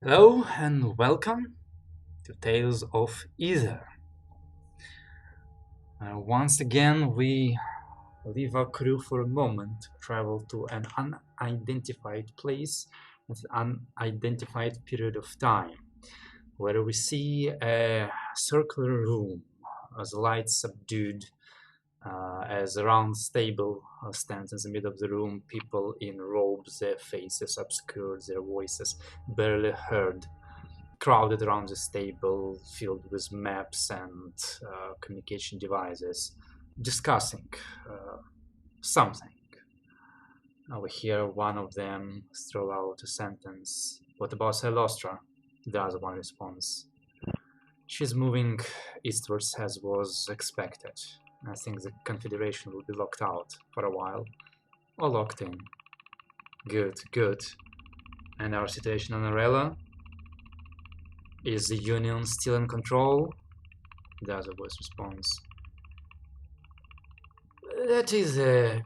Hello and welcome to Tales of Aether. Once again, we leave our crew for a moment to travel to an unidentified place at an unidentified period of time, where we see a circular room as light subdued, as a round table stands in the middle of the room, people in robes, their faces obscured, their voices barely heard, crowded around this table, filled with maps and communication devices, discussing something. We hear one of them throw out a sentence. "What about Celostra?" The other one responds, "She's moving eastwards as was expected. I think the Confederation will be locked out for a while. Or locked in." "Good, good. And our situation on Arella? Is the Union still in control?" The other voice responds, "That is a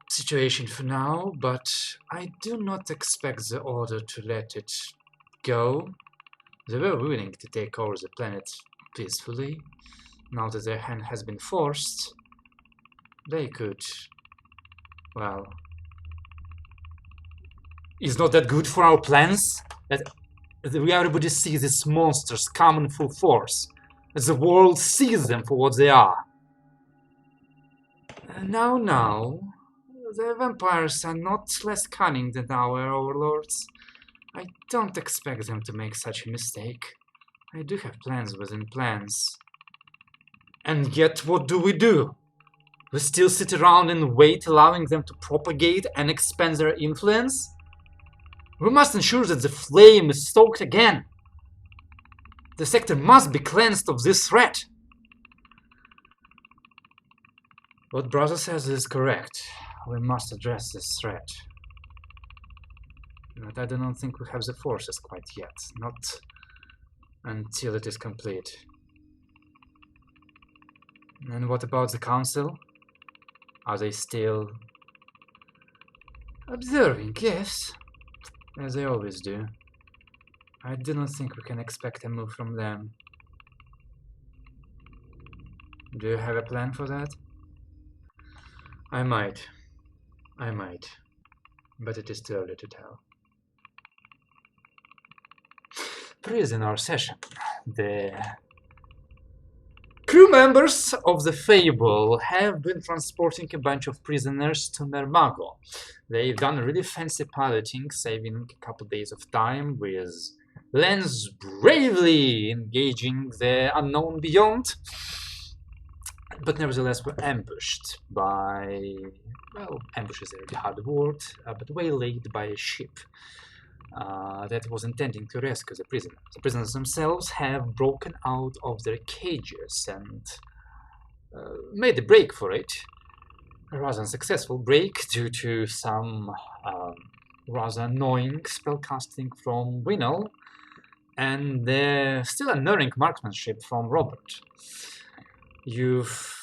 situation for now, but I do not expect the Order to let it go. They were willing to take over the planet peacefully. Now that their hand has been forced, they could, well... Is not that good for our plans? That everybody sees these monsters come in full force. The world sees them for what they are. Now, the vampires are not less cunning than our overlords. I don't expect them to make such a mistake. I do have plans within plans. And yet, what do? We still sit around and wait, allowing them to propagate and expand their influence? We must ensure that the flame is stoked again. The sector must be cleansed of this threat. What brother says is correct. We must address this threat. But I do not think we have the forces quite yet. Not until it is complete. And what about the council? Are they still observing? Yes, as they always do. I do not think we can expect a move from them. Do you have a plan for that? I might, but it is too early to tell. Prisoner session. The crew members of the Fable have been transporting a bunch of prisoners to Mermago. They've done really fancy piloting, saving a couple days of time, with Lens bravely engaging the unknown beyond, but nevertheless were ambushed by, well, ambush is a really hard word, but waylaid by a ship that was intending to rescue the prisoners. The prisoners themselves have broken out of their cages and made a break for it. A rather unsuccessful break due to some rather annoying spellcasting from Winnell and still unnerving marksmanship from Robert. You've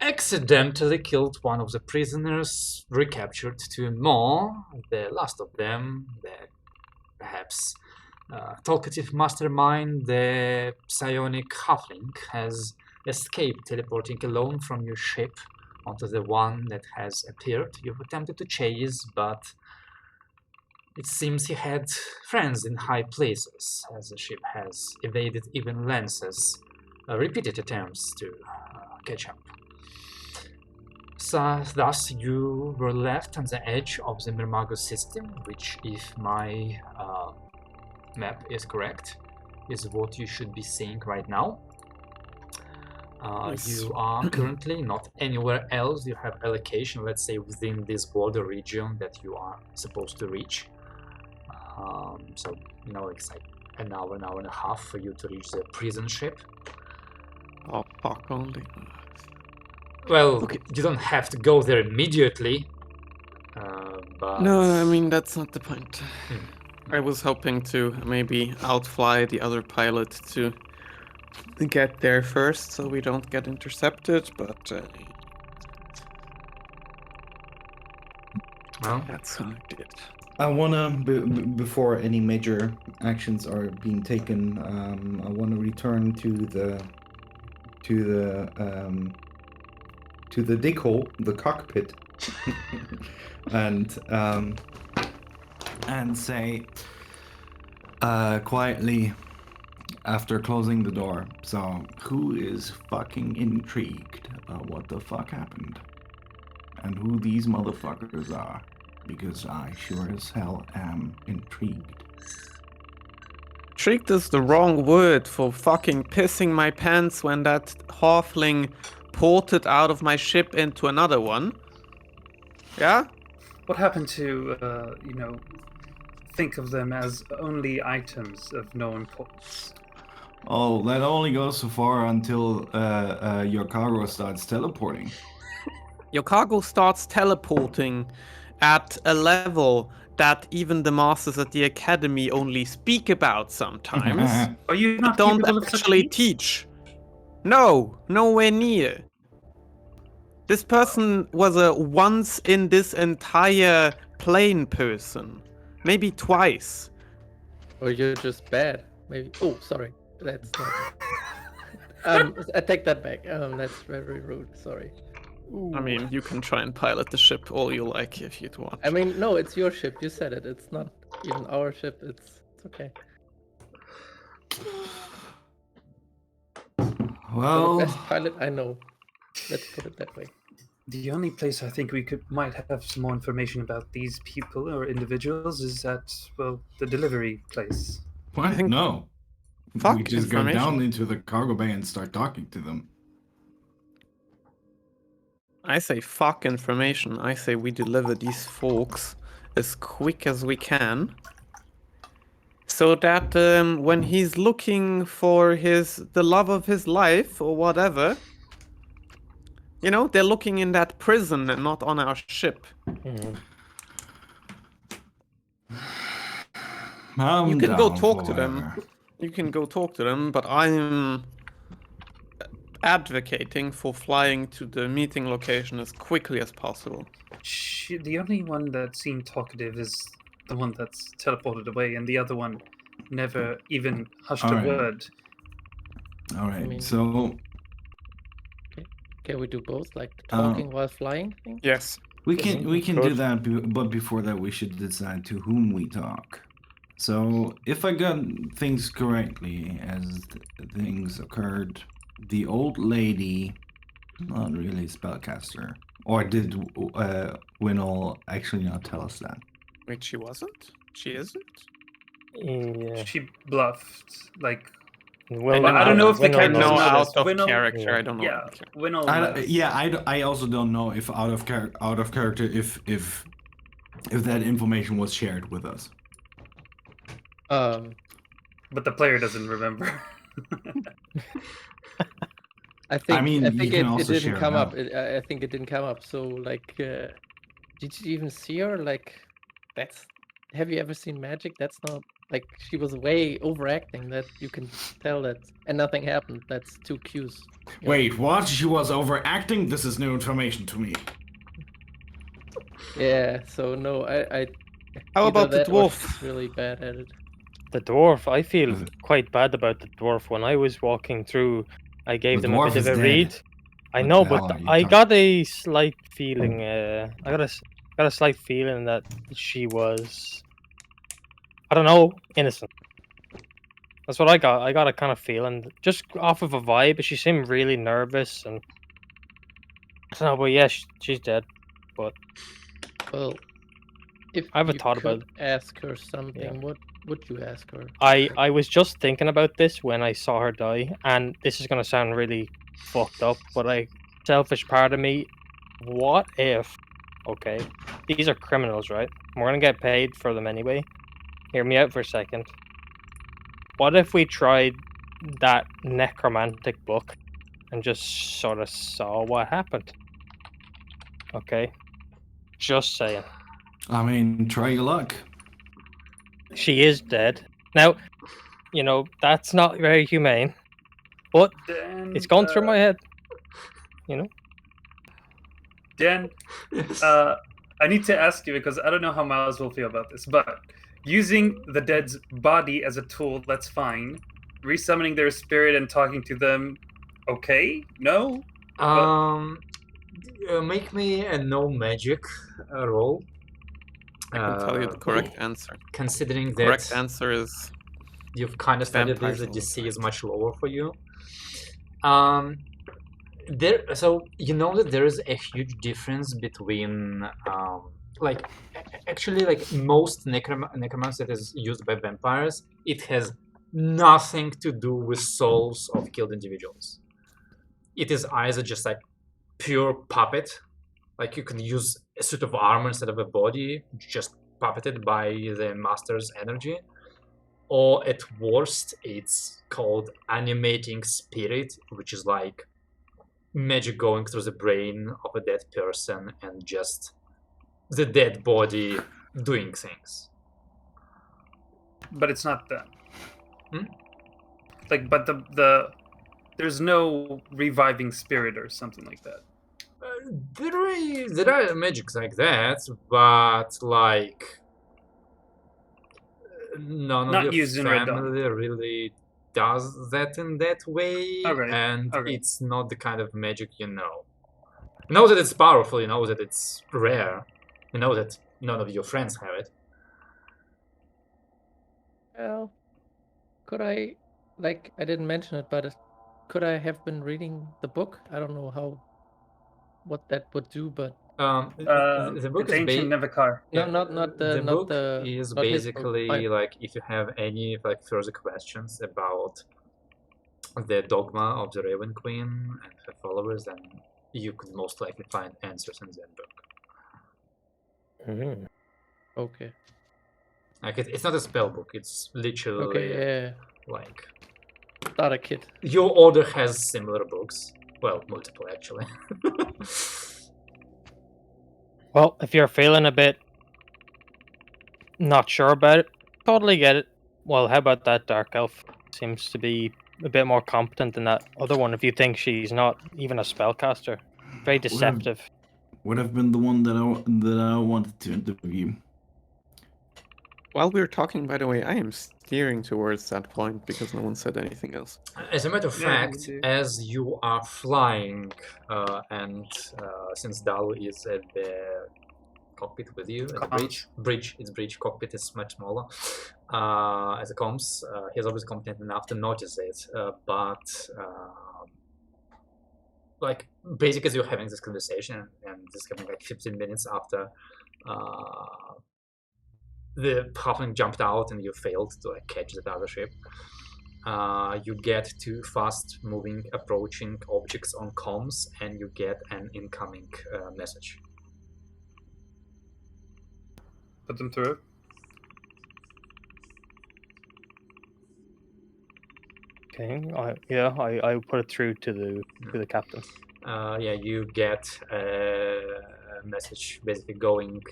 accidentally killed one of the prisoners, recaptured two more. The last of them, the perhaps talkative mastermind, the psionic halfling, has escaped, teleporting alone from your ship onto the one that has appeared. You've attempted to chase, but it seems he had friends in high places, as the ship has evaded even Lance's repeated attempts to catch up. So, thus, you were left on the edge of the Mermago system, which, if my map is correct, is what you should be seeing right now. Yes. You are currently not anywhere else. You have allocation, let's say, within this border region that you are supposed to reach. So, it's like an hour and a half for you to reach the prison ship. Oh, fuck only. Well, Okay. you don't have to go there immediately, but... No, I mean, that's not the point. Hmm. I was hoping to maybe outfly the other pilot to get there first so we don't get intercepted, but Well, that's how I did. I wanna before any major actions are being taken. I wanna return to the dig hole, the cockpit, and say quietly after closing the door. So, who is fucking intrigued about what the fuck happened? And who these motherfuckers are? Because I sure as hell am intrigued. Intrigued is the wrong word for fucking pissing my pants when that halfling ported out of my ship into another one. Yeah? What happened to, think of them as only items of no importance? Oh, that only goes so far until your cargo starts teleporting. Your cargo starts teleporting at a level that even the masters at the academy only speak about sometimes. Are you But not don't capable of such actually feats? teach. No, nowhere near. This person was a once in this entire plane person. Maybe twice. Or you're just bad. Maybe. Oh, sorry. That's not. I take that back. That's very rude. Sorry. I mean, you can try and pilot the ship all you like if you'd want. I mean, no, it's your ship. You said it. It's not even our ship. It's okay. You're the Well, best pilot I know. Let's put it that way. The only place I think we might have some more information about these people or individuals is at, well, the delivery place. what? think- No. Fuck We just go information. down into the cargo bay and start talking to them. I say fuck information. I say we deliver these folks as quick as we can. So that when he's looking for the love of his life or whatever, you know, they're looking in that prison and not on our ship. You can go talk to them. You can go talk to them, but I'm advocating for flying to the meeting location as quickly as possible. The only one that seemed talkative is the one that's teleported away, and the other one never even hushed All a right. word. All right, mean- so Can we do both, like the talking while flying thing? Yes. we can do Good. that, but before that, we should decide to whom we talk. So if I got things correctly, as things occurred, the old lady, not really a spellcaster, or did Winnell actually not tell us that? Wait, she wasn't? She isn't? Yeah. She bluffed, like. Well, But I don't know if the Winnell I characters know knows. know out this. of Winnell- character. Yeah. I don't know. Yeah, out of character. Winnell. I also don't know if out of character if that information was shared with us. But the player doesn't remember. I think. mean, I you think can it also didn't share come it up. out. I think it didn't come up. So like, did you even see her? Like, that's. Have you ever seen magic? That's not like she was way overacting. That you can tell that, and nothing happened. That's two cues. you know? Wait, what? She was overacting? This is new information to me. Yeah. So no, I. How either about the that or dwarf? she's really bad at it. The dwarf, I feel Is it- quite bad about the dwarf. When I was walking through, I gave The them a dwarf bit is of a dead. read. I What know, the but hell are you I talking- got a slight feeling. I got a slight feeling that she was, I don't know, innocent. That's what I got. I got a kind of feeling, just off of a vibe. She seemed really nervous, and I don't know. But yeah, she's dead. But Well, if I haven't you thought about could ask her something, what would you ask her? I was just thinking about this when I saw her die, and this is gonna sound really fucked up, but selfish part of me, what if, okay, these are criminals, right? We're gonna get paid for them anyway. Hear me out for a second. What if we tried that necromantic book and just sort of saw what happened? Okay, just saying. I mean, try your luck. She is dead now. You know that's not very humane, but Then, it's going through my head. You know. Dan, Yes. I need to ask you because I don't know how Miles will feel about this, but using the dead's body as a tool, that's fine. Resummoning their spirit and talking to them, okay? No? Make me a no magic roll. I can tell you the correct answer. Considering The correct that answer is you've kind of studied this, the vampires DC is are much lower for you. So you know that there is a huge difference between like actually like most necromancy that is used by vampires, it has nothing to do with souls of killed individuals. It is either just like pure puppet, like you can use a suit of armor instead of a body, just puppeted by the master's energy, or at worst it's called animating spirit, which is like magic going through the brain of a dead person and just the dead body doing things. But it's not that. Hmm? Like, but there's no reviving spirit or something like that. There are magics like that, but like none Not of your used in Red Dawn. family really does that in that way, Alright, and alright. it's not the kind of magic you know. You know that it's powerful, you know that it's rare, you know that none of your friends have it. Well, could I, like, I didn't mention it, but could I have been reading the book? I don't know what that would do, but The book it's is ancient Nevikar. no, not the the not book the is not his book. basically like if you have any like further questions about the dogma of the Raven Queen and her followers, then you could most likely find answers in that book. Mhm. Okay. Like it's not a spell book; it's literally Okay. Yeah. like Starter kit. your order has similar books. Well, multiple actually. Well, if you're feeling a bit not sure about it, totally get it. Well, how about that dark elf? Seems to be a bit more competent than that other one. If you think she's not even a spellcaster, very deceptive. Would have been the one that I wanted to interview. While we were talking, by the way, I am steering towards that point because no one said anything else. As a matter of Yeah, fact, you do. as you are flying, and since Dalu is at the cockpit with you, at the bridge, cockpit is much smaller. As a comms, he's obviously competent enough to notice it, but like basically as you're having this conversation, and this is happening like 15 minutes after the halfling jumped out and you failed to like catch that other ship. You get two fast-moving, approaching objects on comms, and you get an incoming message. Put them through. Okay, I put it through to the captain. Yeah, you get a message basically going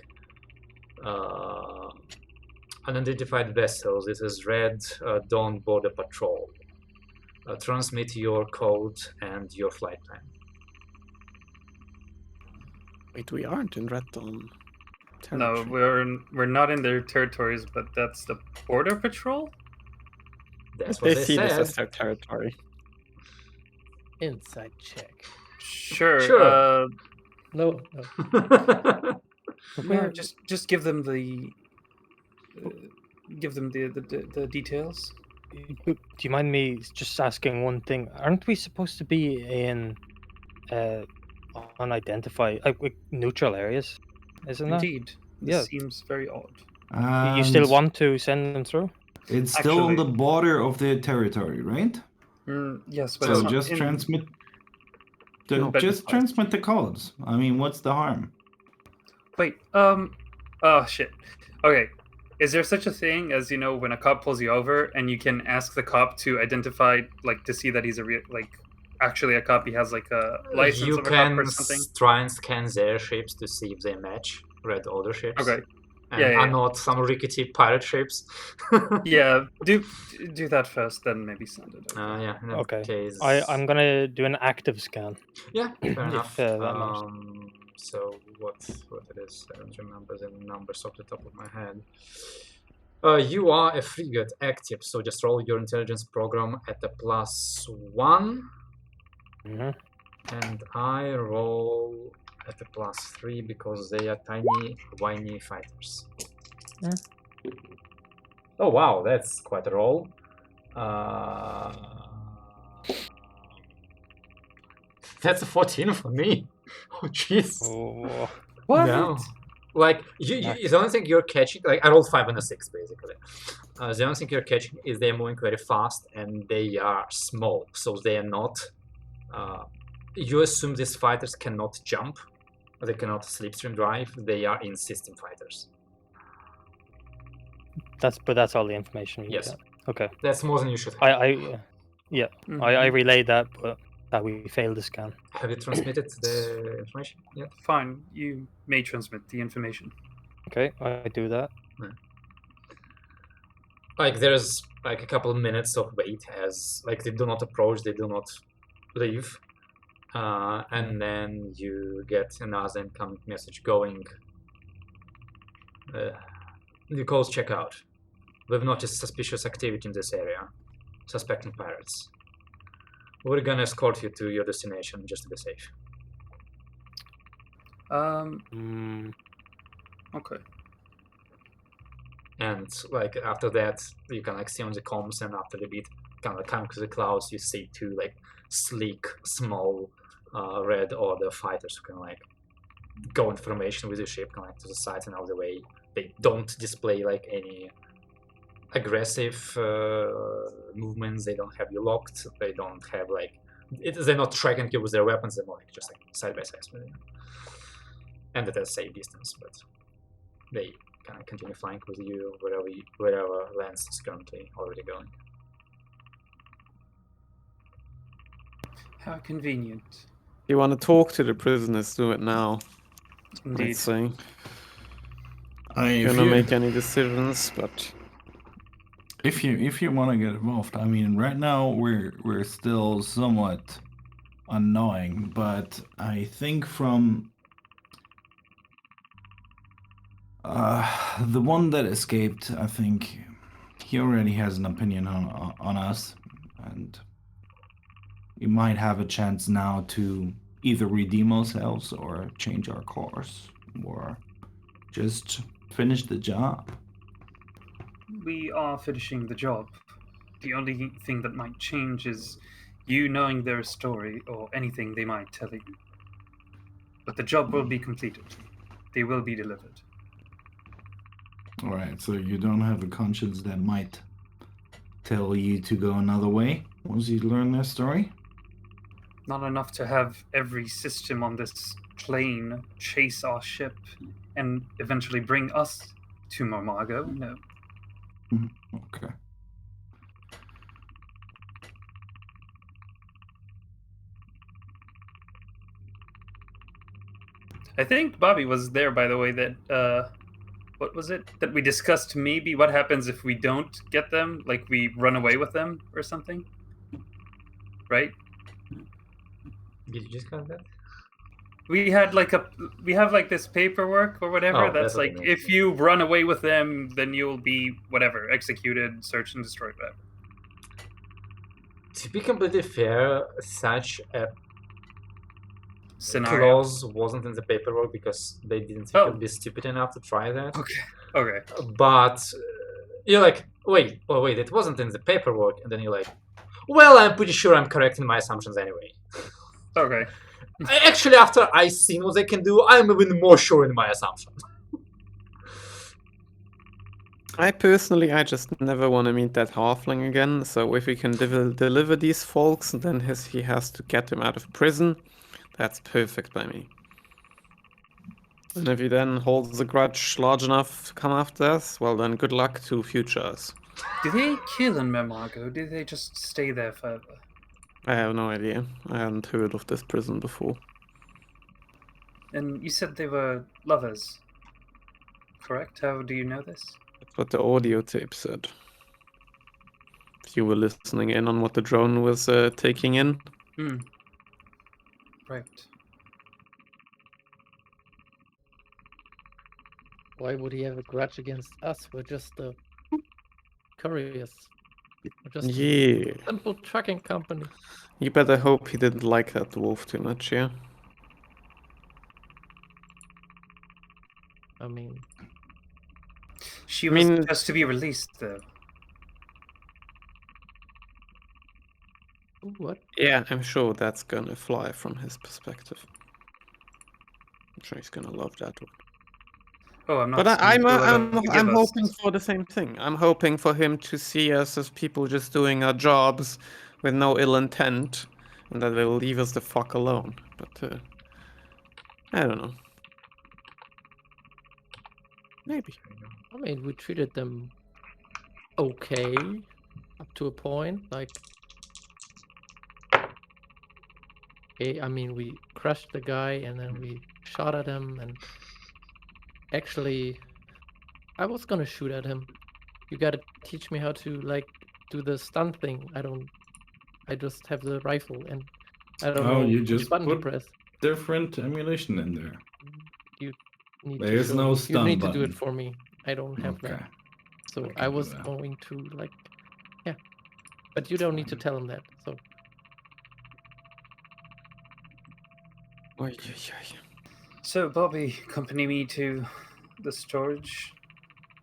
unidentified vessels. This is Red Dawn Border Patrol. Transmit your code and your flight plan. Wait, we aren't in Red Dawn. No, territory. we're not in their territories, but that's the border patrol. That's what They they see this said. as their territory. Inside check. Sure. Sure. No. Yeah, just give them the details. Do you mind me just asking one thing? Aren't we supposed to be in unidentified, neutral areas? Isn't that? Indeed, this Yeah. seems very odd. You still And want to send them through? It's still on the Actually- border of their territory, right? Yes, but So it's not just in- transmit. No, Just transmit the codes. I mean, what's the harm? Wait. Oh shit. Okay. Is there such a thing as when a cop pulls you over and you can ask the cop to identify, like, to see that he's a real, like, actually a cop? He has like a license You of a cop can or something. try and scan their ships to see if they match Red Order ships. Okay. And Yeah. are not some rickety pirate ships. Yeah. Do that first, then maybe send it. Yeah. In that Okay. case, I'm gonna do an active scan. Yeah, fair enough. that matters. So what it is? I don't remember the numbers off the top of my head. You are a frigate active, so just roll your intelligence program at a +1, Mhm. and I roll at a +3 because they are tiny, whiny fighters. Yeah. Oh wow, that's quite a roll. That's a 14 for me. Oh jeez. Oh, What? No. Like the only thing you're catching, like I rolled 5 and a 6 basically. The only thing you're catching is they're moving very fast and they are small, so they are not. You assume these fighters cannot jump, they cannot slipstream drive. They are in system fighters. that's all the information we Yes. got. Okay. That's more than you should have. I relayed that, but that we failed the scan. Have you transmitted the information yet? Fine, you may transmit the information. Okay, I do that. Like there's like a couple of minutes of wait as like they do not approach, they do not leave, and then you get another incoming message going. The calls check out. We've noticed suspicious activity in this area, suspecting pirates. We're gonna escort you to your destination just to be safe. Okay. And like after that, you can like see on the comms, and after the beat, kind of coming to the clouds, you see two like sleek, small, red order fighters who can like go in formation with your ship, kind of like to the side and out of the way. They don't display like any aggressive movements. They don't have you locked. They don't have like they're not tracking you with their weapons. They're more like just like side by side with you, and at a safe distance. But they kind of continue flying with you wherever Lance is currently already going. How convenient. You want to talk to the prisoners? Do it now. Indeed. I'd say. If Gonna you, make any decisions, but if you want to get involved, I mean, right now we're still somewhat annoying, but I think from the one that escaped, I think he already has an opinion on us, and we might have a chance now to either redeem ourselves or change our course, or just finish the job. We are finishing the job. The only thing that might change is you knowing their story or anything they might tell you. But the job will be completed. They will be delivered. Alright, so you don't have a conscience that might tell you to go another way once you learn their story? Not enough to have every system on this plane chase our ship and eventually bring us to Marmago? No. Okay. I think Bobby was there, by the way, that, what was it? That we discussed maybe what happens if we don't get them? Like we run away with them or something? Right? Did you just got that? We have like this paperwork or whatever Oh, that's that's what like you mean. if you run away with them, then you'll be whatever, executed, searched and destroyed, whatever. To be completely fair, such a Scenario. clause wasn't in the paperwork because they didn't think Oh. you'd be stupid enough to try that. Okay. But you're like, wait, it wasn't in the paperwork, and then you're like, well, I'm pretty sure I'm correct in my assumptions anyway. Okay. Actually, after I seen what they can do, I'm even more sure in my assumption. I just never want to meet that halfling again. So if we can deliver these folks, then he has to get them out of prison. That's perfect by me. And if he then holds a grudge large enough to come after us, well then good luck to future us. Did they kill in Marmago? Did they just stay there forever? I have no idea. I hadn't heard of this prison before. And you said they were lovers, correct? How do you know this? That's what the audio tape said. If you were listening in on what the drone was taking in. Right. Why would he have a grudge against us? We're just the couriers. We're just a Yeah. simple trucking company. You better hope he didn't like that dwarf too much, yeah? I mean, She I was mean- just to be released, though. what? Yeah, I'm sure that's gonna fly from his perspective. I'm sure he's gonna love that one. Oh, I'm not. But saying he'll ever forgive I'm us. hoping for the same thing. I'm hoping for him to see us as people just doing our jobs with no ill intent, and that they'll leave us the fuck alone. But I don't know. Maybe. I mean, we treated them okay up to a point. Like, I mean, we crushed the guy and then we shot at him. And actually, I was gonna shoot at him. You gotta teach me how to like do the stun thing. I just have the rifle and I don't know you which just button to put press. different ammunition in there. You need There's to show no me. You stun need to do button. it for me. I don't have Okay. that. So I I can do was that. going to like, yeah. But you don't need to tell him that. So Oy, oy, oy. So, Bobby, accompany me to the storage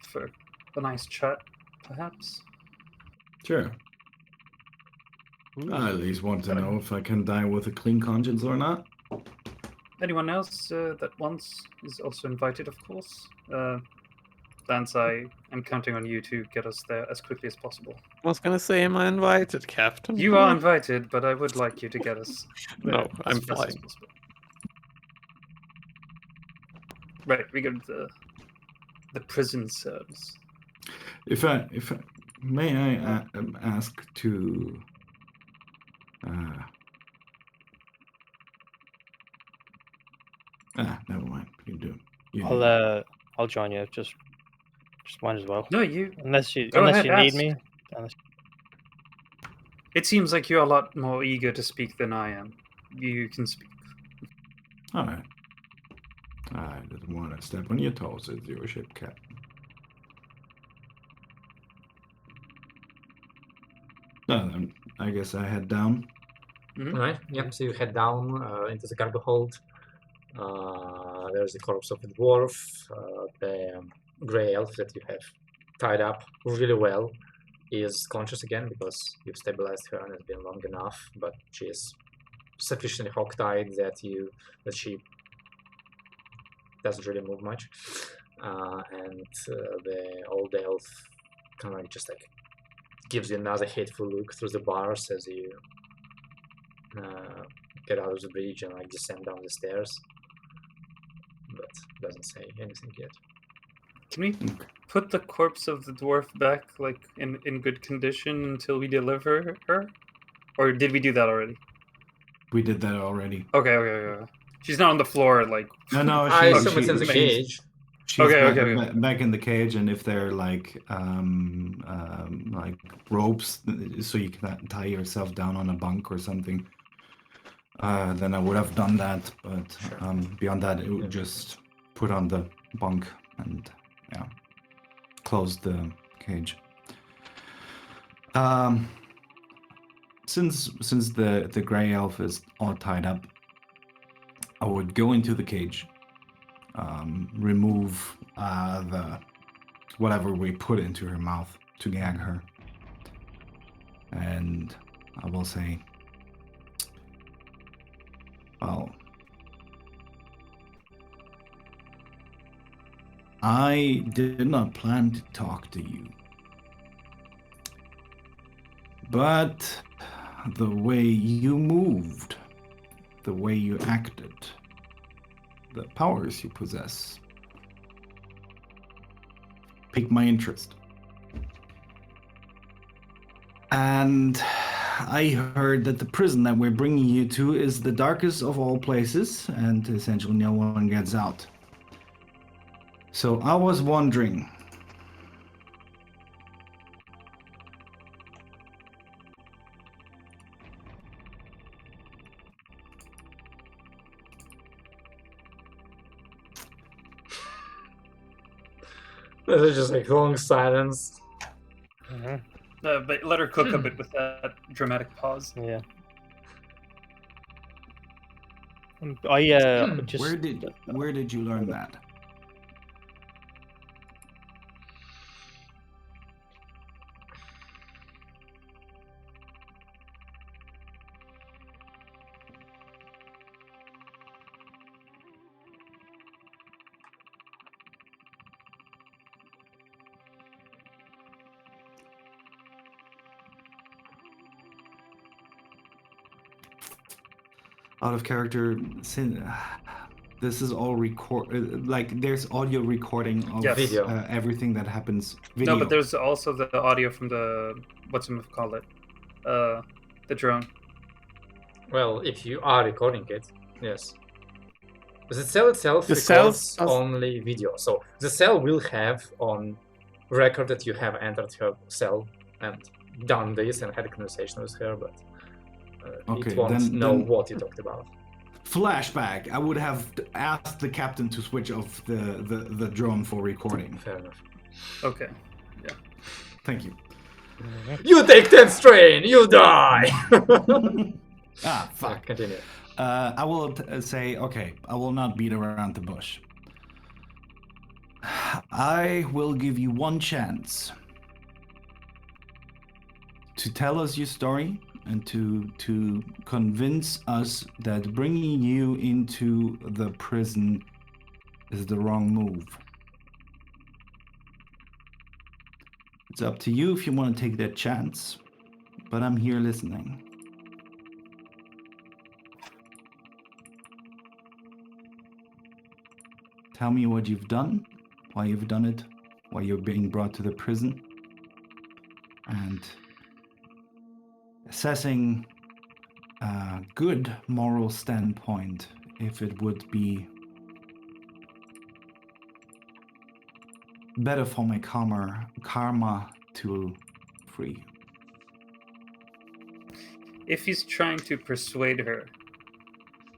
for a nice chat, perhaps. Sure. I at least want to know if I can die with a clean conscience or not. Anyone else that wants is also invited, of course. Lance, I am counting on you to get us there as quickly as possible. I was gonna say, am I invited, Captain? You are invited, but I would like you to get us there No, as I'm fast as flying. possible. Right, we go to the prison cells. If I may, I ask to. Never mind. You do. You do. I'll join you. Just might as well. No, you. Unless you Go ahead, need ask. me. It seems like you're a lot more eager to speak than I am. You can speak. All right. I didn't want to step on your toes as your ship captain. No, then I guess I head down. Alright, yep, so you head down into the cargo hold. There's the corpse of the dwarf, the grey elf that you have tied up really well is conscious again because you've stabilized her and it's been long enough, but she is sufficiently hog-tied that she doesn't really move much. And the old elf kind of just like gives you another hateful look through the bars as you get out of the bridge and like descend down the stairs, but doesn't say anything yet. Can we put the corpse of the dwarf back, like in good condition until we deliver her, or did we do that already? We did that already. Okay. She's not on the floor, like. No, I she, assume it's in the she's- cage. She's Okay. back in the cage, and if they're like ropes, so you can tie yourself down on a bunk or something, then I would have done that. But beyond that, it would just put on the bunk and close the cage. Since the gray elf is all tied up, I would go into the cage. Remove the whatever we put into her mouth to gag her, and I will say, well, I did not plan to talk to you, but the way you moved, the way you acted, the powers you possess piqued my interest. And I heard that the prison that we're bringing you to is the darkest of all places, and essentially no one gets out. So I was wondering, There's just like long silence. Mhm. But let her cook a bit with that dramatic pause. Yeah. I just Where did you learn that? Out of character, this is all like there's audio recording of Yes. Video. Everything that happens. Video. No, but there's also the audio from the call it, the drone. Well, if you are recording it, yes. The cell itself The records cells does- only video, so the cell will have on record that you have entered her cell and done this and had a conversation with her, but Okay, it won't then- know then- what you talked about. Flashback. I would have asked the captain to switch off the drone for recording. Fair enough. Okay. Thank you. You take 10 strain, you die! Ah, fuck. Continue. I will say, okay, I will not beat around the bush. I will give you one chance to tell us your story and to convince us that bringing you into the prison is the wrong move. It's up to you if you want to take that chance, but I'm here listening. Tell me what you've done, why you've done it, why you're being brought to the prison, and assessing a good moral standpoint if it would be better for my karma to free. If he's trying to persuade her,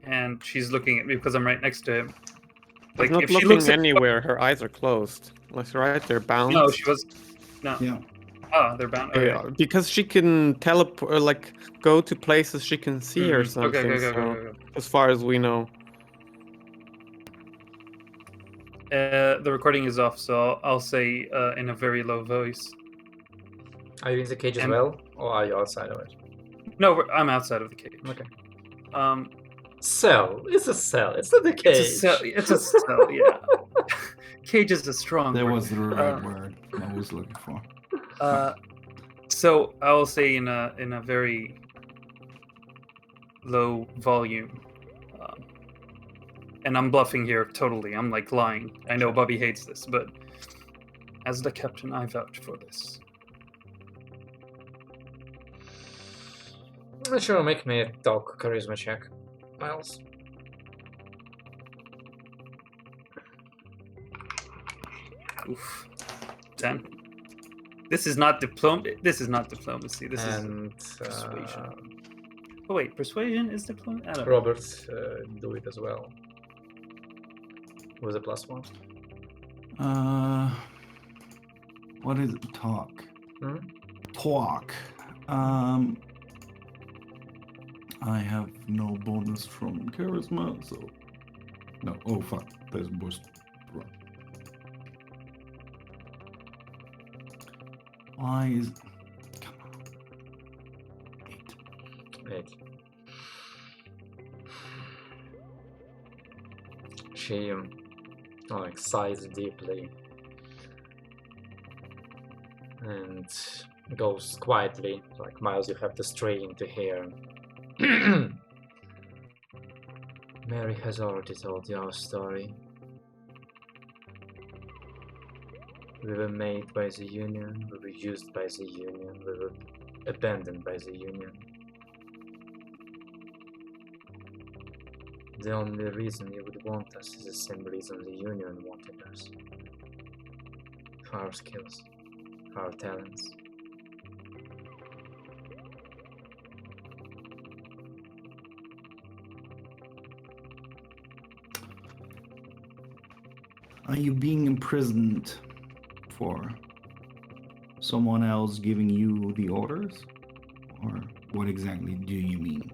and she's looking at me because I'm right next to him. She's Like not if she looking looks at anywhere. Her eyes are closed. Like right, they're bound. no, she was no. Yeah. Oh, they're bound. Okay. Yeah, because she can teleport, or like go to places she can see or Mhm. something. Okay, so, as far as we know, The recording is off, so I'll say in a very low voice. Are you in the cage as And- well, or are you outside of it? No, I'm outside of the cage. Okay. Cell. It's a cell. It's not the cage. It's a cell. It's a cell. Yeah. Cage is a strong That word. was the right word I was looking for. So I will say in a very low volume, and I'm bluffing here totally. I'm like lying. I know Bobby hates this, but as the captain, I vouch for this. Sure, make me a talk charisma check, Miles. Oof. 10. This is not diplomacy. This is And persuasion. Oh wait, persuasion is diplomacy. I don't know. Robert, do it as well. With a +1. What is it? Talk. Hmm? Talk. I have no bonus from charisma, so no. Oh fuck, there's boost. Why is? Come on. 8. 8. She like sighs deeply and goes quietly. Like Miles, you have the strain to hear. Mary has already told you our story. We were made by the Union, we were used by the Union, we were abandoned by the Union. The only reason you would want us is the same reason the Union wanted us. For our skills, for our talents. Are you being imprisoned for? Someone else giving you the orders? Or what exactly do you mean?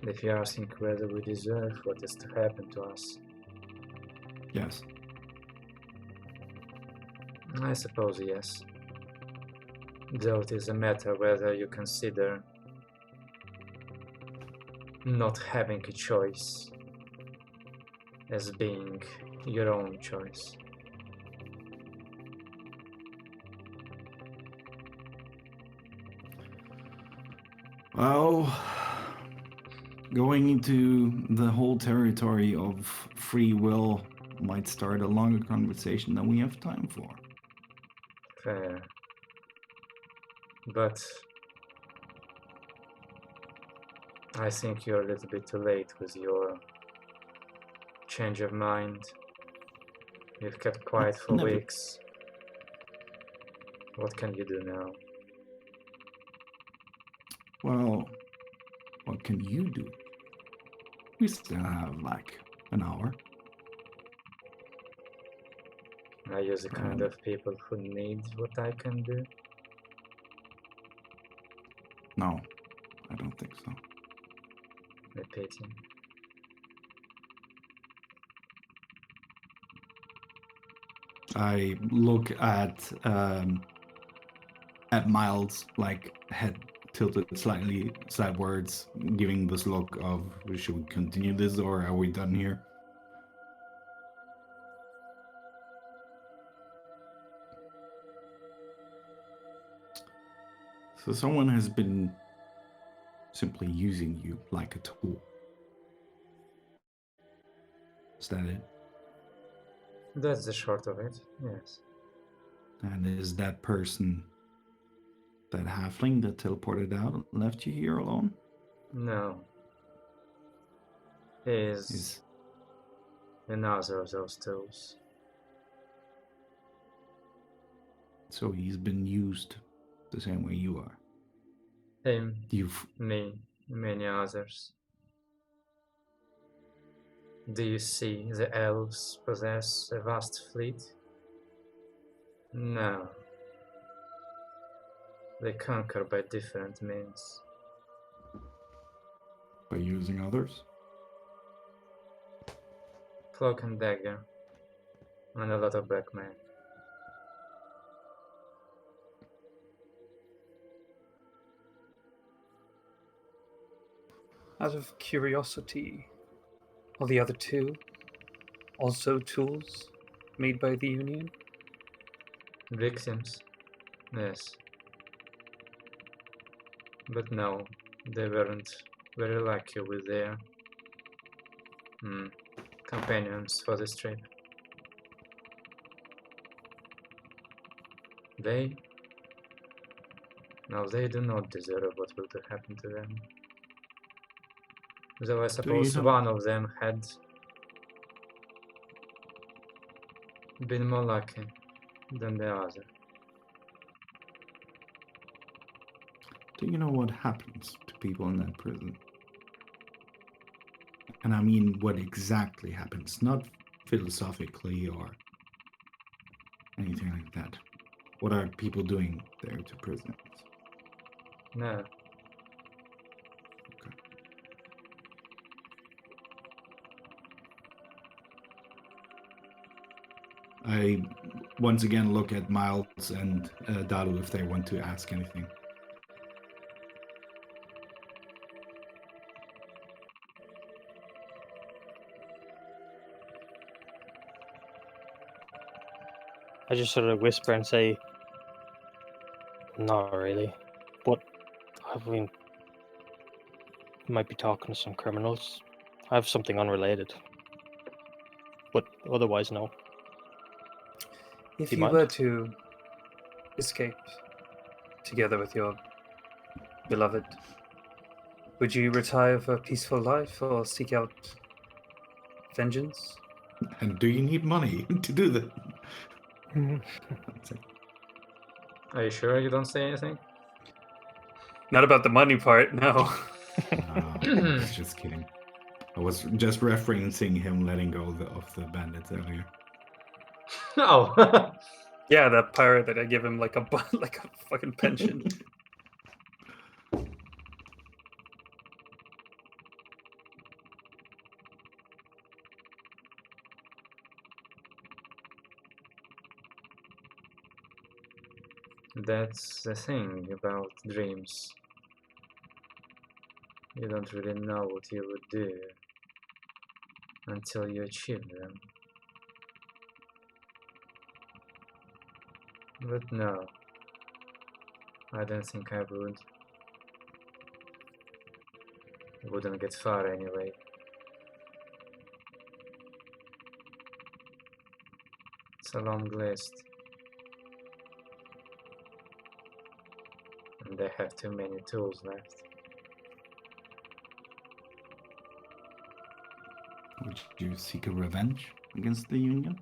If you're asking whether we deserve what is to happen to us, Yes. I suppose yes. Though it is a matter whether you consider not having a choice as being your own choice. Well, going into the whole territory of free will might start a longer conversation than we have time for. Fair. But I think you're a little bit too late with your change of mind. You've kept quiet for Never. weeks. What can you do now? Well, what can you do? We still have like an hour. Are you the kind of people who need what I can do? No, I don't think so. A pity. I look at Miles, like head tilted slightly sidewards, giving this look of, should we continue this or are we done here? So someone has been simply using you like a tool. Is that it? That's the short of it, yes. And is that person, that halfling that teleported out and left you here alone? No. Is another of those tools. So he's been used the same way you are. Him, You've me, many others. Do you see the elves possess a vast fleet? No. They conquer by different means. by using others. Cloak and dagger. And a lot of blackmail. Out of curiosity, are the other two also tools made by the Union? Victims? Yes. But no, they weren't very lucky with their companions for this trip. They do not deserve what will happen to them. Though I suppose know- one of them had been more lucky than the other. Do you know what happens to people in that prison? And I mean what exactly happens, not philosophically or anything like that. What are people doing there to prisoners? No. Okay. I once again look at Miles and Daru if they want to ask anything. I just sort of whisper and say, not really. But I mean, might be talking to some criminals. I have something unrelated. But otherwise, no. If Do you you mind? were to escape together with your beloved, would you retire for a peaceful life or seek out vengeance? And do you need money to do that? Are you sure you don't say anything? Not about the money part, no. I was just kidding. I was just referencing him letting go of the bandits earlier. Oh. Yeah, that pirate that I give him like a like a fucking pension. That's the thing about dreams. You don't really know what you would do until you achieve them. But no, I don't think I would. Wouldn't get far anyway. It's a long list. And they have too many tools left. Would you seek a revenge against the Union?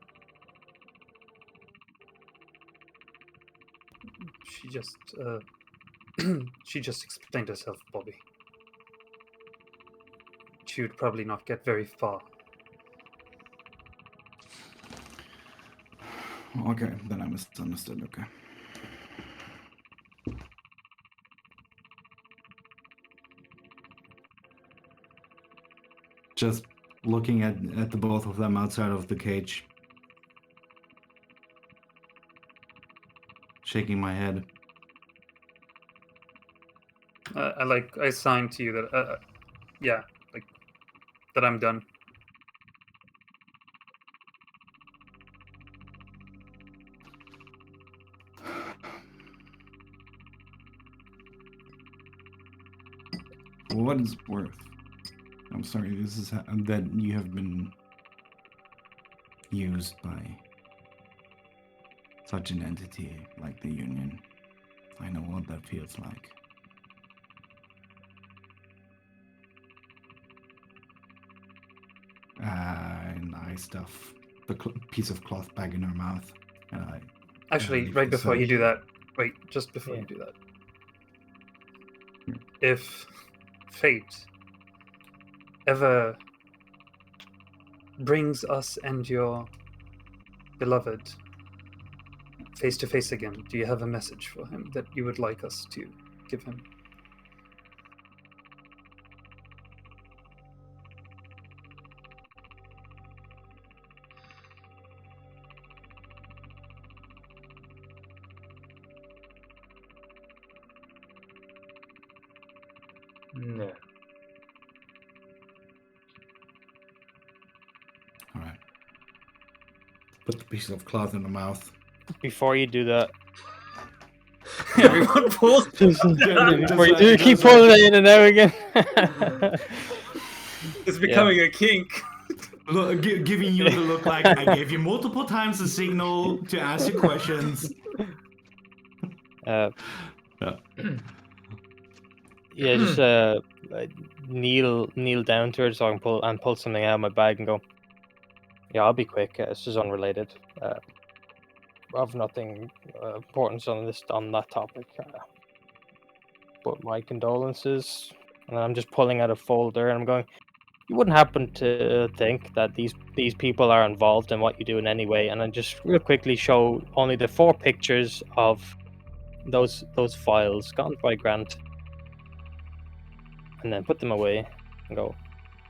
She just she just explained herself, Bobby. She would probably not get very far. Okay, then I misunderstood. Okay. Just looking at the both of them outside of the cage. Shaking my head. I signed to you that yeah, like that I'm done. For what it's worth, I'm sorry, this is that you have been used by such an entity like the Union. I know what that feels like. And I stuff the piece of cloth back in her mouth. And I Actually, leave right the before you cell. do that, wait, just before Yeah. you do that. If fate ever brings us and your beloved face to face again, do you have a message for him that you would like us to give him? No. All right. Put the piece of cloth in her mouth. Before you do that, Everyone pulls. before you do keep pulling it in and out again. It's becoming a kink. Look, giving you the look like I gave you multiple times the signal to ask you questions. Yeah, Yeah. just kneel down to her so I can pull something out of my bag and go. Yeah, I'll be quick. This is unrelated. Of nothing importance on that topic. But my condolences. And I'm just pulling out a folder and I'm going. You wouldn't happen to think that these people are involved in what you do in any way, and I just real quickly show only the 4 pictures of those files gone by Grant, and then put them away and go.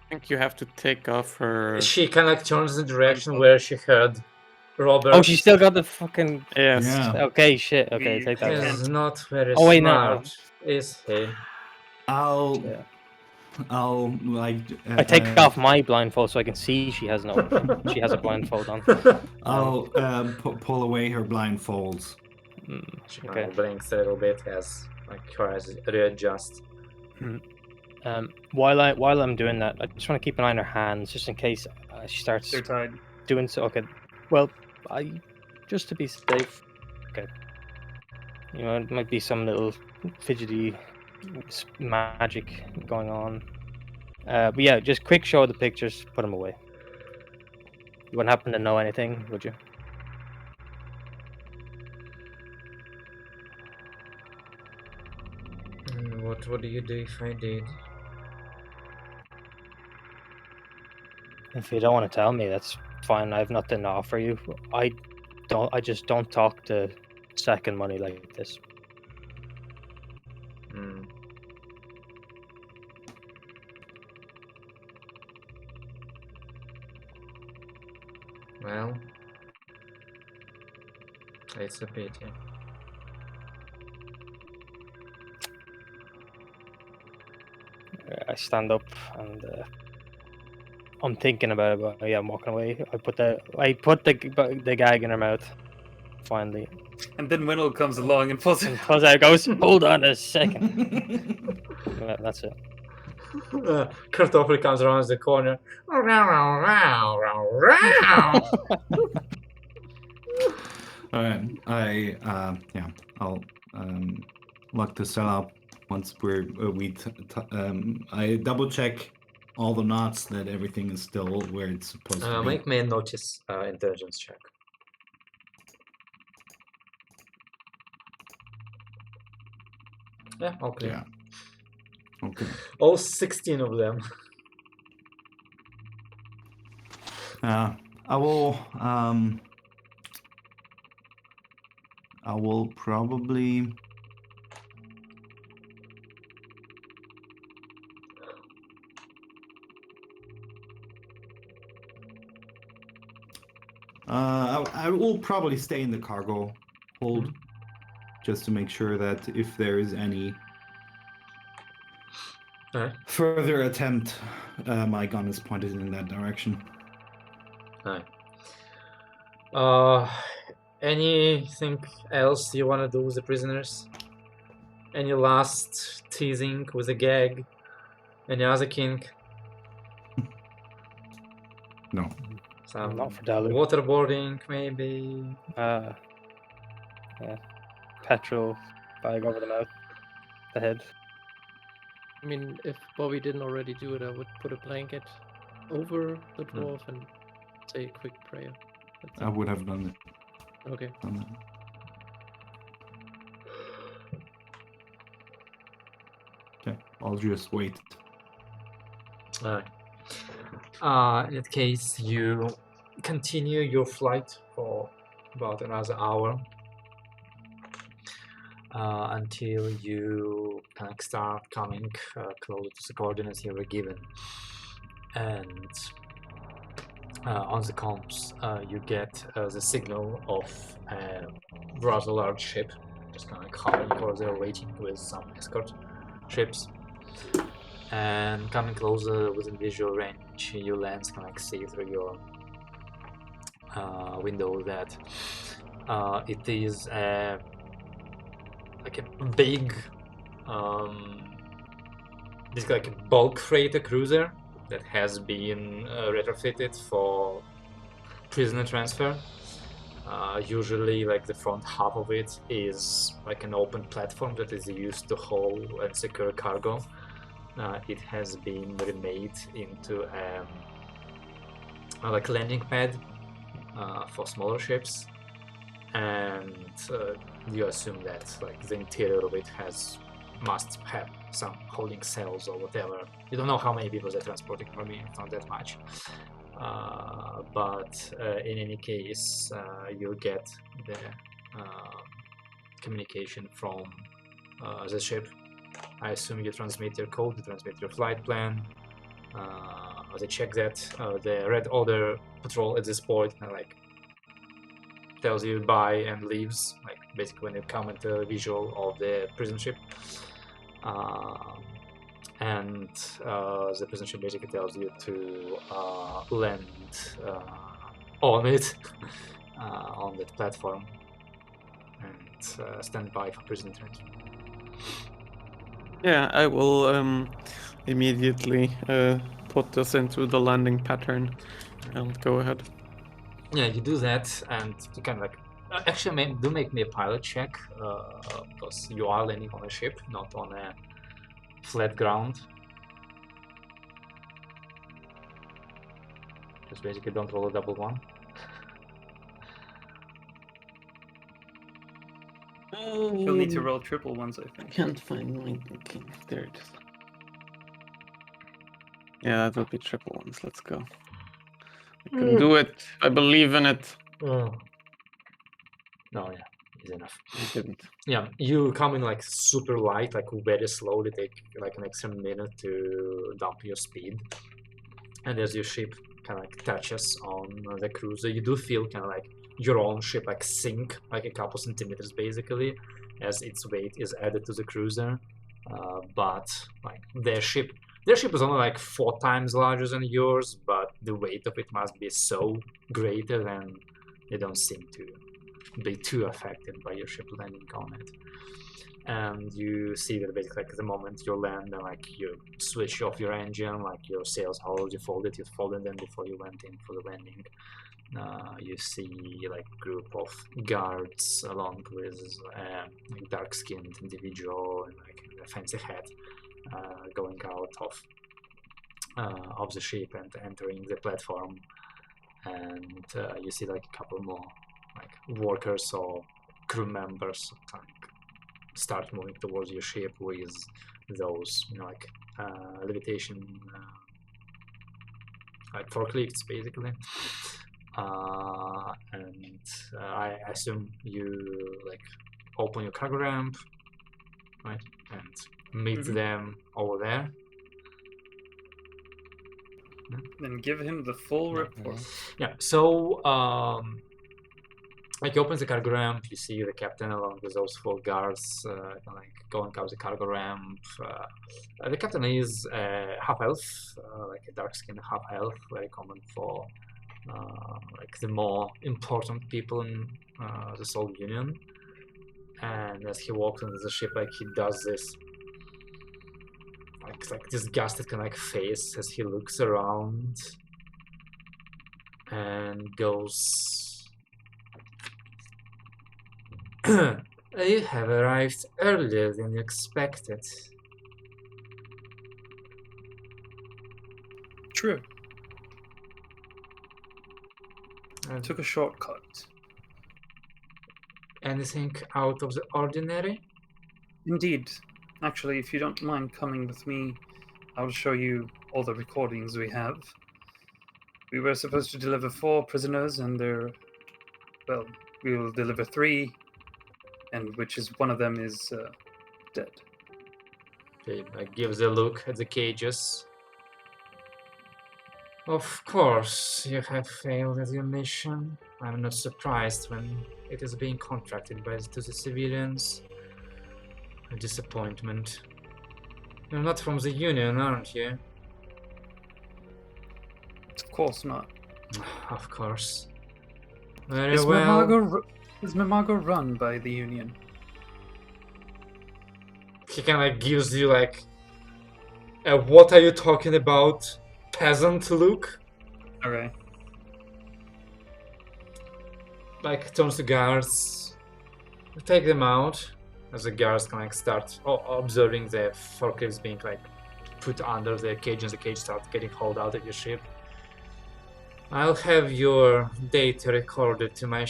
I think you have to take off her. She kind of turns the direction where she heard Robert. Oh, she still got the fucking. Yes. Yeah. Okay, shit. Okay, We- take I that. can't- He's not very Oh, wait, no. smart, is he? I'll like. I take off my blindfold so I can see she has a blindfold on. I'll pull away her blindfolds. She Okay. kind of blinks a little bit as like her eyes readjust. While I'm doing that, I just want to keep an eye on her hands just in case she starts They're tied. doing so. Okay, well, just to be safe. Okay, you know, it might be some little fidgety magic going on. But yeah, just quick show of the pictures, put them away. You wouldn't happen to know anything, would you? What would you do if I did? If you don't want to tell me, that's fine. I have nothing to offer you. I just don't talk to second money like this. Hmm. Well, it's a pity. I stand up and I'm thinking about it, but yeah, I'm walking away. I put the gag in her mouth. Finally, And then Winnell comes along and pulls and it out. pulls out. Goes, hold on a second. That's it. Kartoffel comes around the corner. All right, I'll lock the cell up once I double check all the knots that everything is still where it's supposed to be. Make me a notice intelligence check. Yeah, okay. Yeah. Okay. All 16 of them. I will probably. I will probably stay in the cargo hold, just to make sure that if there is any Alright. further attempt, my gun is pointed in that direction. Alright. Anything else you want to do with the prisoners? Any last teasing with a gag? Any other kink? No. Some Not for Dalu. waterboarding, maybe? Yeah. Petrol bag over the mouth, the head. I mean, if Bobby didn't already do it, I would put a blanket over the dwarf and say a quick prayer. That's I it. would have done Okay. it. Okay, I'll just wait. Alright. In that case, you continue your flight for about another hour until you kind of start coming closer to the coordinates you were given. And on the comms, you get the signal of a rather large ship, just kind of hovering or they're waiting with some escort ships. And coming closer within visual range, your lens can like see through your window that it is like a big, basically like a bulk freighter cruiser that has been retrofitted for prisoner transfer. Usually, like the front half of it is like an open platform that is used to haul and secure cargo. It has been remade into like a landing pad for smaller ships, and you assume that like the interior of it must have some holding cells or whatever. You don't know how many people they're transporting, maybe not that much. But in any case, you get the communication from the ship. I assume you transmit your code, you transmit your flight plan. They check that the Red Order patrol at this point and like tells you bye and leaves. Like basically when you come into a visual of the prison ship. And the prison ship basically tells you to land on it, on that platform, and stand by for prison transfer. Yeah, I will immediately put this into the landing pattern and go ahead. Yeah, you do that, and you can like actually do make me a pilot check because you are landing on a ship, not on a flat ground. Just basically don't roll a double one. You'll need to roll triple ones, I think. Can't find my. Okay, there it is. Yeah, that will be triple ones. Let's go. I can do it. I believe in it. No, yeah, easy enough. I didn't. Yeah, you come in like super light, like very slowly, take like an extra minute to dump your speed. And as your ship kind of like touches on the cruiser, you do feel kind of like your own ship like sink like a couple centimeters basically as its weight is added to the cruiser. But like their ship is only like 4 times larger than yours, but the weight of it must be so greater and they don't seem to be too affected by your ship landing on it. And you see that basically like the moment you land and like you switch off your engine, like your sails hold, you folded them before you went in for the landing. You see like group of guards along with a dark-skinned individual and like a fancy hat going out of the ship and entering the platform. And you see like a couple more like workers or crew members like start moving towards your ship with those, you know, like levitation, like forklifts, basically. And I assume you like open your cargo ramp, right, and meet them over there. Then give him the full report. Yeah. So like you open the cargo ramp, you see the captain along with those 4 guards like going up the cargo ramp. The captain is half elf, like a dark skinned half elf, very common for like the more important people in the Soul Union. And as he walks into the ship, like he does this like disgusted kind of like face as he looks around and goes, "You have arrived earlier than you expected." True. Took a shortcut. Anything out of the ordinary? Indeed. Actually, if you don't mind coming with me, I'll show you all the recordings we have. We were supposed to deliver 4 prisoners, and well, we will deliver 3, and which is one of them is dead. He gives a look at the cages. Of course, you have failed at your mission. I'm not surprised when it is being contracted to the civilians. A disappointment. You're not from the Union, aren't you? Of course not. Of course. Very Is well. Mamago run by the Union? He kind of gives you like a "what are you talking about" peasant look. Okay. Like turns to guards. Take them out. As the guards can like start observing the forklifts being like put under the cage, and the cage starts getting hauled out of your ship. I'll have your data recorded to my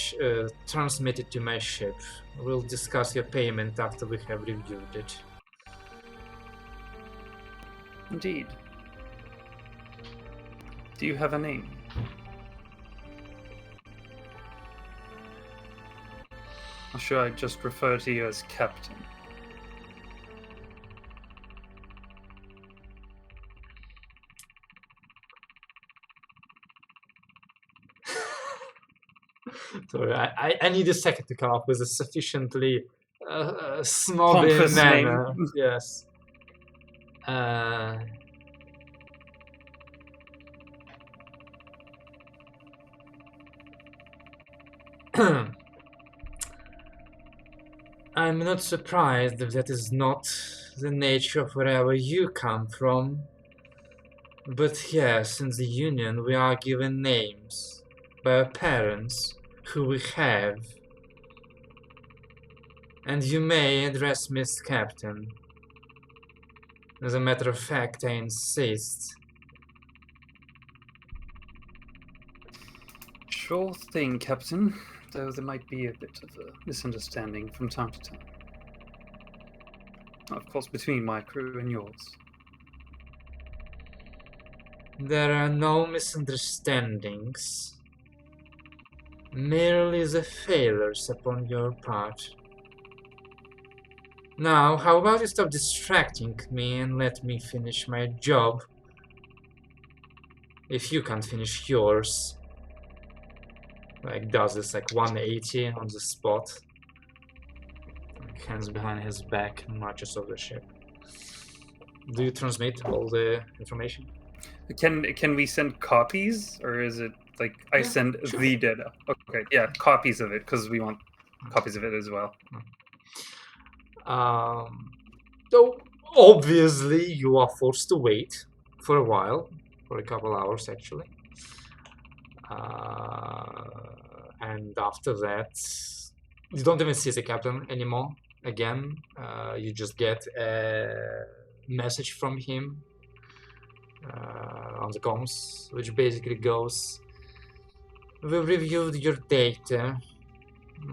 transmitted to my ship. We'll discuss your payment after we have reviewed it. Indeed. Do you have a name? Or should I just refer to you as Captain? Sorry, I need a second to come up with a sufficiently snobby Pompous manner. name. Yes. I'm not surprised if that is not the nature of wherever you come from. But yes, in the Union we are given names by our parents who we have. And you may address me as Captain. As a matter of fact, I insist. Sure thing, Captain. Though there might be a bit of a misunderstanding from time to time. Of course, between my crew and yours. There are no misunderstandings. merely the failures upon your part. Now, how about you stop distracting me and let me finish my job? If you can't finish yours. Like, does this like 180 on the spot. Hands behind his back and marches over the ship. Do you transmit all the information? Can we send copies, or is it like I Yeah, send sure. the data? Okay, yeah, copies of it because we want copies of it as well. So obviously you are forced to wait for a while, for a couple hours actually. And after that, you don't even see the captain anymore. Again, you just get a message from him on the comms, which basically goes, "We've reviewed your data.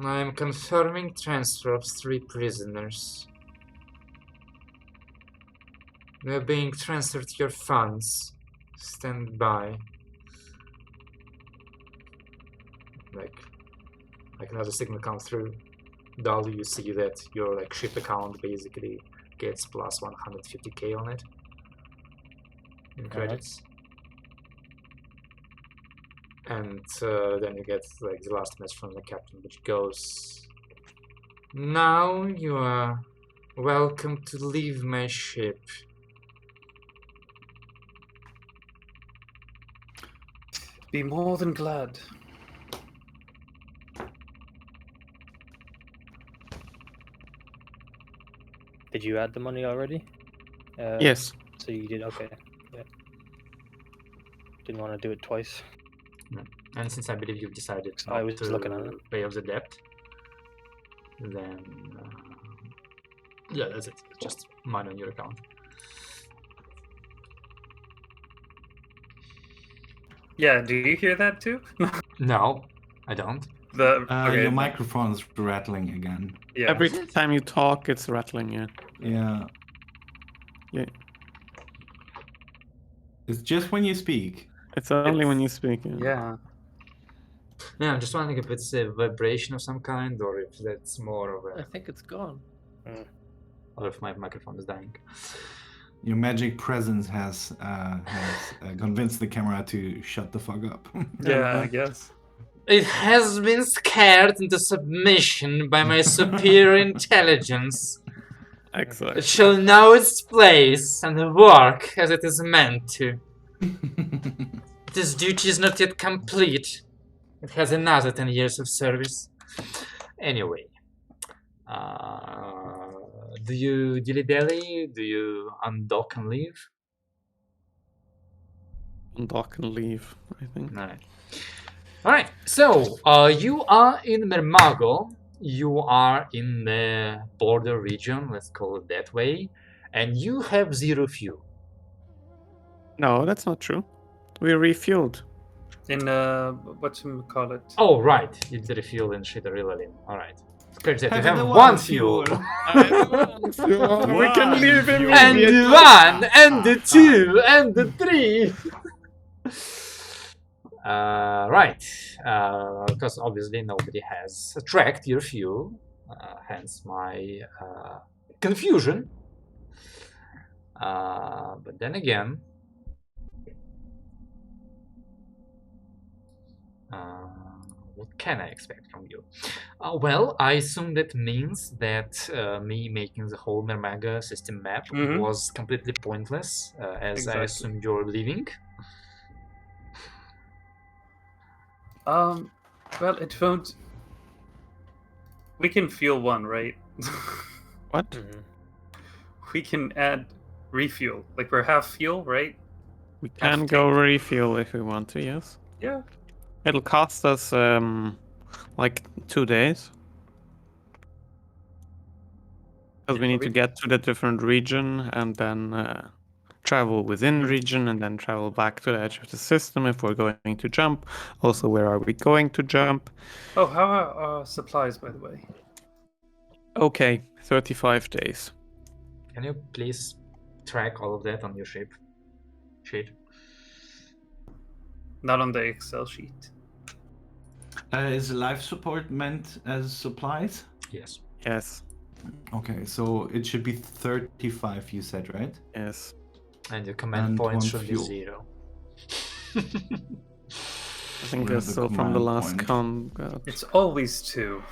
I am confirming transfer of 3 prisoners. They are being transferred to your funds. Stand by." Like another signal comes through. Dull, you see that your like ship account basically gets plus 150k on it in credits. And then you get like the last message from the captain, which goes, "Now you are welcome to leave my ship." Be more than glad. Did you add the money already? Yes. So you did, okay. Yeah. Didn't want to do it twice. And since I believe you've decided I not was to looking at it. pay off the debt, then yeah, that's it. It's just money on your account. Yeah, do you hear that too? No, I don't. Okay, Your microphone's rattling again. yeah. Every time you talk, it's rattling. Yeah. Yeah. Yeah. It's just when you speak. It's only when It's- you speak. Yeah. Yeah. Yeah, I'm just wondering if it's a vibration of some kind, or if that's more of I a, think it's gone. or if my microphone is dying. Your magic presence has convinced the camera to shut the fuck up. Yeah, I guess. It has been scared into submission by my superior intelligence. It Excellent. shall know its place and work as it is meant to. This duty is not yet complete. It has another 10 years of service. Anyway, do you dilly-dally? Do you undock and leave? Dock and leave, I think. Alright, so you are in Mermago. You are in the border region, let's call it that way, and you have 0 fuel. No, that's not true. We refueled. In whatchamacallit? Oh, right, you did a fuel in Shidarilalin. Alright. Scratch that, you Having have the 1 fuel. We can leave him. And the 1, and the 2, and the 3. Right, because obviously nobody has tracked your fuel, hence my confusion. But then again, what can I expect from you? Well, I assume that means that me making the whole Mermaga system map was completely pointless, as Exactly. I assume you're leaving. Well, it won't. We can fuel 1, right? What? We can add refuel. Like we're half fuel, right? We can go refuel if we want to, yes. Yeah. It'll cost us like 2 days. Because we need to get to the different region and then travel within region and then travel back to the edge of the system if we're going to jump. Also, where are we going to jump? Oh, how are supplies, by the way? Okay, 35 days. Can you please track all of that on your sheet? Not on the Excel sheet. Is life support meant as supplies? Yes. Yes. Okay, so it should be 35, you said, right? Yes. And your command And points one should fuel. be 0. I think Where are that's the so from the command last point? count. God. It's always 2.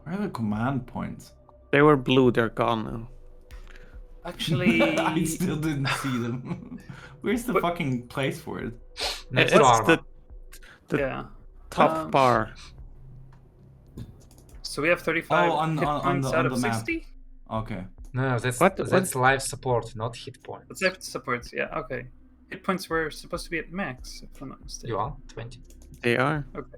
Where are the command points? They were blue, they're gone now. Actually, I still didn't see them. Where's the What- fucking place for it? Next to It's armor. the yeah. top Um, bar. So we have 35 Oh, on- hit on points the- out on of the map. 60? Okay. No, that's What- that's life support, not hit points. Let's have supports, yeah, okay. Hit points were supposed to be at max, if I'm not mistaken. You are 20. They are. Okay.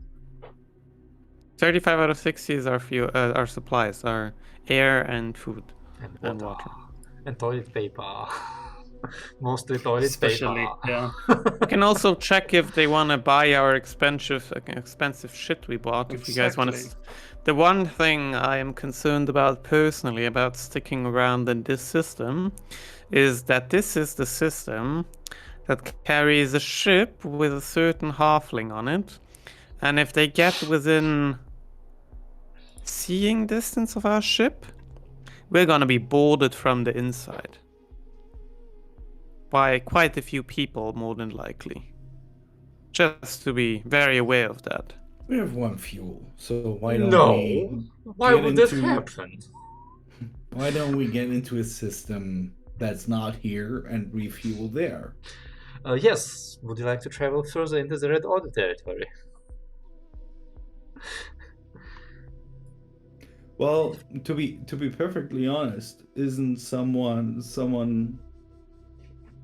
35 out of 60 is our fuel, our supplies, our air and food. And And water. water. And toilet paper. Mostly toilet Especially, paper. yeah. You can also check if they want to buy our expensive shit we bought. If you guys want to. Exactly. The one thing I am concerned about personally about sticking around in this system is that this is the system that carries a ship with a certain halfling on it, and if they get within seeing distance of our ship, we're gonna be boarded from the inside by quite a few people, more than likely. Just to be very aware of that. We have one fuel, so why don't No. we Why get would that into- happen? why don't we get into a system that's not here and refuel there? Yes. Would you like to travel further into the Red Order territory? Well, to be perfectly honest, isn't someone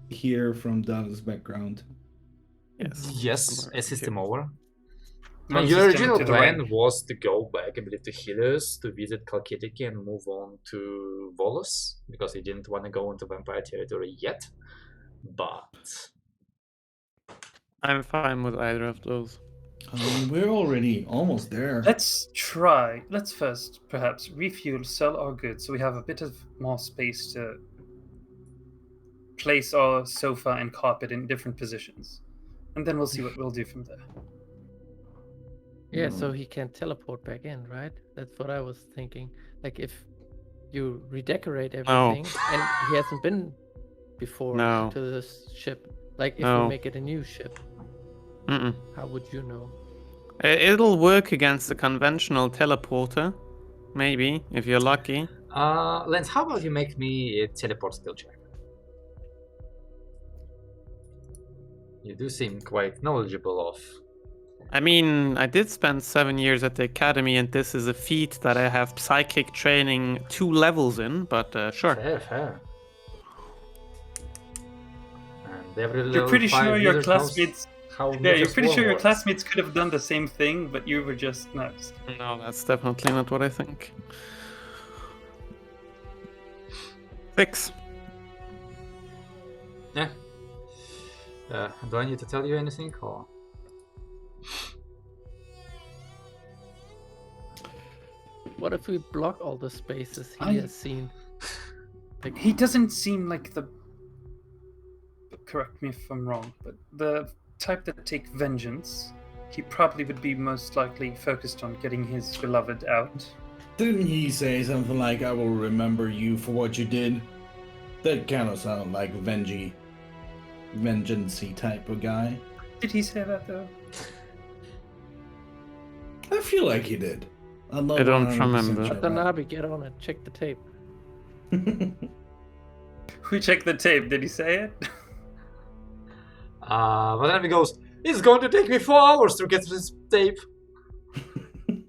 here from Dada's background? Yes. Yes, somewhere a system here. over. One And your system original to the plan right. was to go back, I believe, to Helios, to visit Kalkitiki and move on to Volos, because you didn't want to go into vampire territory yet. But I'm fine with either of those. We're already almost there. Let's try. Let's first perhaps refuel, sell our goods, so we have a bit of more space to place our sofa and carpet in different positions, and then we'll see what we'll do from there. Yeah, so he can teleport back in, right? That's what I was thinking. Like if you redecorate everything, and he hasn't been before No. to this ship. Like if No. we make it a new ship, Mm-mm. how would you know? It'll work against the conventional teleporter, maybe, if you're lucky. Lance, how about you make me a teleport skill check? You do seem quite knowledgeable of. I mean, I did spend 7 years at the academy, and this is a feat that I have psychic training 2 levels in, but sure. Fair. And every You're level pretty 5 sure your user knows classmates. how Yeah, you're Mythos pretty War sure your works. classmates could have done the same thing, but you were just next. No, that's definitely not what I think. 6. Yeah. Do I need to tell you anything, or? What if we block all the spaces he I- has seen? Like, He doesn't seem like the. Correct me if I'm wrong, but the type that take vengeance. He probably would be most likely focused on getting his beloved out. Didn't he say something like, "I will remember you for what you did"? That kind of sounded like a vengeance-y type of guy. Did he say that though? I feel like he did. I'm not I don't 100% remember. sure about Watanabe, get on it. Check the tape. it. We checked the tape. Did he say it? But then he goes, it's going to take me 4 hours to get to this tape.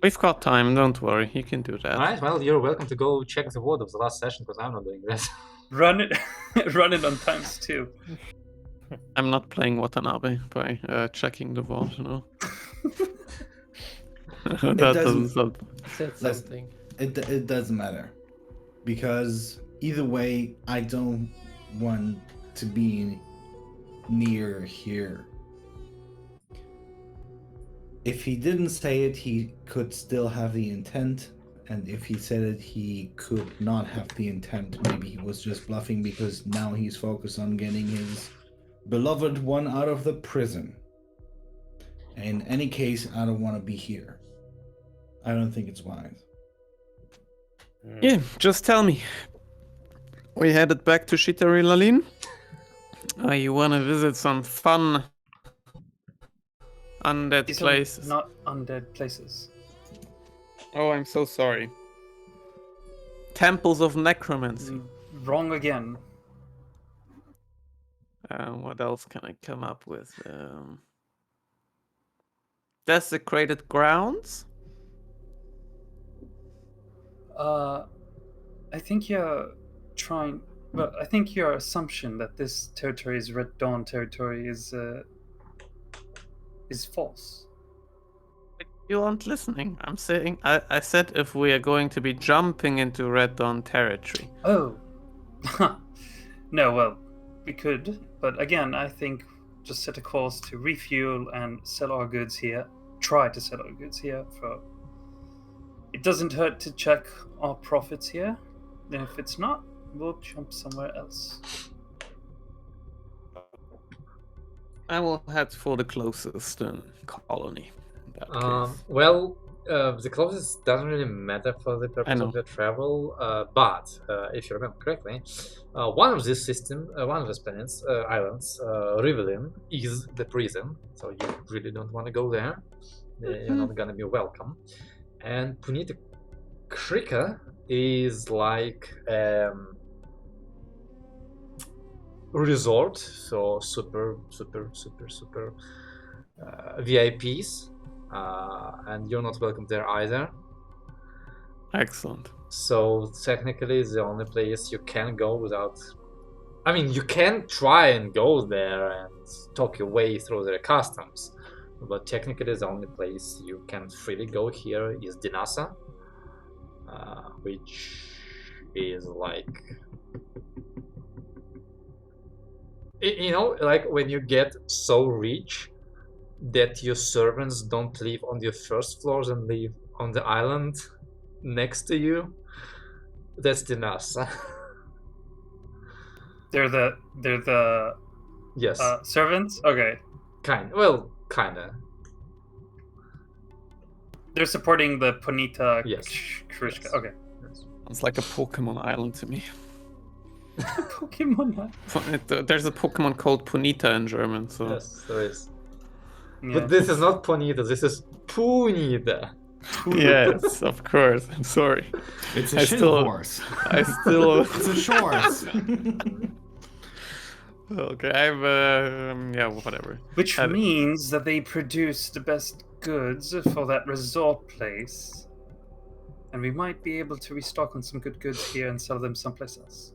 We've got time, don't worry, you can do that. Alright, well, you're welcome to go check the word of the last session, because I'm not doing that. Run it, run it on ×2. I'm not playing Watanabe by checking the vault, no. That doesn't sound... He said Let's- something. It doesn't matter, because either way, I don't want to be near here. If he didn't say it, he could still have the intent, and if he said it, he could not have the intent. Maybe he was just bluffing because now he's focused on getting his beloved one out of the prison. In any case, I don't want to be here. I don't think it's wise. Yeah, just tell me. We headed back to Shitari Lalin? You want to visit some fun undead These are places? not undead places. Oh, I'm so sorry. Temples of necromancy. Wrong again. What else can I come up with? Desecrated grounds? I think you're trying. Well, I think your assumption that this territory is Red Dawn territory is false. You aren't listening. I'm saying I said if we are going to be jumping into Red Dawn territory. Oh, no. Well, we could, but again, I think just set a course to refuel and sell our goods here. Try to sell our goods here. For it doesn't hurt to check our profits here. Then if it's not, we'll jump somewhere else. I will head for the closest colony. In that case. Well, the closest doesn't really matter for the purpose know. of the travel, but if you remember correctly, one of these one of these planets, islands, Rivelin, is the prison, so you really don't want to go there. You're not gonna be welcome. And Punita Krika is like resort, so super VIPs, and you're not welcome there either. Excellent. So technically the only place you can go without, I mean, you can try and go there and talk your way through their customs, but technically the only place you can freely go here is Dinasa, which is like, you know, like when you get so rich that your servants don't live on your first floors and live on the island next to you. That's Dinasa. They're the Yes, servants. Okay, kinda. they're supporting the Punita Yes. Krishka. Yes. Okay. It's like a Pokemon island to me. Pokemon. There's a Pokemon called Punita in German, so Yes, there is. Yeah. But this is not Ponita, this is Punita. yes, of course. I'm sorry. It's a I shit still- horse. I still It's a shorts. okay. I'm yeah, whatever. Which Have- means that they produce the best goods for that resort place. And we might be able to restock on some good goods here and sell them someplace else.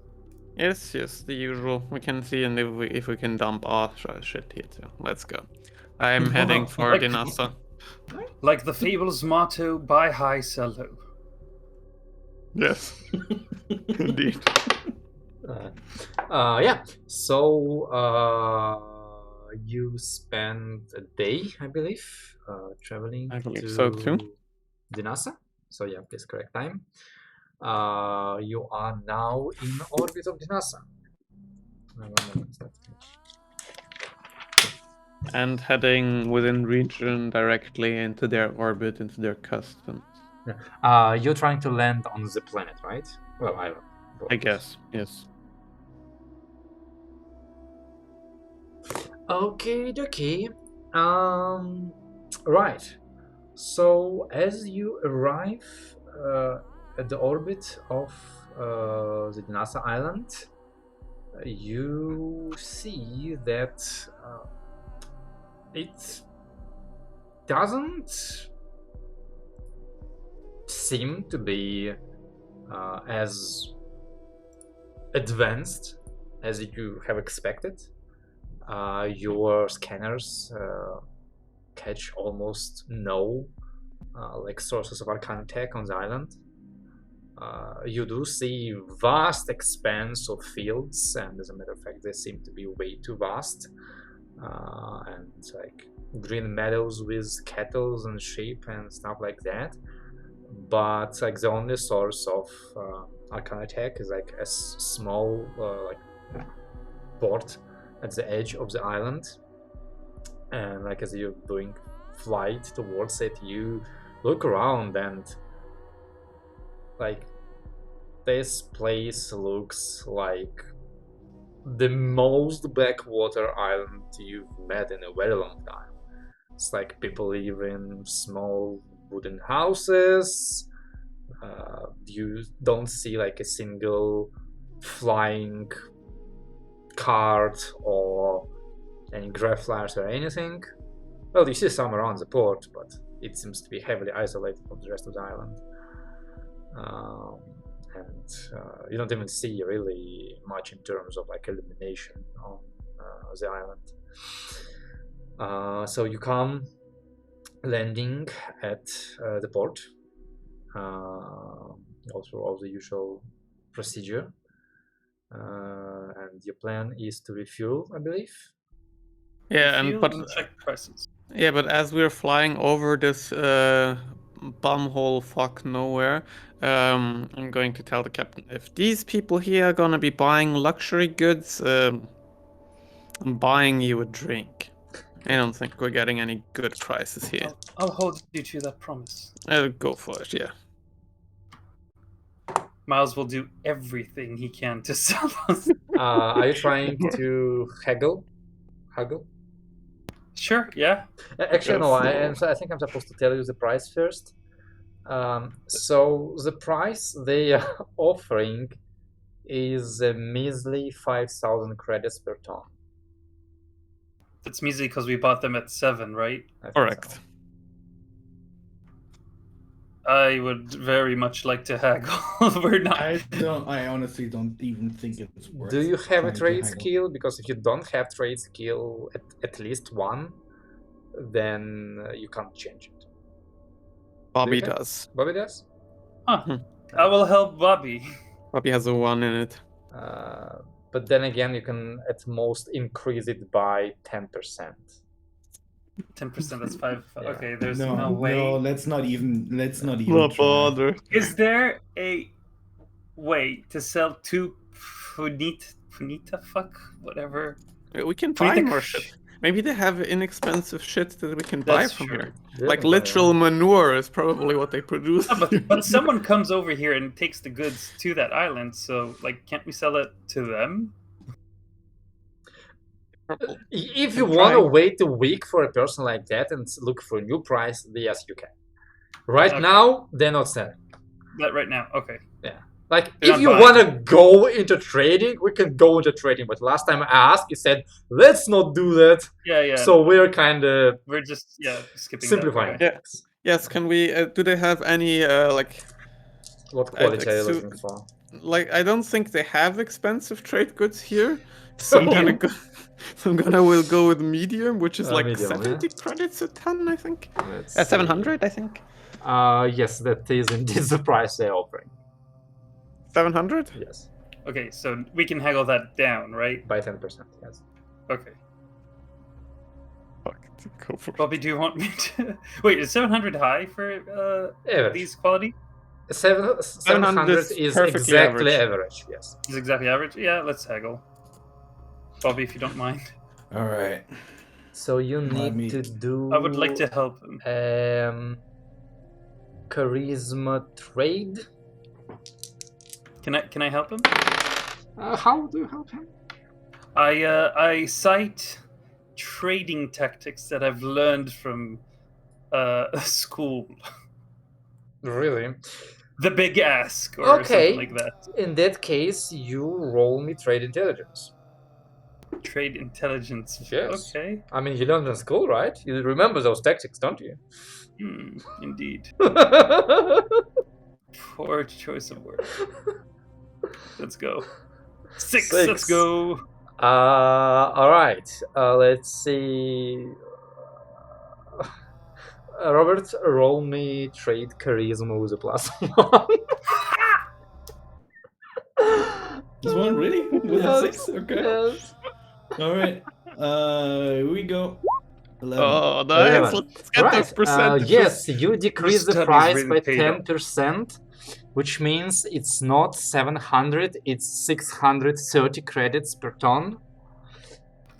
Yes, the usual. We can see and if we can dump our shit here too. Let's go. I'm heading for Like- Dinasa. Like the Fables motto, buy high, sell low. Yes, indeed. Yeah, so you spend a day, I believe, traveling I believe to so, too. Dinasa. So yeah, please correct time. You are now in orbit of Dinasa. And heading within region directly into their orbit, into their customs. You're trying to land on the planet, right? Well, I guess, yes. Okay. Right. So as you arrive at the orbit of the Dinasa Island, you see that it doesn't seem to be as advanced as you have expected. Your scanners catch almost no like sources of arcanotech on the island. You do see vast expanse of fields, and as a matter of fact, they seem to be way too vast. And like green meadows with cattle and sheep and stuff like that. But like the only source of arcanotech is like a small like port at the edge of the island. And like as you're doing flight towards it, you look around and like this place looks like the most backwater island you've met in a very long time. It's like people live in small wooden houses. You don't see like a single flying cart or any grapples or anything. Well, you see some around the port, but it seems to be heavily isolated from the rest of the island. And you don't even see really much in terms of like illumination on the island. So you come landing at the port, also all the usual procedure, and your plan is to refuel, I believe. Yeah, Fuel but and check prices. yeah, but as we're flying over this bumhole fuck nowhere, I'm going to tell the captain, if these people here are gonna be buying luxury goods, I'm buying you a drink. I don't think we're getting any good prices here. I'll hold you to that promise. I'll go for it, yeah. Miles will do everything he can to sell us. Are you trying to haggle? Sure, yeah. Actually, Go no. for- I think I'm supposed to tell you the price first. So the price they are offering is a measly 5,000 credits per ton. It's measly because we bought them at 7, right? I think Correct. so. I would very much like to haggle. We're not. I honestly don't even think it's worth. Do you have a trying to trade haggle. skill? Because if you don't have trade skill, at least one, then you can't change it. Bobby Okay. does. Bobby does? Huh. I will help Bobby. Bobby has a 1 in it. But then again, you can at most increase it by 10%. 10%, that's 5. Yeah. Okay, there's No, no way. no, let's not even. Let's not even. Not try. bother. Is there a way to sell 2 Funita fuck? Whatever. We can Funita buy more shit. Maybe they have inexpensive shit that we can buy That's from true. here. Yeah, Like but, literal manure is probably what they produce. Yeah, but someone comes over here and takes the goods to that island, so like, can't we sell it to them? If you I'm want to trying. wait a week for a person like that and look for a new price, yes, you can. Right Okay. now, they're not selling. That right now, okay. Like, They're if not you buying. want to go into trading, we can go into trading. But last time I asked, you said, let's not do that. Yeah. So we're kind of We're just skipping simplifying that. Okay. things. Yes, can we? Do they have any like? What quality are you so- looking for? Like, I don't think they have expensive trade goods here, so I'm gonna go. Will go with medium, which is like Medium, 70 credits a ton, I think. Let's see. 700, I think. Yes, that is indeed the price they're offering. 700. Yes, Okay, so we can haggle that down, right? by 10%. Yes. Okay. Fuck, go for it. Bobby, do you want me to... Wait, is 700 high for Average. these quality? 700 is is perfectly exactly average. average. Yes. Is exactly average? Yeah, let's haggle. Bobby, if you don't mind. All right. So you Let need me- to do. I would like to help him. Charisma trade. Can I help him? How do you help him? I cite trading tactics that I've learned from school. Really? The Big Ask or Okay. something like that. In that case, you roll me trade intelligence. Trade intelligence. Yes. Okay. I mean, you learned in school, right? You remember those tactics, don't you? Indeed. Poor choice of words. Let's go. Six. Let's go. All right. Let's see. Robert, roll me trade charisma with a +1. This one really? With a Yes, 6? Okay. Yes. All right. Here we go. 11. Oh, nice. 11. Let's get those percentages. Yes, you decrease the studies price really by paid off. 10%, which means it's not 700, it's 630 credits per ton.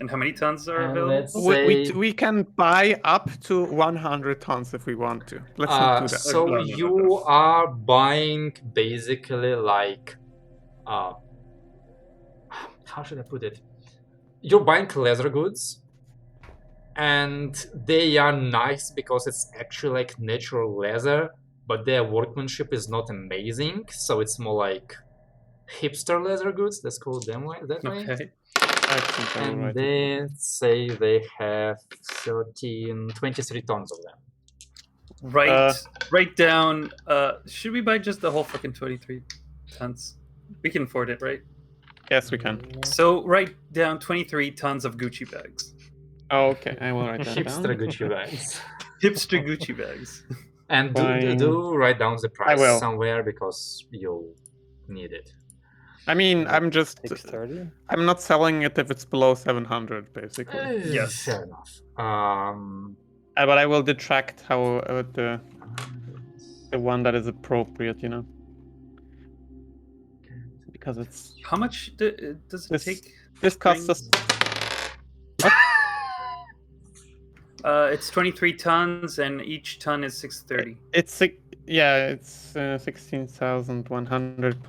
And how many tons are And available? let's say We can buy up to 100 tons if we want to. Let's not do that. so No, you are buying basically like how should I put it? You're buying leather goods, and they are nice because it's actually like natural leather, but their workmanship is not amazing, so it's more like hipster leather goods. Let's call them like that way. Okay. I think I will And write it. they say they have 23 tons of them. Write down. Should we buy just the whole fucking 23 tons? We can afford it, right? Yes, we can. So write down 23 tons of Gucci bags. Oh, okay, I will write that Hipster down. Gucci bags. Hipster Gucci bags. And Buying- do write down the price will. somewhere because you'll need it. I mean, I'm just. 630. I'm not selling it if it's below 700, basically. Yes. Fair enough. But I will detract how the one that is appropriate, you know, because it's How much does it This- take? this costs us. It's 23 tons, and each ton is 630. It's 16,100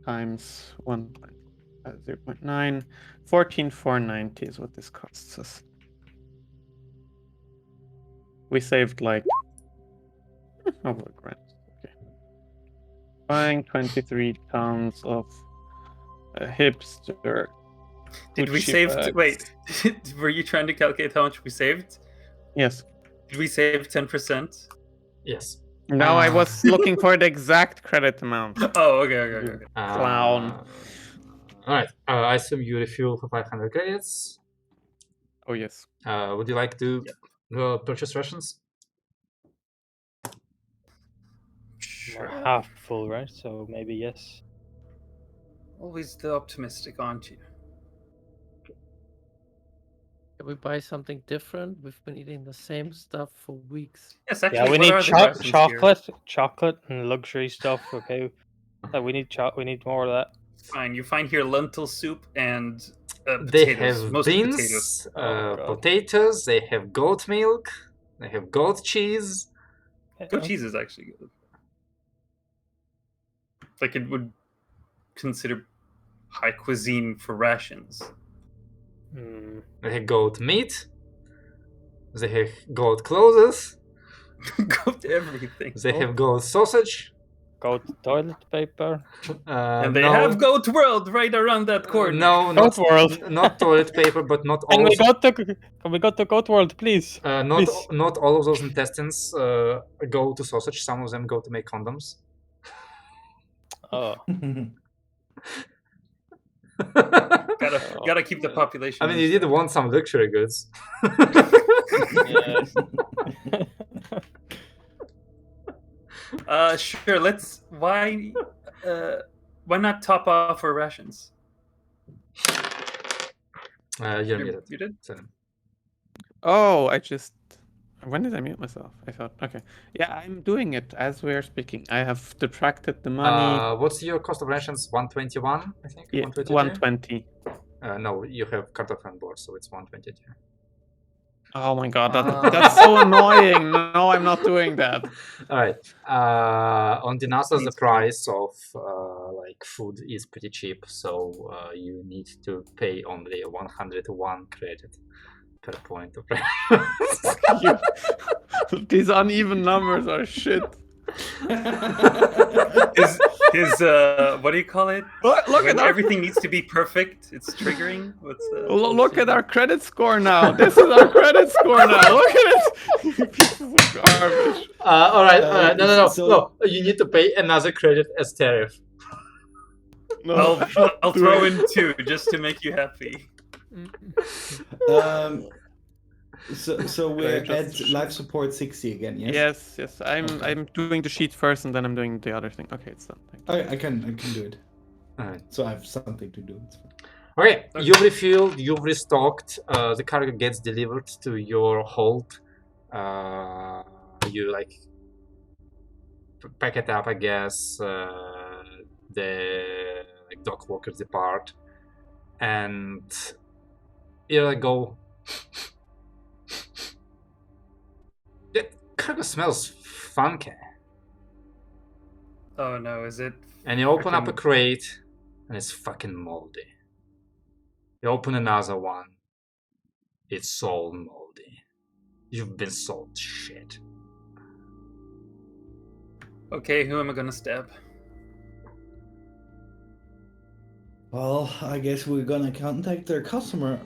times 0.9. 14,490 is what this costs us. We saved like over a grand. Okay. Buying 23 tons of hipster. Did we Gucci save? bags. Wait, were you trying to calculate how much we saved? Yes. Did we save 10%? Yes. No, I was looking for the exact credit amount. Oh, okay. Clown. Alright, I assume you refuel for 500 credits. Oh yes. Would you like to purchase rations? We're half full, right? So maybe yes. Always the optimistic, aren't you? Can we buy something different? We've been eating the same stuff for weeks. Yes, actually. Yeah, we what need are the rations here? chocolate and luxury stuff. Okay, we need We need more of that. Fine. You find here lentil soup and They potatoes. have Mostly beans, potatoes. Oh, God. potatoes, they have goat milk, they have goat cheese. Goat cheese is actually good. Like it would consider high cuisine for rations. Mm. They have goat meat. They have goat clothes. Goat everything. They have goat sausage. Goat toilet paper. And they no, have Goat World right around that corner. No, Goat World. not toilet paper, but not Can all. we go to Goat World, please? Please. Not all of those intestines go to sausage. Some of them go to make condoms. Oh, Gotta keep the population. I mean, you did want some luxury goods. yes. Sure. Let's. Why not top off our rations? You're muted. You did. So, Oh, I just. When did I mute myself? I thought. Okay. Yeah, I'm doing it as we're speaking. I have detracted the money. what's your cost of rations? 121, I think. Yeah, 122? 120. No, you have cartography on board, so it's 122. Oh my god, that's so annoying. No, I'm not doing that. All right. On Dinasos, the price of like food is pretty cheap, so you need to pay only 101 credit per point of reference. These uneven numbers are shit. His what do you call it? Look When at our everything needs to be perfect, it's triggering. What's look at our credit score now. This is our credit score now. Look at it. You pieces of garbage. All right. No. so- You need to pay another credit as tariff. No, I'll throw in 2 just to make you happy. So we're Okay, at life support 60 again, yes? Yes. I'm doing the sheet first, and then I'm doing the other thing. Okay, it's done. Thank you. I can do it. All right. So I have something to do. It's fine. Okay, you've refueled, you've restocked, the cargo gets delivered to your hold. You like pack it up, I guess. The like, dock workers depart, and Here I go. That cargo smells funky. Oh no, is it? And you open up a frickin- crate, and it's fucking moldy. You open another one, it's all moldy. You've been sold shit. Okay, who am I gonna stab? Well, I guess we're gonna contact their customer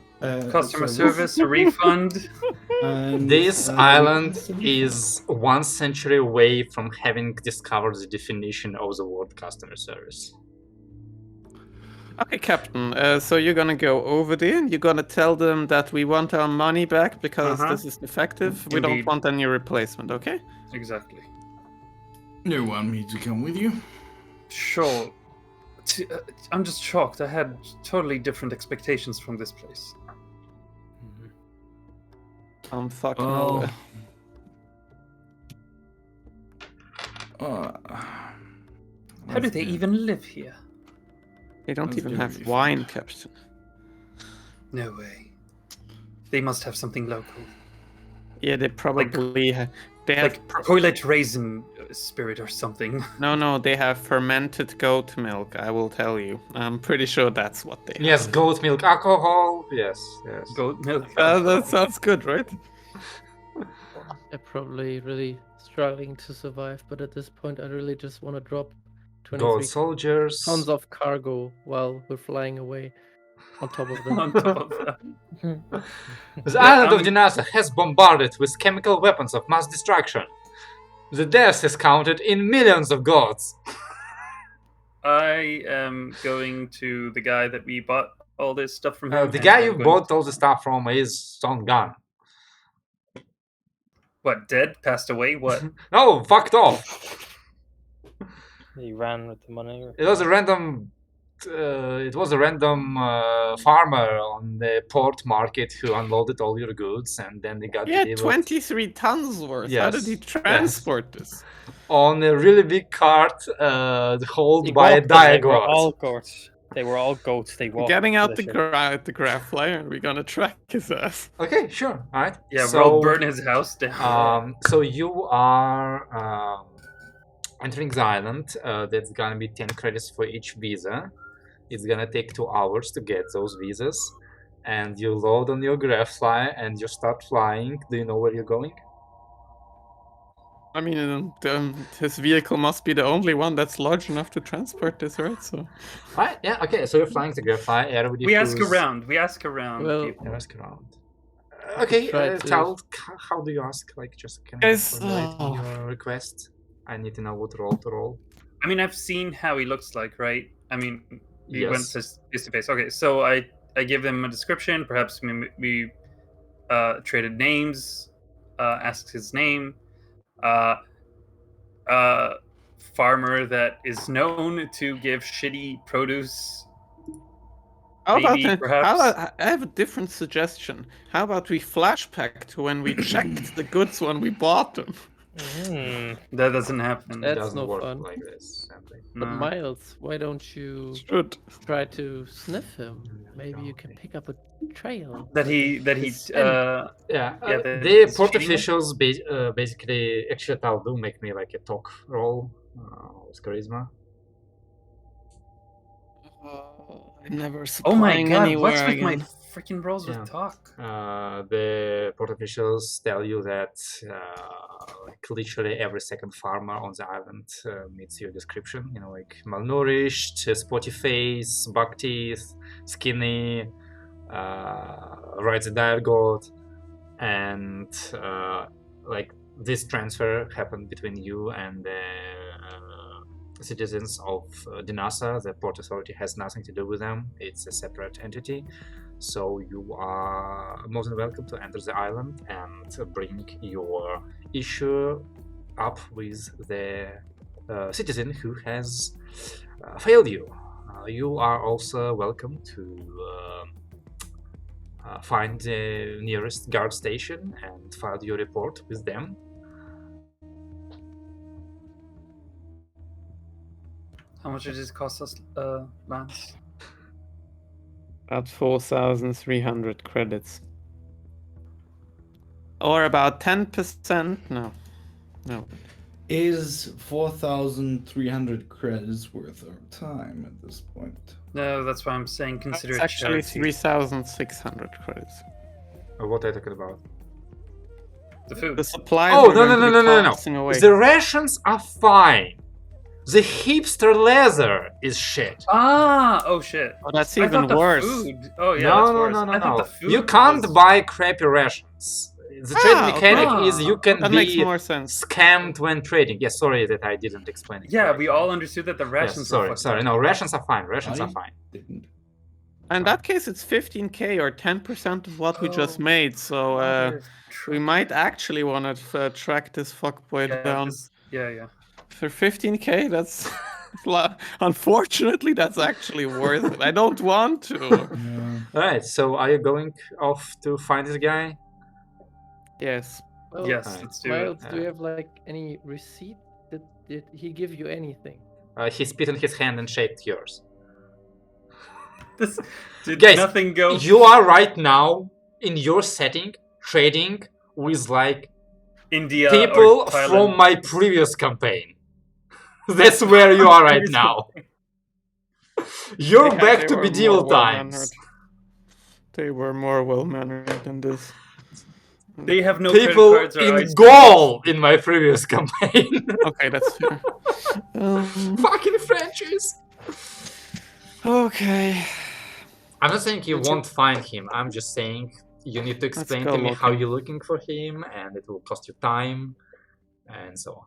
Customer service, a refund. And, This we island can- is 1 century away from having discovered the definition of the word customer service. Okay, Captain. So you're gonna go over there and you're gonna tell them that we want our money back because this is defective. We don't Indeed. want any replacement, okay? Exactly. You want me to come with you? Sure. I'm just shocked. I had totally different expectations from this place. I'm fucking Oh. over. How do they even live here? They don't That's even very have fun. wine, Captain. No way. They must have something local. Yeah, they probably they have Like toilet raisin spirit or something. no, they have fermented goat milk. I will tell you. I'm pretty sure that's what they have. Yes, goat milk, alcohol. Yes. Goat milk. That sounds good, right? They're probably really struggling to survive, but at this point, I really just want to drop 23 Goat soldiers. tons of cargo while we're flying away on top of them. On top of that. The island of I'm- Dinasa has bombarded with chemical weapons of mass destruction. The deaths is counted in millions of goats. I am going to the guy that we bought all this stuff from him. The and guy I'm you going bought to- all the stuff from is on gun. What, dead? Passed away? What? No, fucked off. He ran with the money. It was a random. Farmer on the port market who unloaded all your goods, and then they got Yeah, delivered 23 tons worth. How did he Yes, transport this? on a really big cart, hauled He by a walked them, They were diagram. all goats. They were all goats. They walked. Getting to out the ship. graph flyer and we're gonna track his ass. Okay, sure. All right. Yeah, so, we'll burn his house down. So you are entering the island. That's gonna be 10 credits for each visa. It's gonna take 2 hours to get those visas, and you load on your graph flyer and you start flying. Do you know where you're going? I mean, his vehicle must be the only one that's large enough to transport this, right? So Right. Yeah. Okay. So you're flying the graph flyer. Everybody We ask who's- around. We ask around. Well, people. Yeah, ask around. Okay. Try to- Tal, how do you ask? Like, just can I Guys, formulate your request? I need to know what role to roll. I mean, I've seen how he looks like, right? I mean, we went Yes. face to face. Okay, so I give him a description. Perhaps we traded names. Asked his name. Farmer that is known to give shitty produce. how about Maybe, perhaps. I have a different suggestion. How about we flashback to when we checked the goods when we bought them? Hmm. That doesn't happen. That's It doesn't no work fun. like this. Sadly. But No. Miles, why don't you Should. try to sniff him? Maybe you can pick up a trail. That he His scent. Yeah, Yeah, the it's port cheating. officials basically actually Tal do make me like a talk roll with charisma. I'm never Oh my supplying god, anywhere what's with my again. freaking rolls Yeah. with talk? The port officials tell you that like literally every second farmer on the island meets your description. You know, like malnourished, spotty face, buck teeth, skinny, rides a dive goat, and like this transfer happened between you and the citizens of Dinasa. The port authority has nothing to do with them. It's a separate entity. So you are more than welcome to enter the island and bring your issue up with the citizen who has failed you. You are also welcome to find the nearest guard station and file your report with them. How much did this cost us, Lance? About 4,300 credits. Or about 10%. No. Is 4,300 credits worth our time at this point? No, that's why I'm saying consider It's it actually charity. 3,600 credits. What are you talking about? The food. The supplies Oh, we're going to be no. tossing away. The rations are fine. The hipster leather is shit. Oh shit. Oh, that's I even thought the worse. food. Oh yeah, no, that's no, worse. no, no, I thought no. the food You can't was- buy crappy rations. The trade Ah, mechanic okay. is you can That makes be more sense. scammed when trading. Yeah, sorry that I didn't explain it. Yeah, correctly. we all understood that the Yes, rations were sorry, fucked sorry. up. No, rations are fine. Rations I are fine. didn't. In that case, it's 15k or 10% of what we just Oh, made. So we might actually want to track this fuckboy down. Yeah. For 15k, that's unfortunately that's actually worth it. I don't want to. Yeah. Alright, so are you going off to find this guy? Yes. Well, Yes, Alright. let's do Miles, it. do you have like any receipt? Did he give you anything? He spit in his hand and shaked yours. This did Guys, nothing go. You are right now in your setting trading with like India people or Thailand. from my previous campaign. That's where you are right now. You're Yeah, back they to were medieval more well-mannered. times. They were more well-mannered than this. They have no People credit cards or in ice Gaul in my previous campaign. Okay, that's fair. Fucking Frenchies. Okay. I'm not saying you Would you- won't find him. I'm just saying you need to explain go to me how looking. you're looking for him, and it will cost you time, and so on.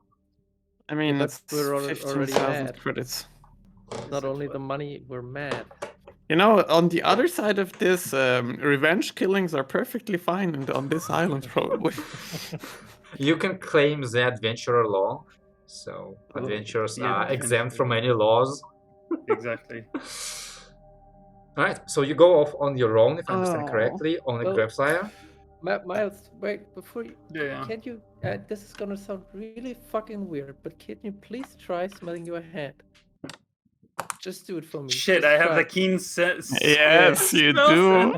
I mean, but it's we're already 15,000 mad. credits. Not only the money, we're mad. You know, on the other side of this, revenge killings are perfectly fine on this island, probably. You can claim the adventurer law, so Oh, adventurers the are exempt adventurer from law. any laws. Exactly. Alright, so you go off on your own, if I understand Oh, correctly, on a well- grabfire. Miles, wait, before you... Yeah. Can you... this is gonna sound really fucking weird, but can you please try smelling your hand? Just do it for me. Shit, Just I have try. the keen sense. Yes, you do.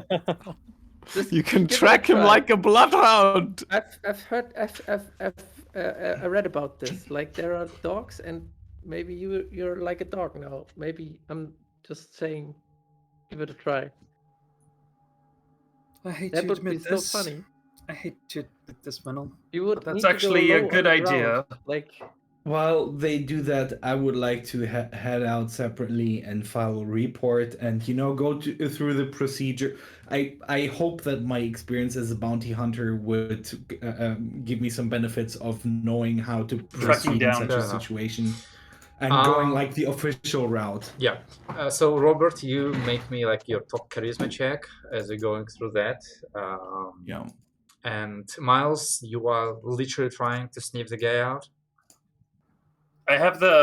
Just You can give it a track him try. like a bloodhound. I've heard I read about this. Like there are dogs, and maybe you're like a dog now. Maybe I'm just saying, give it a try. I hate That to would be admit so this. funny. I hate to admit this, Mennel. You would. But that's need to go actually a low good underground, idea. Like While they do that, I would like to head out separately and file a report, and go through the procedure. I hope that my experience as a bounty hunter would give me some benefits of knowing how to proceed in down. such Fair a enough. situation, and going like the official route. Yeah. So Robert, you make me like your top charisma check as we're going through that. Yeah. And Miles, you are literally trying to sniff the guy out. I have the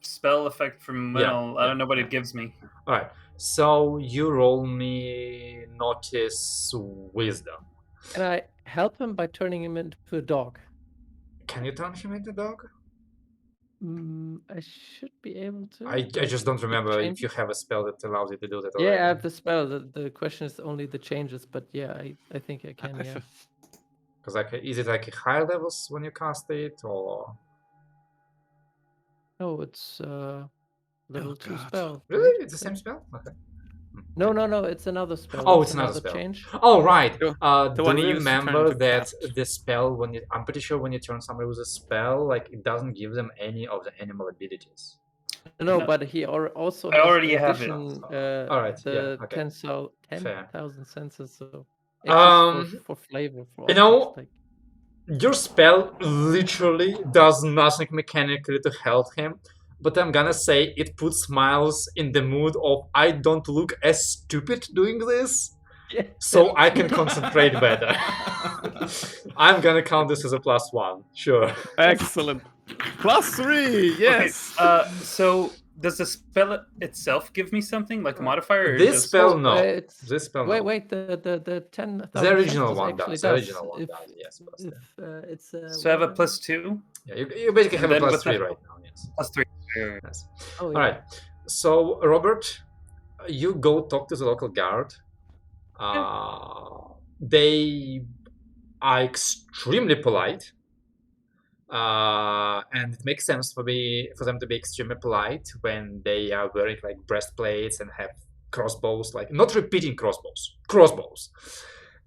spell effect from Yeah, Mennel. I yeah, don't know what yeah. it gives me. All right. So you roll me notice wisdom. can I help him by turning him into a dog? Can you turn him into a dog? I should be able to. I just don't remember if change you have a spell that allows you to do that already. Yeah, I have the spell. The question is only the changes, but yeah, I think I can. Yeah. Because like, is it like high levels when you cast it, or No, it's level 2 God. spell. really right? it's the same spell? Okay. No, it's another spell. Oh, it's another spell. change. Oh right. The Do one you you used to turn remember into that cat. the spell when I'm pretty sure when you turn somebody with a spell, like it doesn't give them any of the animal abilities. No, No. but he also I has already have it. addition, Alright, yeah, the okay. 10,000 senses. So Um, it's just for flavor. For you know, objects, like... Your spell literally does nothing mechanically to help him, but I'm gonna say it puts Miles in the mood of I don't look as stupid doing this, Yeah. so I can concentrate better. I'm gonna count this as a +1, sure. Excellent. +3, yes. Okay, so does the spell itself give me something like a modifier? Or This just... spell, no. it's... This spell, no. Wait, the 10,000 The original senses one actually does. The original one if, does. Yes, plus if, that. it's So I have a whatever. +2, Yeah, you basically have And a then with +3 that- right now. Yes. +3. Yes. Oh, yeah. All right. So Robert, you go talk to the local guard. They are extremely polite. And it makes sense for them to be extremely polite when they are wearing like breastplates and have crossbows, like not repeating crossbows,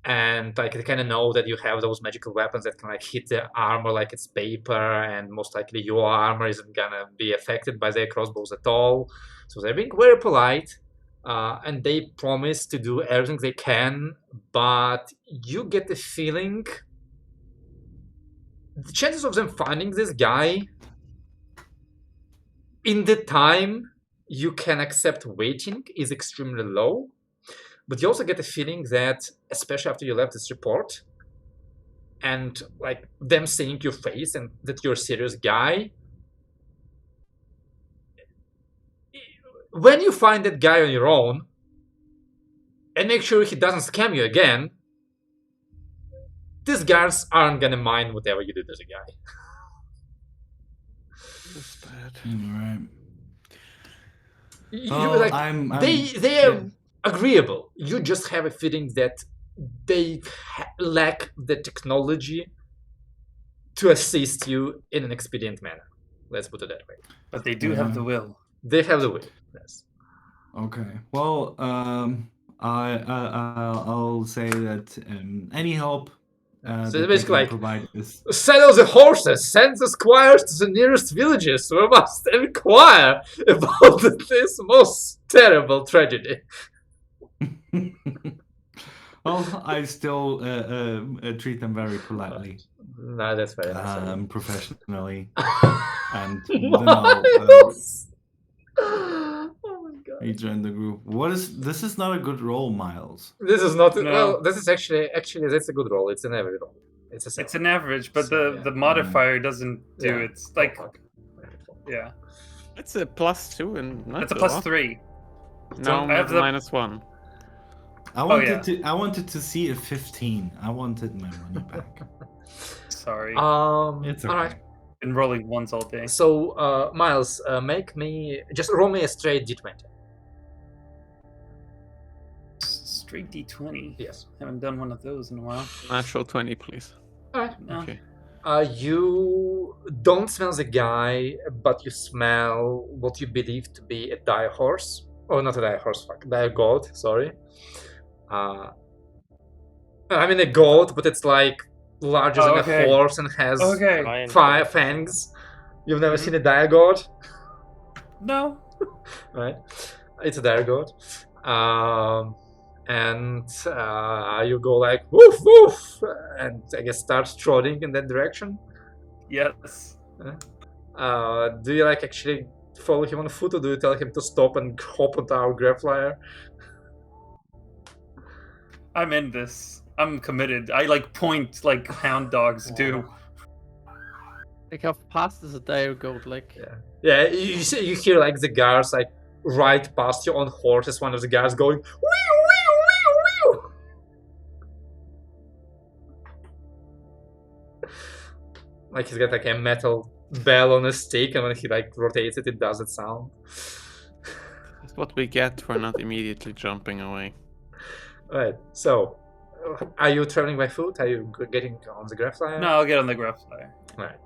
and like they kind of know that you have those magical weapons that can like hit the armor like it's paper, and most likely your armor isn't gonna be affected by their crossbows at all. So they're being very polite, and they promise to do everything they can, but you get the feeling the chances of them finding this guy in the time you can accept waiting is extremely low. But you also get the feeling that, especially after you left this report, and like them seeing your face and that you're a serious guy, when you find that guy on your own and make sure he doesn't scam you again, these guards aren't gonna mind whatever you do to the guy. That's bad. Right. You, Well, like, I'm they are agreeable. You just have a feeling that they lack the technology to assist you in an expedient manner. Let's put it that way. But they do have the will. They have the will. Yes. Okay. Well, I'll say that any help So that they basically, can like, provide is saddle the horses, send the squires to the nearest villages. We must inquire about this most terrible tragedy. well, I still treat them very politely, No, that's very nice. professionally, and Miles! Oh my god. rejoin the group. This is not a good role, Miles. This is not No. well. This is actually that's a good roll. It's an average roll. It's a 7. It's an average, but So, yeah. the modifier doesn't do Yeah. it's like Oh, fuck. yeah. It's a +2 and not It's a a lot. +3. No, I have the- -1. I wanted yeah. I wanted to see a 15. I wanted my money back. Sorry. It's okay. All right. Been rolling ones all day. So, Miles, make me just roll me a straight d20. Straight D20. Yes. Haven't done one of those in a while. Natural 20, please. All right. No. Okay. You don't smell the guy, but you smell what you believe to be a dire horse. Oh, not a dire horse, fuck. Dire goat, sorry. I mean a goat, but it's like larger than okay. a horse and has Okay. Lion. 5 fangs. You've never seen a dire goat? No. Right? It's a dire goat. And you go like, woof, woof! And I guess start trotting in that direction. Yes. Do you like actually follow him on foot, or do you tell him to stop and hop onto our grab flyer? I'm in this. I'm committed. I like point like hound dogs do. Like how fast is a dire goat? Like Yeah, you hear like the guards like right past you on horses. One of the guards going, wee wee wee wee. Like he's got like a metal bell on a stick, and when he like rotates it, it does that sound. That's what we get for not immediately jumping away. Alright, so are you traveling by foot? Are you getting on the graph flyer? No, I'll get on the graph flyer. Alright.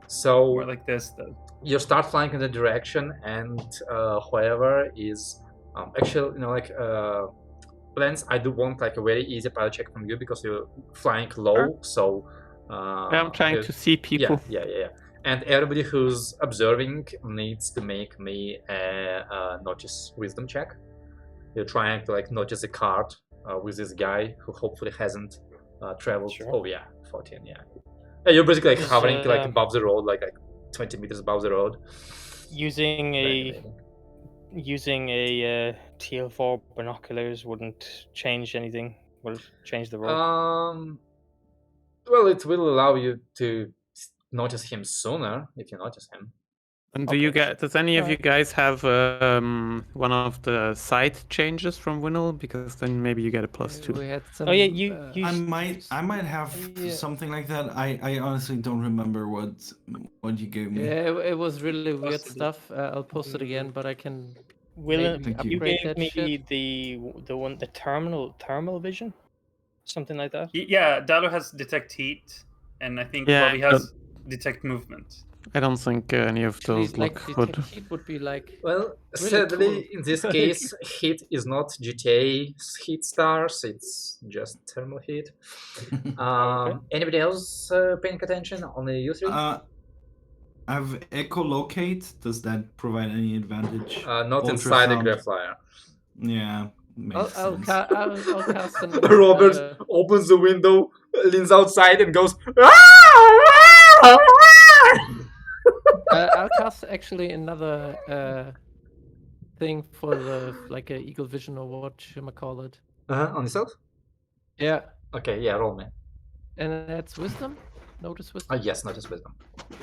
So More like this though. you start flying in the direction, and whoever is actually, Lance, I do want like a very easy pilot check from you because you're flying low. Sure. So I'm trying to see people. Yeah. And everybody who's observing needs to make me a notice wisdom check. You're trying to like notice a card with this guy who hopefully hasn't traveled. Sure. Oh yeah, 14. Yeah, you're basically like Is, hovering like above the road, like 20 meters above the road. Using Right. a TL4 binoculars wouldn't change anything. Will it change the road? Well, it will allow you to notice him sooner if you notice him. And do you Okay. get? Does any of you guys have one of the sight changes from Winnel? Because then maybe you get a +2. we had some. Oh yeah, you I might have Yeah. something like that. I honestly don't remember what you gave me. Yeah, it was really weird Posted it. stuff. I'll post it again, but I can. Will Thank you upgrade gave that me shit. the thermal vision, something like that. Yeah, Dalo has detect heat, and I think Yeah, Bobby has detect movement. I don't think any of Actually, those like look good. detect heat would be like Well, really sadly, cool. in this case, heat is not GTA's heat stars, it's just thermal heat. Anybody else paying attention? Only you three? I've echolocate. Does that provide any advantage? Not inside the Ultrasound. graph flyer. Yeah, makes I'll, sense. I'll cast an. Robert opens the window, leans outside, and goes. I'll cast actually another thing for the like a eagle vision or what you call it. On yourself? Yeah, Okay, yeah, roll me. and that's wisdom. Notice wisdom. Yes, notice wisdom.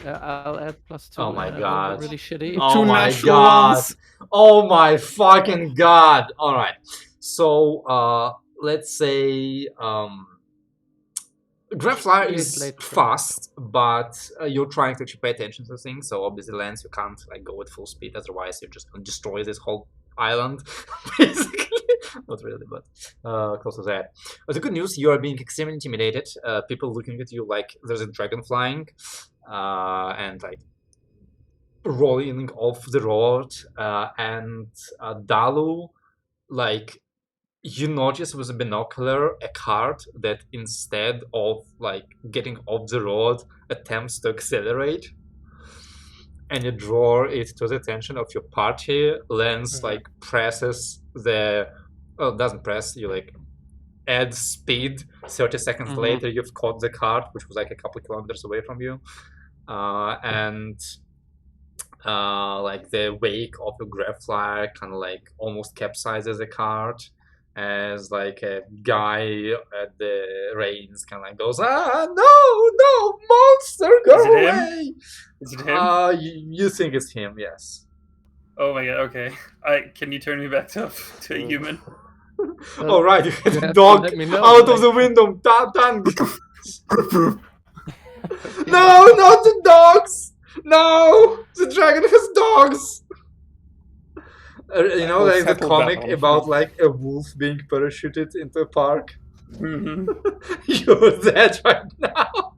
I'll add +2. Oh my and I rolled god. really shitty. Oh Two my natural god. ones. Oh my fucking god. Alright. So let's say Grapefly Weird is blade strike. fast, but you're trying to actually pay attention to things, so obviously Lance you can't like go at full speed, otherwise you're just gonna destroy this whole island, basically. Not really, but close to that. But the good news, you are being extremely intimidated. People looking at you like there's a dragon flying, and like rolling off the road, and Dalu, like you notice with a binocular a cart that instead of like getting off the road attempts to accelerate, and you draw it to the attention of your party. Lance like presses the doesn't press, you like add speed. 30 seconds later you've caught the cart, which was like a couple kilometers away from you, and like the wake of a grab flyer kind of like almost capsizes the cart as like a guy at the reins kind of like goes, no, monster, go Is it him? away. Is it him? You think it's him, yes. Oh my god. Okay. Can you turn me back to a human? All right, you had you a have to dog let me know, out of like- the window. No, not the dogs. No, the dragon has dogs. You know, We'll like the settle comic down. about like a wolf being parachuted into a park. Mhm. You're that right now.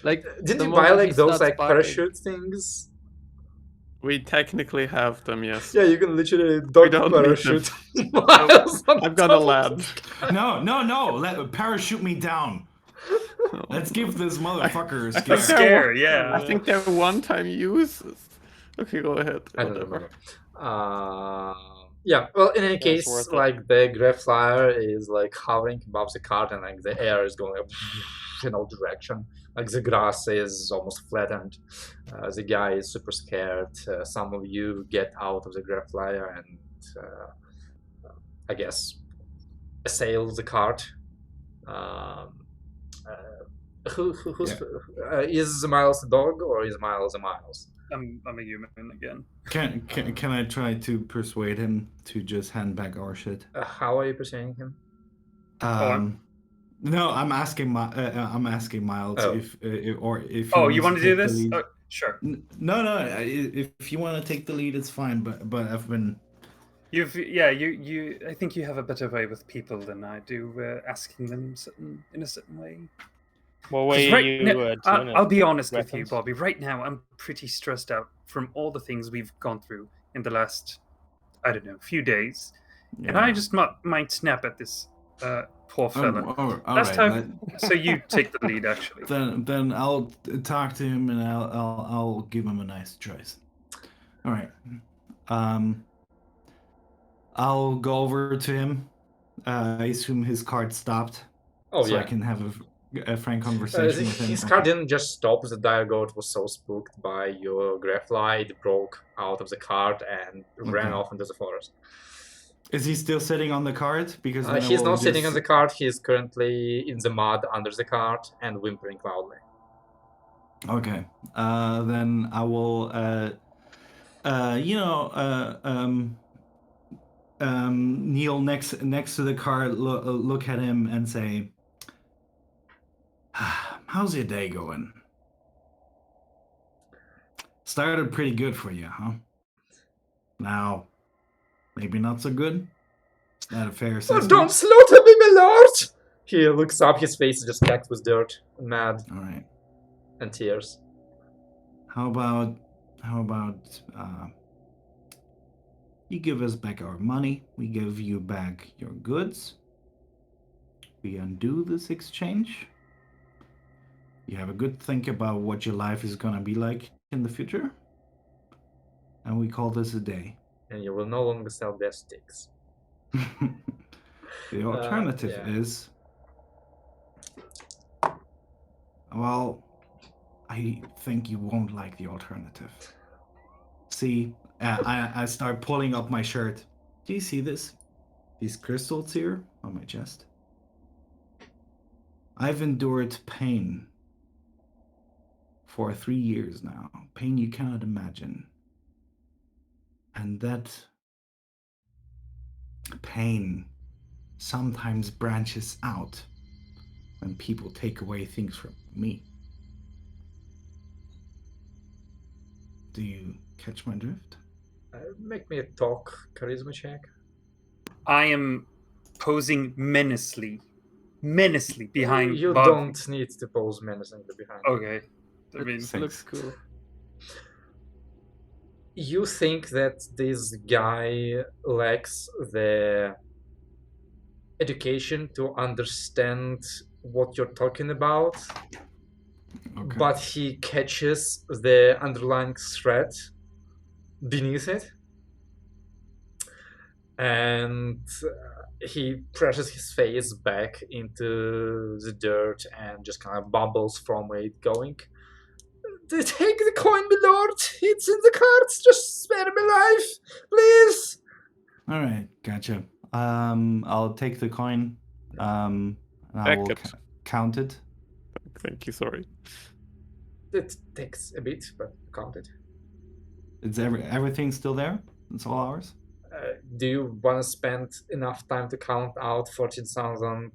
Like Didn't the you buy moment like he those starts like barking. parachute things? We technically have them, yes. Yeah, you can literally dog don't need parachute miles on I've got top a of lad. No, parachute me down. Let's give this motherfucker a I scare. think Scare, yeah. I think they're one-time uses. Okay, go ahead. I don't Whatever. remember. Yeah, well, in any it's case, worth it. like the graph flyer is like hovering above the cart, and like the air is going in all direction. Like the grass is almost flattened. The guy is super scared. Some of you get out of the graph flyer and I guess assail the cart. Who's is Miles a dog or is Miles a Miles? I'm a human again. Can I try to persuade him to just hand back our shit? How are you persuading him? No, I'm asking Miles Oh. if he Oh, you wants want to do take the this? lead. Sure. No. If you want to take the lead, it's fine. But I've been. You. I think you have a better way with people than I do, asking them in a certain way. What 'Cause way are you now, doing I'll it? be honest with you, Weapons? Bobby. Right now, I'm pretty stressed out from all the things we've gone through in the last, I don't know, few days, and I just might snap at this poor fella. all Last right. time, so you take the lead, actually. Then I'll talk to him and I'll give him a nice choice. All right. I'll go over to him. I assume his card stopped. Oh so yeah. I can have a frank conversation with him. His car didn't just stop. The dire goat was so spooked by your graphite, it broke out of the cart and ran Okay. off into the forest. Is he still sitting on the cart? Because then I He's will not sitting on just- the cart. He's currently in the mud under the cart and whimpering loudly. Okay. Then I will. Kneel next to the car, look at him, and say, "How's your day going? Started pretty good for you, huh? Now, maybe not so good. Is that a fair Oh, assessment? don't slaughter me, my lord! He looks up, his face is just packed with dirt, mad, All right. and tears. How about you give us back our money, we give you back your goods, we undo this exchange, you have a good think about what your life is gonna be like in the future, and we call this a day. And you will no longer sell their sticks. The alternative yeah. is, well, I think you won't like the alternative. See, I start pulling up my shirt. Do you see this? These crystals here on my chest? I've endured pain for 3 years now. Pain you cannot imagine. And that pain sometimes branches out when people take away things from me. Do you catch my drift? Make me a talk charisma check. I am posing menacingly behind You Bob. don't need to pose menacingly behind. Okay. I mean, It looks cool. You think that this guy lacks the education to understand what you're talking about, Okay. but he catches the underlying threat beneath it, and he presses his face back into the dirt and just kind of bubbles from where it's going. Take the coin, my lord. It's in the carts. Just spare my life, please. All right, gotcha. I'll take the coin. And I will Packet. count it. Thank you, sorry. It takes a bit, but count it. Is everything still there? It's all ours? Do you want to spend enough time to count out 14,000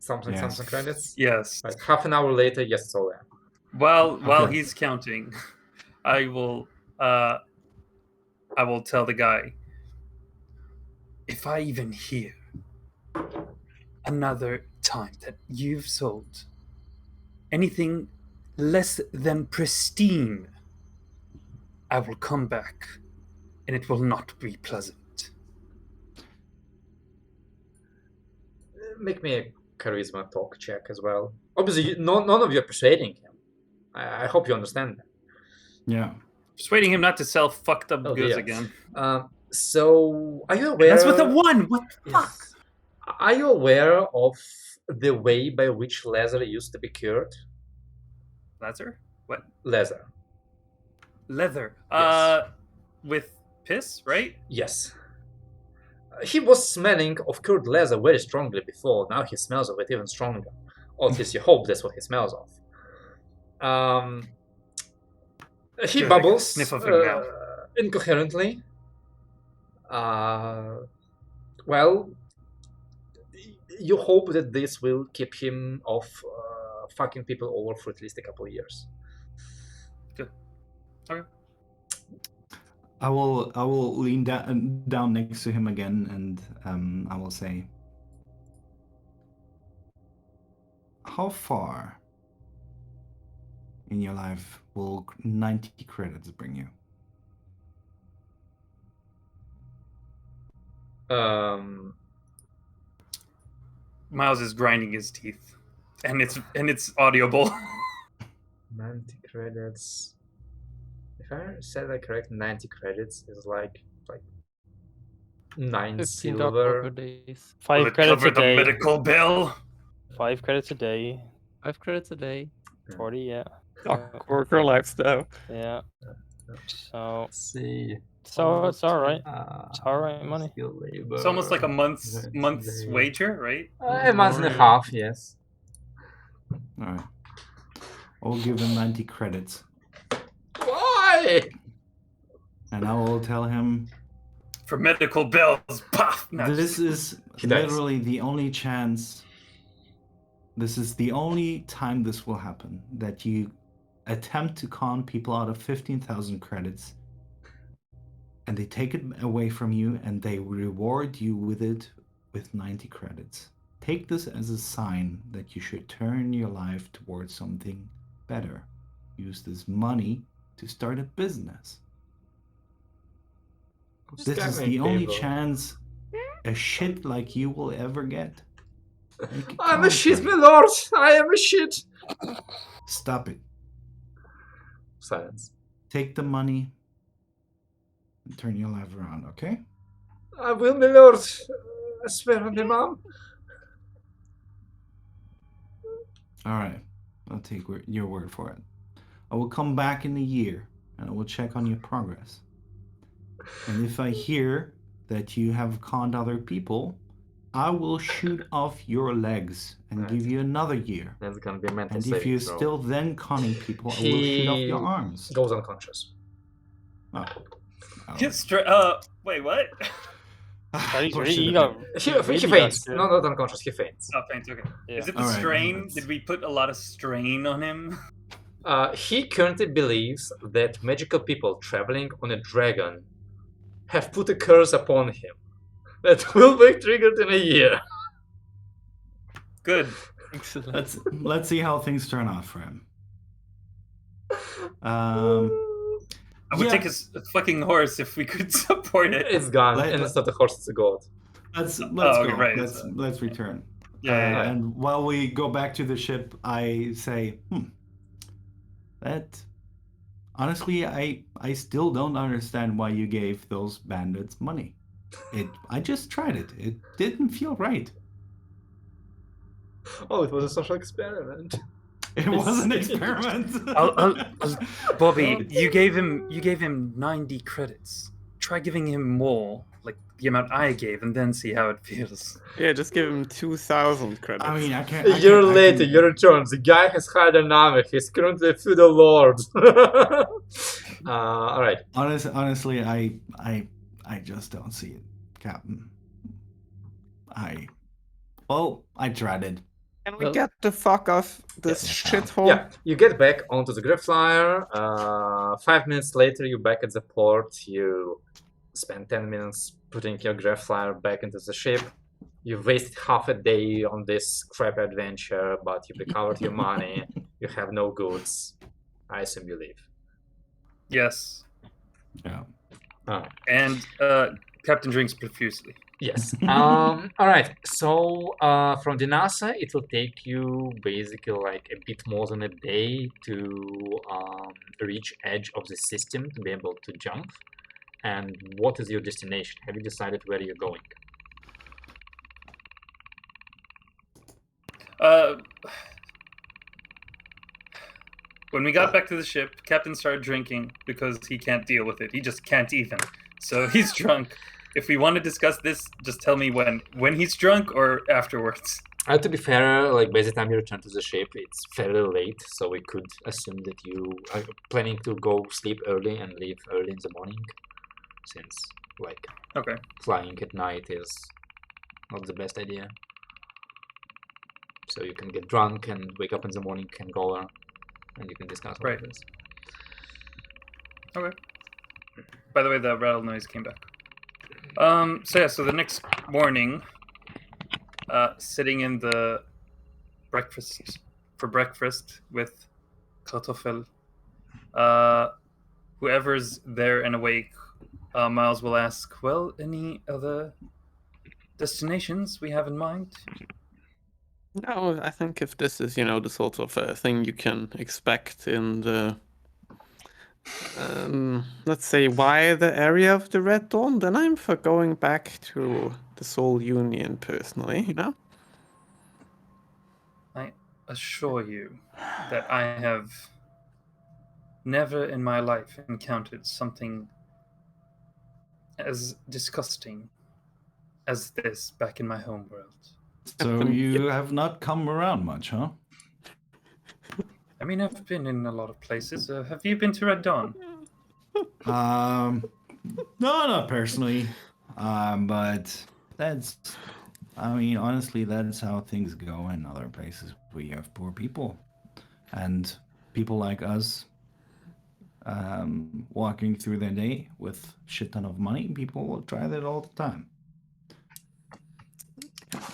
something Yes. something credits? yes. Like half an hour later, yes, it's all there. While Okay. he's counting, I will tell the guy, if I even hear another time that you've sold anything less than pristine, I will come back, and it will not be pleasant. Make me a charisma talk check as well. Obviously, none of you are persuading him. I hope you understand that. Yeah. Persuading him not to sell fucked up Oh, goods dear. again. So, are you aware? That's with a 1. What the fuck? Yes. Are you aware of the way by which leather used to be cured? Leather? What? Leather. Leather. Yes. With piss, right? Yes. He was smelling of cured leather very strongly before. Now he smells of it even stronger. Or at least you hope that's what he smells of. He Good, I got a bubbles sniff of him now. incoherently. Well, you hope that this will keep him off fucking people over for at least a couple of years. Good. Okay. I will lean down next to him again, and I will say, how far in your life will 90 credits bring you? Miles is grinding his teeth, and it's audible. 90 credits. If I said that correct, 90 credits is like 9 $15 silver. days. 5 Will it credits cover a the day. medical bill? 5 credits a day. 5 credits a day. 40, yeah. Worker lifestyle. Yeah. So Let's see. it's all right. It's all right money. Skilled labor, It's almost like a month's day. wager, right? A month and a half, yes. All right. I'll give him 90 credits, Why? and I will tell him For medical bills. Paf! No, this is He dies. literally the only chance. This is the only time this will happen, that you attempt to con people out of 15,000 credits, and they take it away from you, and they reward you with it with 90 credits. Take this as a sign that you should turn your life towards something better. Use this money to start a business. This is the only chance a shit like you will ever get. I'm a shit, my lord! I am a shit! Stop it. Silence. Take the money and turn your life around, okay? I will, my lord. I swear on my mom. Alright, I'll take your word for it. I will come back in a year and I will check on your progress. And if I hear that you have conned other people, I will shoot off your legs and give you another year. That's gonna be a mental And saving if you're throw. still then conning people, I will shoot off your arms. Goes unconscious. Oh. Wait, what? He got. He really faints. got No, not unconscious. He faints. Oh, thanks. Okay. Yeah. Is it the All right, strain? let's- Did we put a lot of strain on him? He currently believes that magical people traveling on a dragon have put a curse upon him that will be triggered in a year. Good. Excellent. Let's see how things turn out for him. I would Yeah. take his fucking horse if we could support it. It's gone, Let- and it's not a horse, it's a god. Let's okay, go. right, Let's return. Yeah. And while we go back to the ship, I say, that honestly, I still don't understand why you gave those bandits money. I just tried it. It didn't feel right. Oh, it was a social experiment. It was an experiment. Bobby, you gave him 90 credits. Try giving him more, like the amount I gave, and then see how it feels. Yeah, just give him 2,000 credits. I mean, I can't. A year later, you return. The guy has hired an army. He's currently a feudal lord. All right. Honestly, I just don't see it, Captain. I tried it. Can we get the fuck off this shithole? Yeah, you get back onto the grab flyer. 5 minutes later, you're back at the port. You spend 10 minutes putting your grab flyer back into the ship. You've wasted half a day on this crap adventure, but you've recovered your money. You have no goods. I assume you leave. Yes. Yeah. And Captain drinks profusely. Yes. All right. So from the NASA, it will take you basically like a bit more than a day to reach edge of the system to be able to jump. And what is your destination? Have you decided where you're going? When we got back to the ship, Captain started drinking because he can't deal with it. He just can't even. So he's drunk. If we want to discuss this, just tell me when he's drunk or afterwards. To be fair, like by the time you return to the ship, it's fairly late, so we could assume that you are planning to go sleep early and leave early in the morning, since like Okay. flying at night is not the best idea. So you can get drunk and wake up in the morning and go and you can discuss all Right. of this. Okay. By the way, the rattle noise came back. So the next morning, sitting in the breakfast with Kartoffel, whoever's there and awake, Miles will ask, well, any other destinations we have in mind? No, I think if this is, the sort of thing you can expect in the, let's say, wider area of the Red Dawn, then I'm for going back to the Soul Union personally, I assure you that I have never in my life encountered something as disgusting as this back in my homeworld. So you have not come around much, huh? I mean, I've been in a lot of places. Have you been to Red Dawn? No, not personally. But honestly, that's how things go in other places. We have poor people, and people like us walking through their day with shit ton of money. People will try that all the time.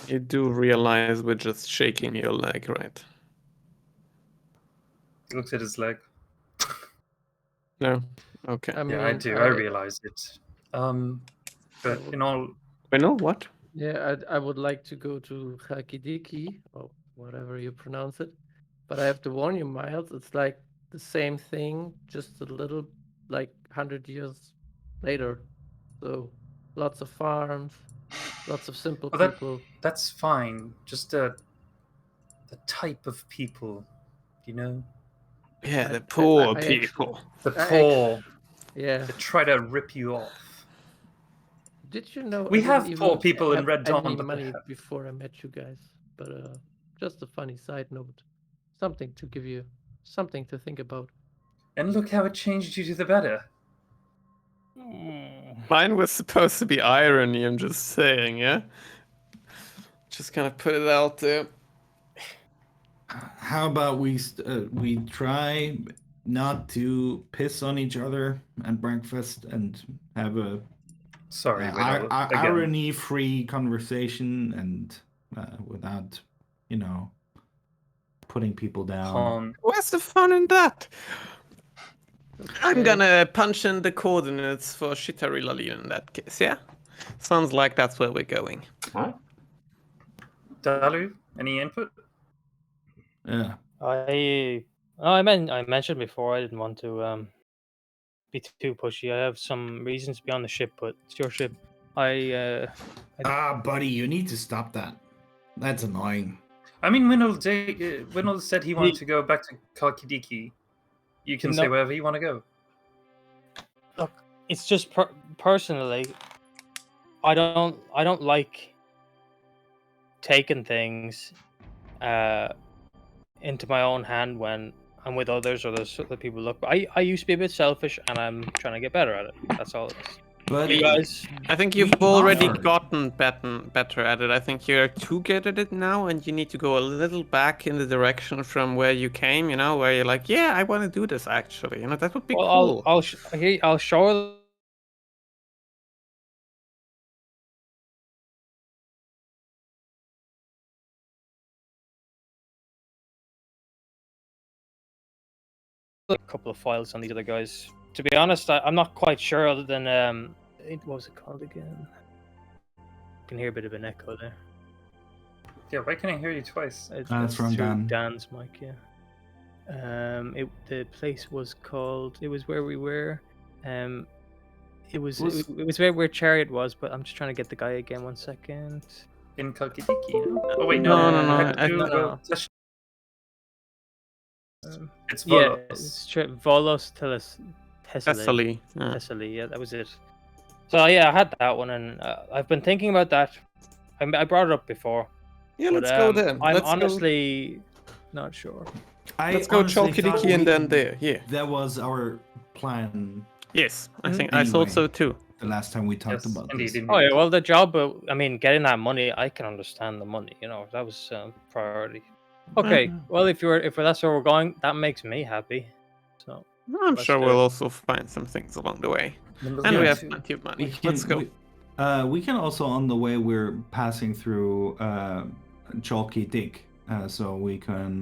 You do realize we're just shaking your leg, right? He looks at his leg. No? Okay. I mean, Yeah, I do. I realize it. But in all, I know what? Yeah, I would like to go to Hakidiki, or whatever you pronounce it. But I have to warn you, Miles, it's like the same thing, just a little, like, 100 years later. So lots of farms, lots of simple well, people. that's fine. Just the type of people, you know, Yeah, I- the I- poor I actually- people. the I poor Yeah. that try to rip you off. Did you know We I didn't have even poor people in have Red Dawn, any but they money have- before I met you guys? But just a funny side note. Something to give you something to think about. And look how it changed you to the better. Mine was supposed to be irony, I'm just saying, yeah? Just kind of put it out there. How about we try not to piss on each other at breakfast and have a Sorry, Winnow, again. irony-free conversation and without, you know, putting people down. Pawn. Where's the fun in that? I'm Okay. gonna punch in the coordinates for Shitari Lalin in that case, yeah? Sounds like that's where we're going. What? Dalu, any input? Yeah. I mentioned before I didn't want to be too pushy. I have some reasons to be on the ship, but it's your ship. Buddy, you need to stop that. That's annoying. I mean, Winnow said he wanted to go back to Kalkidiki. You can say No. wherever you want to go. Look, it's just personally, I don't like taking things into my own hand when I'm with others or there's other people. Look, I used to be a bit selfish, and I'm trying to get better at it. That's all it is. But You guys, I think you've We already offered. gotten better at it. I think you're too good at it now, and you need to go a little back in the direction from where you came, you know, where you're like, yeah, I want to do this actually. You know, that would be well, cool. I'll show her. A couple of files on these other guys. To be honest, I'm not quite sure. Other than what was it called again? You can hear a bit of an echo there. Yeah, why can I hear you twice? That's from through Dan. Dan's mic, yeah. The place was called. It was where we were. It was where Chariot was, but I'm just trying to get the guy again. 1 second. In Kalkidiki, no? Oh wait, No, no. no, I no, had to I- do, no, well, no. that's- It's Yeah, Volos. it's Volos Thessaly. Yeah. Thessaly, yeah, that was it. So yeah, I had that one, and I've been thinking about that. I brought it up before. Yeah, But, let's go there. I'm Let's honestly not sure. Let's go honestly thought Chalkidiki and then there. Yeah. That was our plan Yes, I Mhm. think I thought Anyway. so too. the last time we talked Yes, about indeed, this. indeed. Oh yeah, well the job, I mean, getting that money, I can understand the money. You know, that was priority. Okay, well if that's where we're going, that makes me happy. So I'm Let's sure do we'll it. also find some things along the way. Number And we Yeah. have two. plenty of We money. can, Let's go. we can also, on the way, we're passing through Chalky Dick, so we can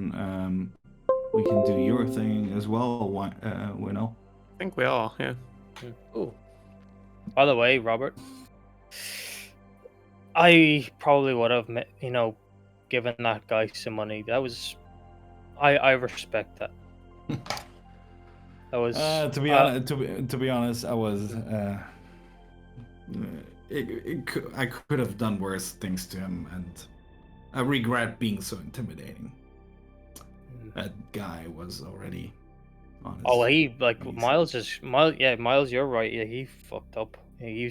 do your thing as well. Winnow. I think we are, yeah. Oh, by the way, Robert, I probably would have, given that guy some money. That was, I respect that. That was To be honest, I was. I could have done worse things to him, and I regret being so intimidating. That guy was already on his Oh, he like knees. Miles. Yeah, Miles, you're right. Yeah, he fucked up. He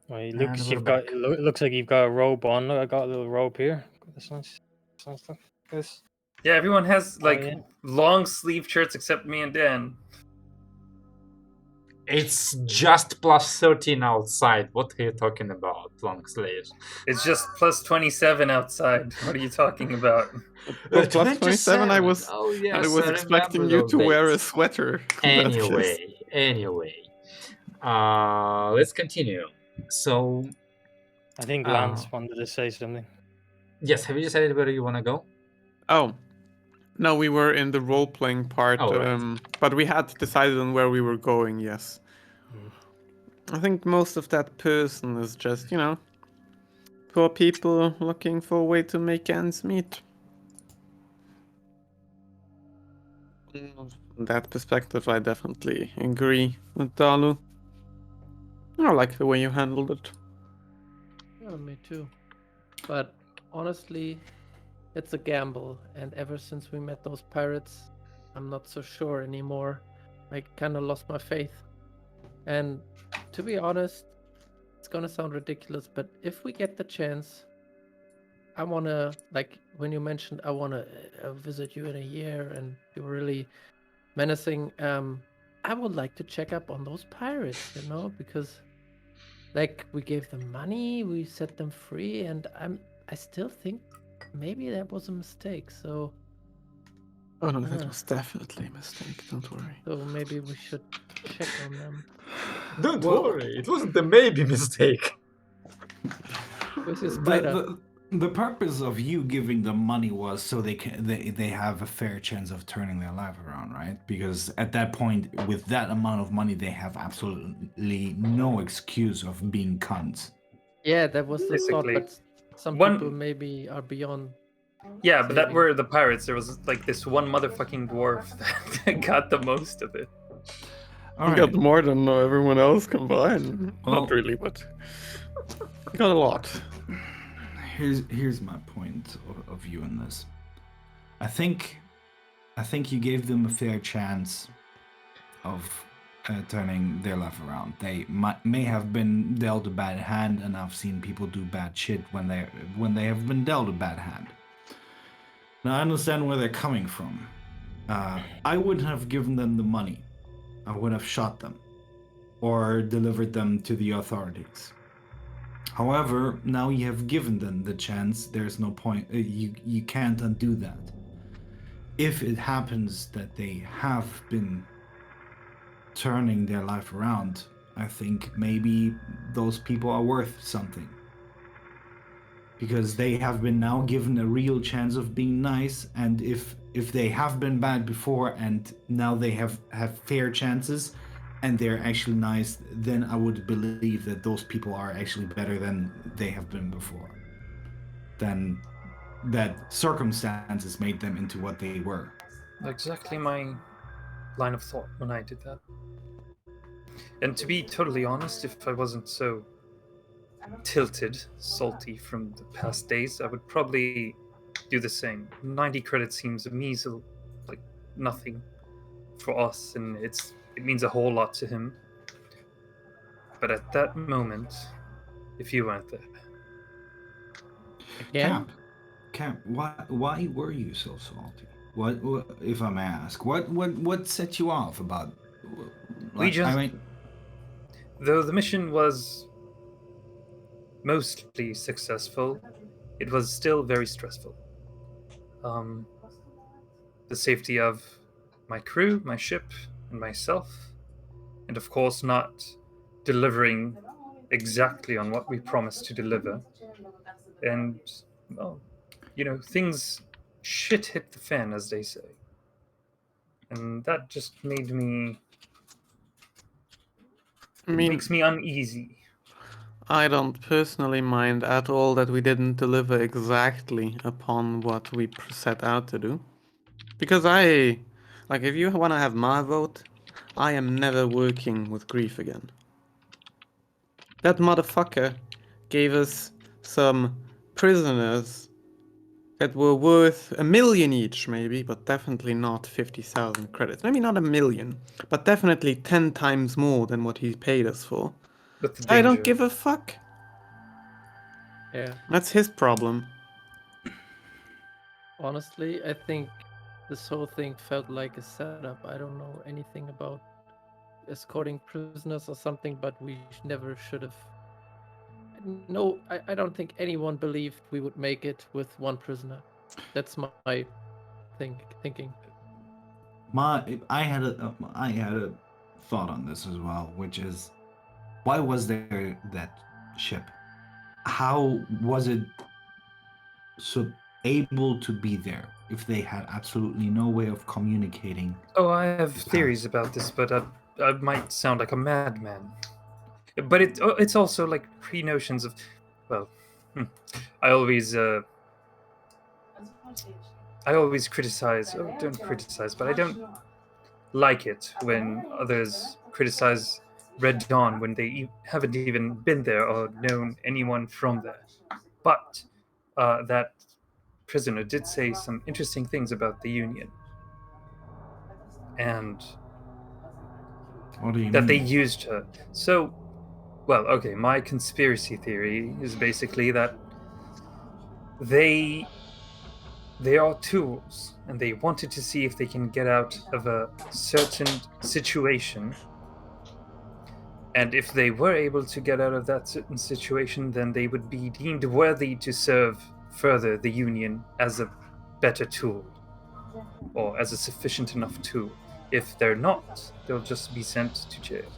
Right, And Lucas, we're you've got. back. Looks like you've got a robe on. I got a little robe here. This nice stuff. This. Yeah, everyone has Oh, like yeah. long sleeve shirts except me and Dan. It's just plus 13 outside. What are you talking about, long sleeves? It's just plus 27 outside. What are you talking about? Well, plus 27, 27. and Oh I yes, was I expecting remember you those to wear a days. sweater. in that case. Anyway. Let's continue. So, I think uh, Lance wanted to say something. yes, have you decided where you want to go? Oh, no, we were in the role-playing part, Oh, right. but we had decided on where we were going, yes. I think most of that person is just, poor people looking for a way to make ends meet. From that perspective, I definitely agree with Dalu. I like the way you handled it. Yeah, me too. But honestly, it's a gamble, and ever since we met those pirates, I'm not so sure anymore. I kind of lost my faith. And to be honest, it's gonna sound ridiculous, but if we get the chance, I wanna, like when you mentioned I wanna visit you in a year and you're really menacing, I would like to check up on those pirates, because like we gave them money, we set them free, and I still think maybe that was a mistake. So Oh no, that was definitely a mistake, don't worry. maybe we should check on them. Don't Well- worry, it wasn't a maybe mistake. Where's your spider? The purpose of you giving them money was so they have a fair chance of turning their life around, right? Because at that point, with that amount of money, they have absolutely no excuse of being cunts. Yeah, that was the thought, Basically, but some one- people maybe are beyond. Yeah, but that saving. were the pirates. There was like this one motherfucking dwarf that got the most of it. All You right. got more than everyone else combined. Well- Not really, but you got a lot. Here's my point of view in this. I think you gave them a fair chance of turning their life around. They may have been dealt a bad hand, and I've seen people do bad shit when they have been dealt a bad hand. Now I understand where they're coming from. I wouldn't have given them the money. I would have shot them or delivered them to the authorities. However, now you have given them the chance. There's no point. You can't undo that. If it happens that they have been turning their life around, I think maybe those people are worth something. Because they have been now given a real chance of being nice, and if they have been bad before and now they have fair chances and they're actually nice, then I would believe that those people are actually better than they have been before. Then that circumstances made them into what they were. Exactly my line of thought when I did that. And to be totally honest, if I wasn't so tilted, salty from the past days, I would probably do the same. 90 credits seems a measly, like nothing for us, and it means a whole lot to him. But at that moment, if you weren't there, Again? Cap, why were you so salty? What if I may ask? What set you off about? We just- I mean, though the mission was mostly successful, it was still very stressful. The safety of my crew, my ship, and myself, and of course not delivering exactly on what we promised to deliver. And, well, shit hit the fan, as they say. And that just made me... I It mean, makes me uneasy. I don't personally mind at all that we didn't deliver exactly upon what we set out to do. Because if you want to have my vote, I am never working with Grief again. That motherfucker gave us some prisoners that were worth 1 million each, maybe, but definitely not 50,000 credits. Maybe not 1 million, but definitely 10 times more than what he paid us for. With the I don't danger. give a fuck. Yeah. That's his problem. Honestly, I think this whole thing felt like a setup. I don't know anything about escorting prisoners or something, but we never should have. No, I don't think anyone believed we would make it with one prisoner. That's my thinking. I had a thought on this as well, which is, why was there that ship? How was it so able to be there if they had absolutely no way of communicating? Oh, I have the past? theories about this, but I might sound like a madman. But it's also like pre-notions of, well, I always criticize. Oh, don't criticize, but I don't like it when others criticize Red Dawn when they haven't even been there or known anyone from there. But that prisoner did say some interesting things about the Union, and What do you that they mean? used her. So, well, okay, my conspiracy theory is basically that they are tools and they wanted to see if they can get out of a certain situation, and if they were able to get out of that certain situation, then they would be deemed worthy to serve further the Union as a better tool, or as a sufficient enough tool. If they're not, they'll just be sent to jail.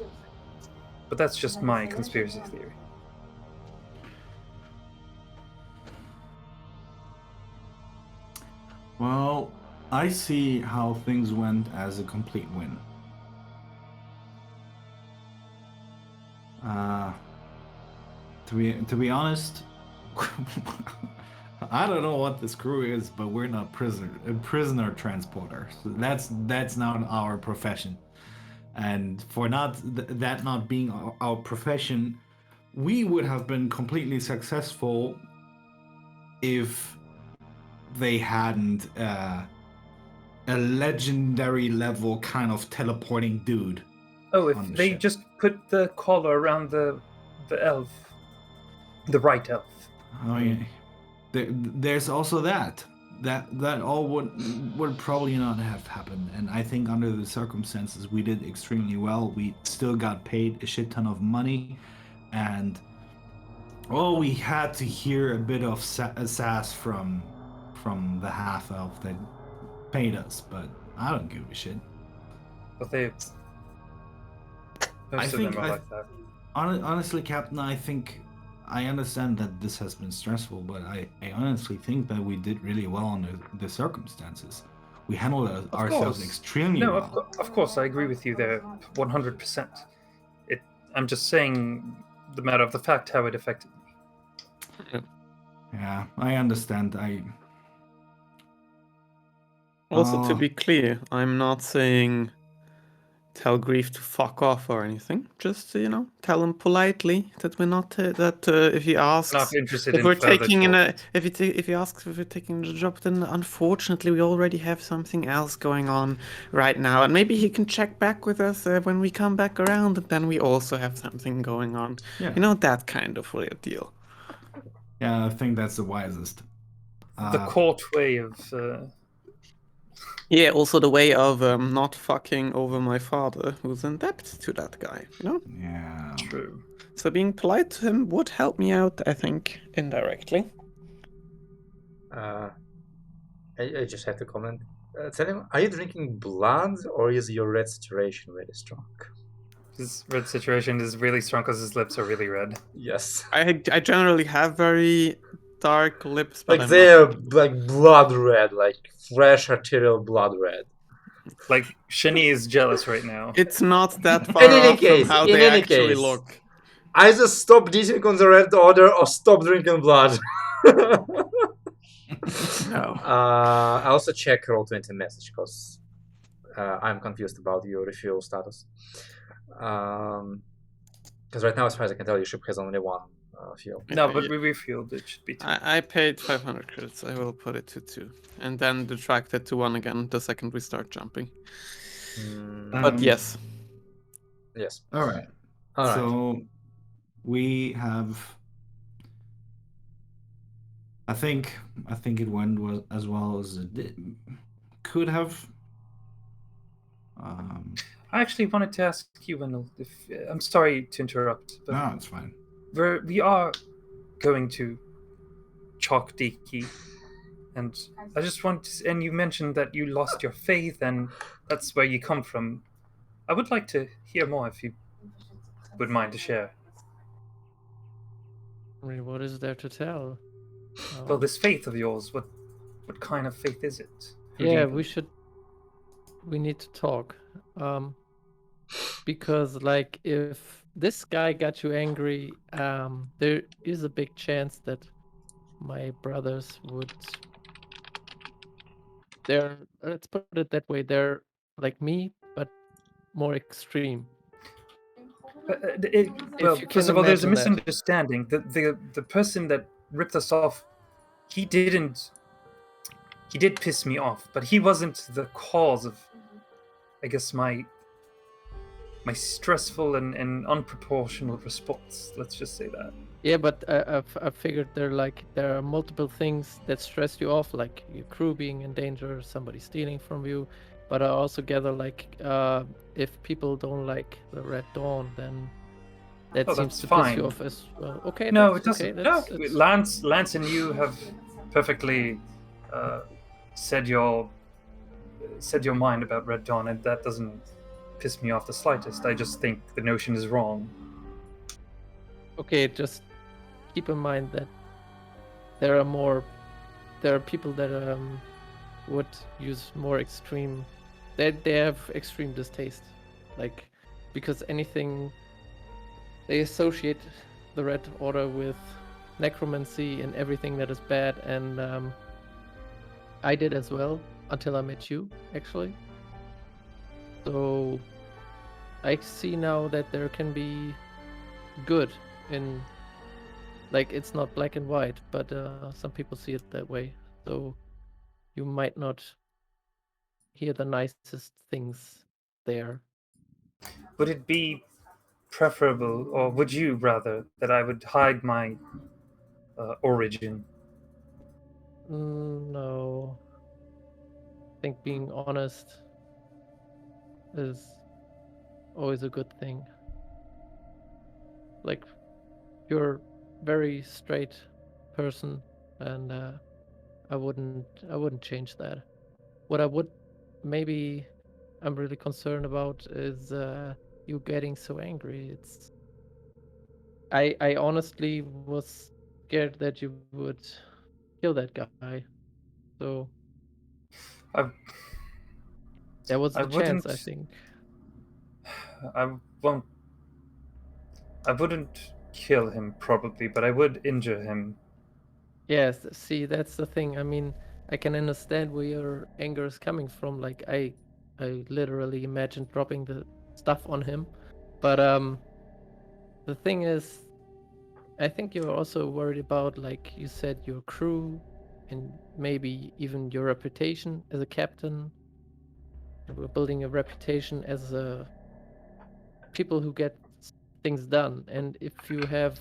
But that's just my conspiracy theory. Well, I see how things went as a complete win. To be honest, I don't know what this crew is, but we're not prisoner transporters. That's not our profession, and for that not being our profession, we would have been completely successful if they hadn't a legendary level kind of teleporting dude. Oh, if on the they ship. just put the collar around the elf, the right elf. Oh yeah. There's also that all would probably not have happened, and I think under the circumstances we did extremely well. We still got paid a shit ton of money, and we had to hear a bit of sass from the half elf that paid us, but I don't give a shit. But they, most of them are like that. Honestly, Captain, I think I understand that this has been stressful, but I honestly think that we did really well under the circumstances. We handled ourselves extremely well. Of course, I agree with you there, 100%. I'm just saying the matter of the fact how it affected me. Yeah, I understand. Also, to be clear, I'm not saying tell Grief to fuck off or anything. Just tell him politely that we're not if he asks Not interested if in we're further taking talks. if he asks if we're taking the job, then unfortunately we already have something else going on right now, and maybe he can check back with us when we come back around, and then we also have something going on. Yeah. That kind of weird deal. Yeah, I think that's the wisest. The court way of. Yeah, also the way of not fucking over my father, who's in debt to that guy, Yeah. True. So being polite to him would help me out, I think, indirectly. I just have to comment. Tell him, are you drinking blood or is your red saturation very strong? His red saturation is really strong because his lips are really red. Yes. I generally have very dark lips, but Like they're like blood red, like fresh arterial blood red. Like Shani is jealous right now. It's not that far In any off case, from how in they any actually case. look. Either stop eating on the red order or stop drinking blood. No. I also check Roll20 message because I'm confused about your refuel status. Because right now, as far as I can tell, your ship has only one fuel. No, but we refueled. It should be 2. I paid 500 credits. I will put it to 2, and then detract it to 1 again the second we start jumping. But yes. Yes. All right. All right. So we have. I think it went as well as it could have. I actually wanted to ask you, Wendell. If I'm sorry to interrupt, but No, it's fine. we are going to Chalk Diki, and I just want to, and you mentioned that you lost your faith, and that's where you come from. I would like to hear more if you would mind to share. I mean, what is there to tell? Well, this faith of yours, what kind of faith is it? Who do Yeah, you we believe? should. We need to talk. Because like if this guy got you angry, there is a big chance that my brothers would. They're, let's put it that way, they're like me, but more extreme. Well, If you first can of all, there's a imagine that. misunderstanding. The person that ripped us off, he did piss me off, but he wasn't the cause of, I guess, my stressful and unproportional response. Let's just say that. Yeah, but I figured there are multiple things that stress you off, like your crew being in danger, somebody stealing from you. But I also gather like if people don't like the Red Dawn, then that Oh, seems that's to piss fine. you off as well. Okay, No, that's it doesn't. okay. No, That's Lance and you have perfectly said your mind about Red Dawn, and that doesn't piss me off the slightest. I just think the notion is wrong. okay. Just keep in mind that there are people that would use more extreme. They have extreme distaste, like because anything they associate the Red Order with necromancy and everything that is bad, and I did as well until I met you, actually. So I see now that there can be good in, like, it's not black and white, but some people see it that way. So you might not hear the nicest things there. Would it be preferable, or would you rather, that I would hide my origin? No. I think being honest is always a good thing. Like, you're very straight person, and I wouldn't change that. What I would maybe I'm really concerned about is you getting so angry. I honestly was scared that you would kill that guy. So I there was I the chance, wouldn't. I think. I won't. I wouldn't kill him probably, but I would injure him. Yes, see, that's the thing. I mean, I can understand where your anger is coming from. Like I literally imagined dropping the stuff on him. But the thing is, I think you're also worried about, like you said, your crew and maybe even your reputation as a captain. We're building a reputation as a people who get things done. And if you have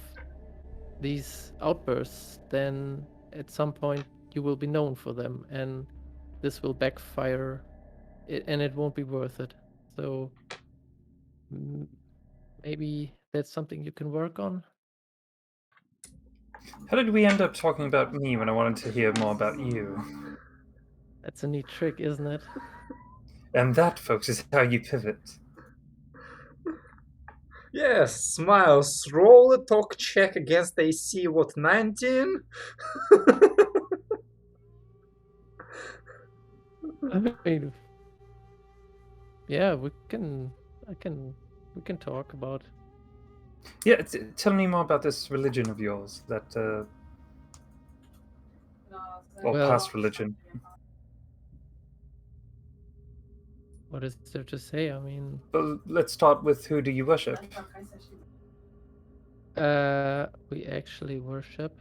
these outbursts, then at some point you will be known for them, and this will backfire, and it won't be worth it. So maybe that's something you can work on. How did we end up talking about me when I wanted to hear more about you? That's a neat trick, isn't it? And that, folks, is how you pivot. Yes, Smiles. Roll a talk check against AC, what, 19? I mean, yeah, we can talk about. Yeah, tell me more about this religion of yours, that Well, past religion. what is there to say? I mean, Well, let's start with, who do you worship? we actually worship.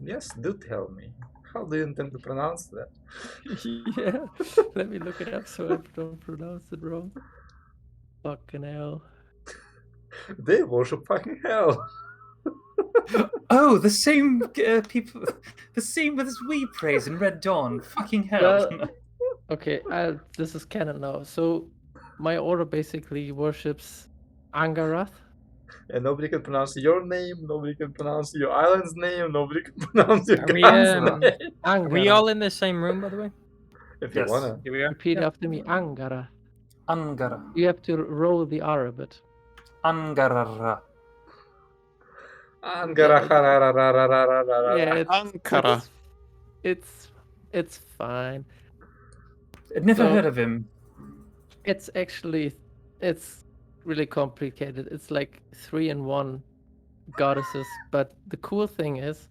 Yes, do tell me. How do you intend to pronounce that? Yeah, let me look it up so I don't pronounce it wrong. Fucking hell. They worship fucking hell. Oh, the same people, the same as we praise in Red Dawn. Fucking hell. Well, okay, this is canon now. So my order basically worships Angarath. And nobody can pronounce your name, nobody can pronounce your island's name, nobody can pronounce your Are we, god's um, name. Are we all in the same room, by the way? If you Yes, wanna. here we are. Repeat Yeah. after me, Angara. Angara. You have to roll the R a bit. Angarara. Yeah, Ankara. it's fine. I'd never So- heard of him. It's really complicated. It's like 3-in-1 goddesses, but the cool thing is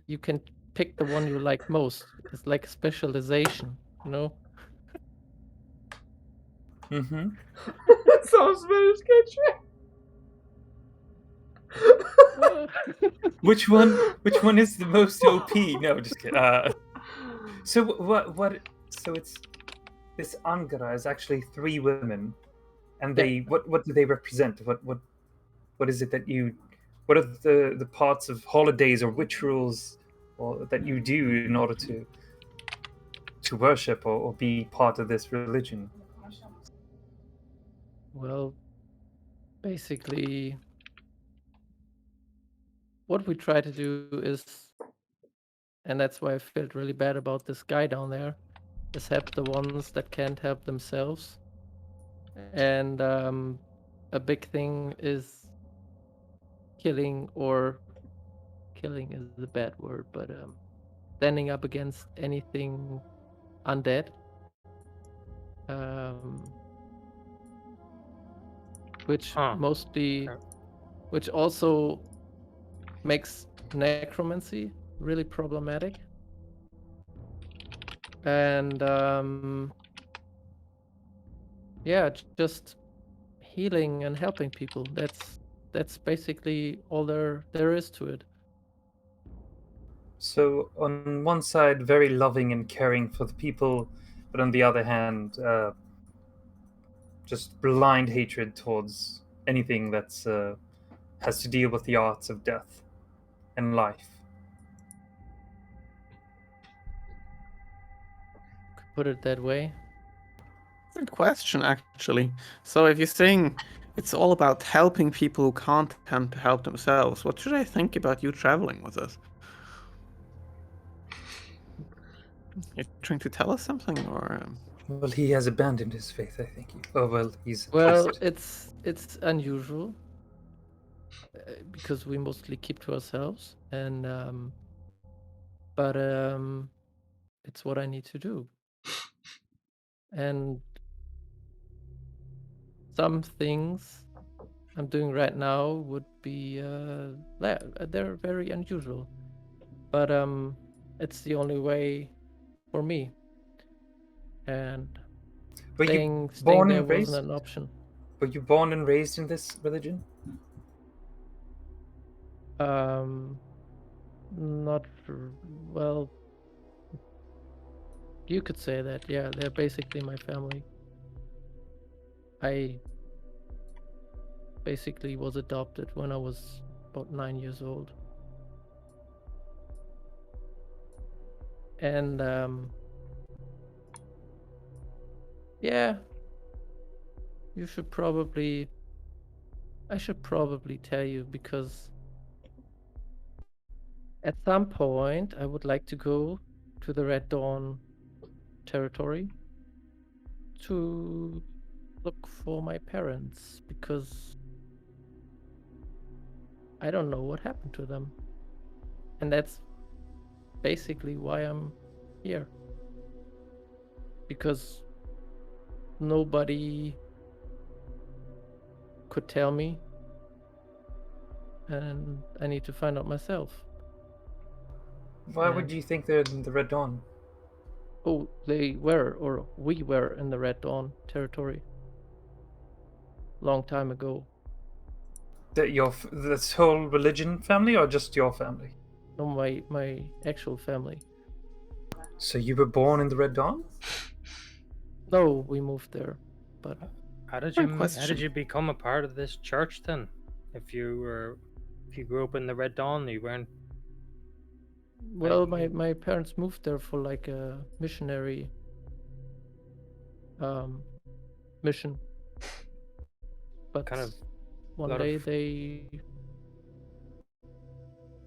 you can pick the one you like most. It's like specialization, you know? Mm-hmm. Sounds very sketchy. Which one is the most OP? No, just kidding. So what? So it's this Angara is actually 3 women, and they what do they represent? What is it that you? What are the parts of holidays or rituals, or that you do in order to worship or be part of this religion? Well, basically, what we try to do is, and that's why I felt really bad about this guy down there, is help the ones that can't help themselves. And a big thing is killing is a bad word, but standing up against anything undead. Which Huh. mostly, Okay. which also makes necromancy really problematic. And yeah, just healing and helping people. That's basically all there is to it. So on one side, very loving and caring for the people, but on the other hand, just blind hatred towards anything that's has to deal with the arts of death and life. Could put it that way. Good question, actually. So if you're saying it's all about helping people who can't help themselves, what should I think about you traveling with us? You're trying to tell us something, or Well, he has abandoned his faith, I think. Oh well, he's Well, twisted. it's unusual because we mostly keep to ourselves, and but it's what I need to do. And some things I'm doing right now would be they're very unusual, but it's the only way for me. And Were you staying born there and raised? wasn't an option. Were you born and raised in this religion? Not well. You could say that. Yeah, they're basically my family. I basically was adopted when I was about 9 years old. And yeah, I should probably tell you, because at some point I would like to go to the Red Dawn territory to look for my parents, because I don't know what happened to them. And that's basically why I'm here. Because nobody could tell me, and I need to find out myself. Why Yeah. would you think they're in the Red Dawn? Oh, we were in the Red Dawn territory. Long time ago. This whole religion family, or just your family? No, my actual family. So you were born in the Red Dawn? No, we moved there, but How did Fair you question. become a part of this church then? If you grew up in the Red Dawn, you weren't. Well, my parents moved there for like a missionary mission, but Kind of one lot day of-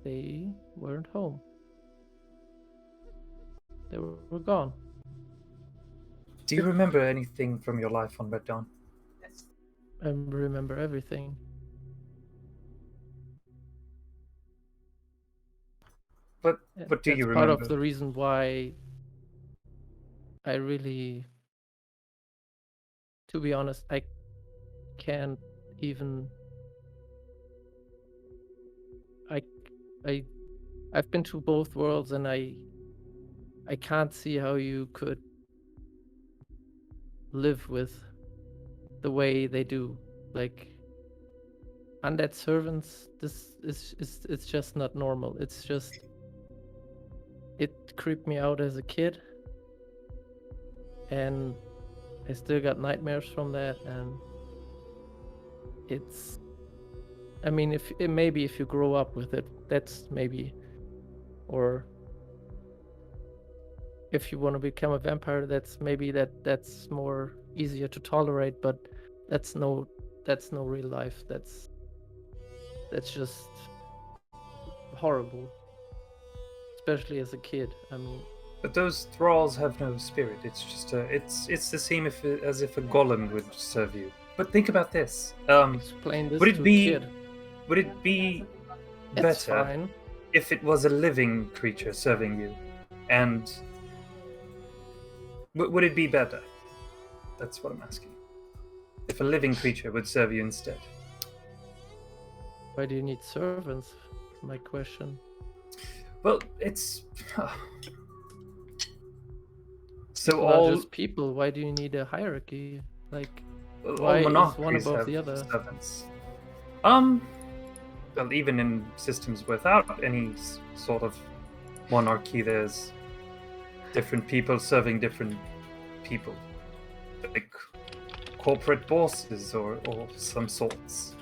they weren't home. They were gone. Do you remember anything from your life on Red Dawn? I remember everything. But And what do you that's part remember? of the reason why I really, to be honest, I can't even. I've been to both worlds, and I can't see how you could live with the way they do. Like undead servants, this is it's just not normal. It's just it creeped me out as a kid, and I still got nightmares from that. And it's, I mean, if maybe if you grow up with it, that's maybe, or if you want to become a vampire, that's maybe that's more easier to tolerate. But that's no real life. That's just horrible, especially as a kid. I mean, But those thralls have no spirit. It's just it's the same as if a golem would serve you. But think about this. explain this Would it to be- a kid. Would it be It's better fine. if it was a living creature serving you? And would it be better? That's what I'm asking. If a living creature would serve you instead. Why do you need servants? My question. Well, it's so People are all just people. Why do you need a hierarchy? Like, all why is one monarchies above have the other? servants. Well, even in systems without any sort of monarchy, there's different people serving different people, like corporate bosses or some sorts.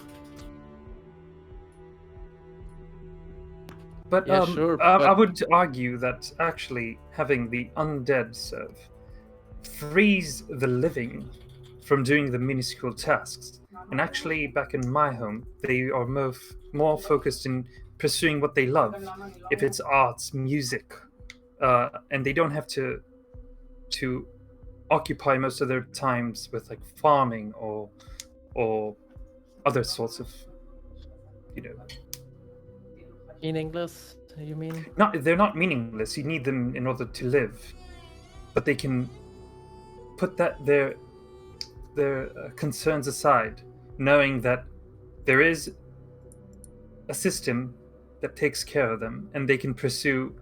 But Yeah, sure, I but- would argue that actually having the undead serve frees the living from doing the minuscule tasks. And actually, back in my home, they are more focused in pursuing what they love. If it's arts, music, and they don't have to occupy most of their times with like farming or other sorts of, you know, Meaningless, you mean? they're not meaningless. You need them in order to live, but they can put their concerns aside, knowing that there is a system that takes care of them, and they can pursue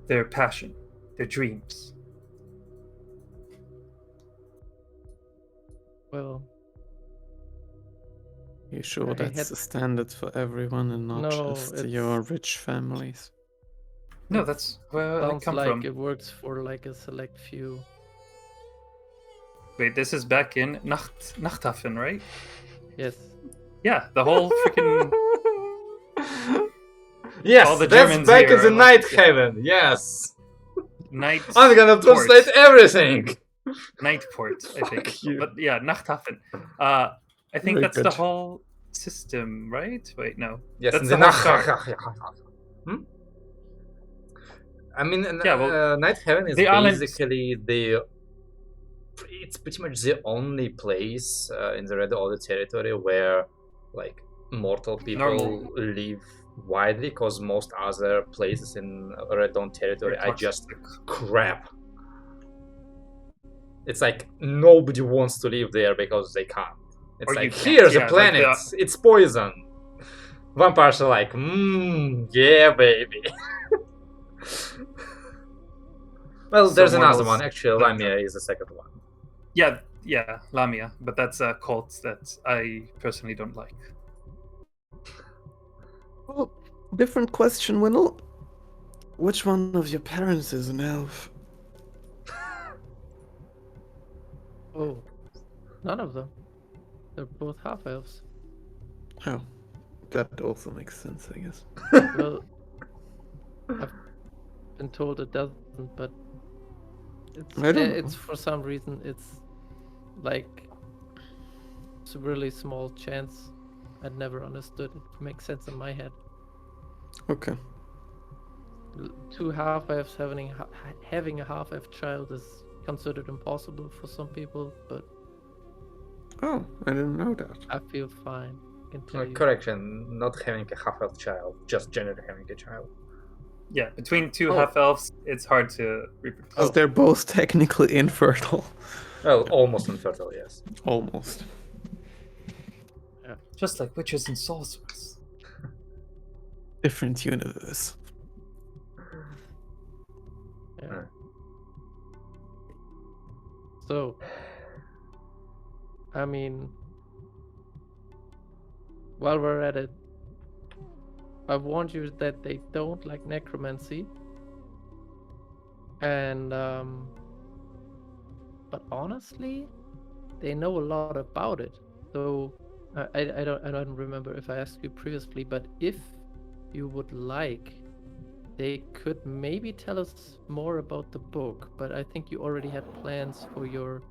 their passion, their dreams. Well, You sure I that's had- the standard for everyone and not No, just it's- your rich families? No, that's where I sounds come like from. it works for like a select few. Wait, this is back in Nachthafen, right? Yes. Yeah, the whole freaking Yes, All the that's Germans back here in the are night like- heaven. Yes, night. I'm gonna translate everything. Nightport, I think. Fuck you. But yeah, Nachthafen. I think Very that's the good. whole system, right? Wait, no. Yes, That's in the the whole start. I mean, Yeah, well, Night Heaven is the island- basically it's pretty much the only place in the Red Order territory where like mortal people Normal. live widely, because most other places in Red Dawn territory are just crap. It's like nobody wants to live there because they can't. It's Or you like, can't, here's yeah, a like planet, it's poison. Vampires are like, yeah, baby. Well, So there's another mortals one. Actually, don't Lamia is the second one. Yeah, Lamia, but that's a cult that I personally don't like. Well, different question, Winnel. Which one of your parents is an elf? Oh, none of them. They're both half elves. Oh, that also makes sense, I guess. Well, I've been told it doesn't, but I don't know. it's for some reason it's like it's a really small chance. I'd never understood it. It makes sense in my head. Okay. Two half elves having a half elf child is considered impossible for some people, but Oh, I didn't know that. I feel fine. I can tell you. Correction, not having a half-elf child, just generally having a child. Yeah, between two Oh. half elves, it's hard to reproduce. Because they're both technically infertile. Well, almost infertile, yes. Almost. Just like witches and sorcerers. Different universe. Yeah. So, I mean, while we're at it, I warned you that they don't like necromancy, and but honestly, they know a lot about it. So I don't remember if I asked you previously, but if you would like, they could maybe tell us more about the book. But I think you already had plans for your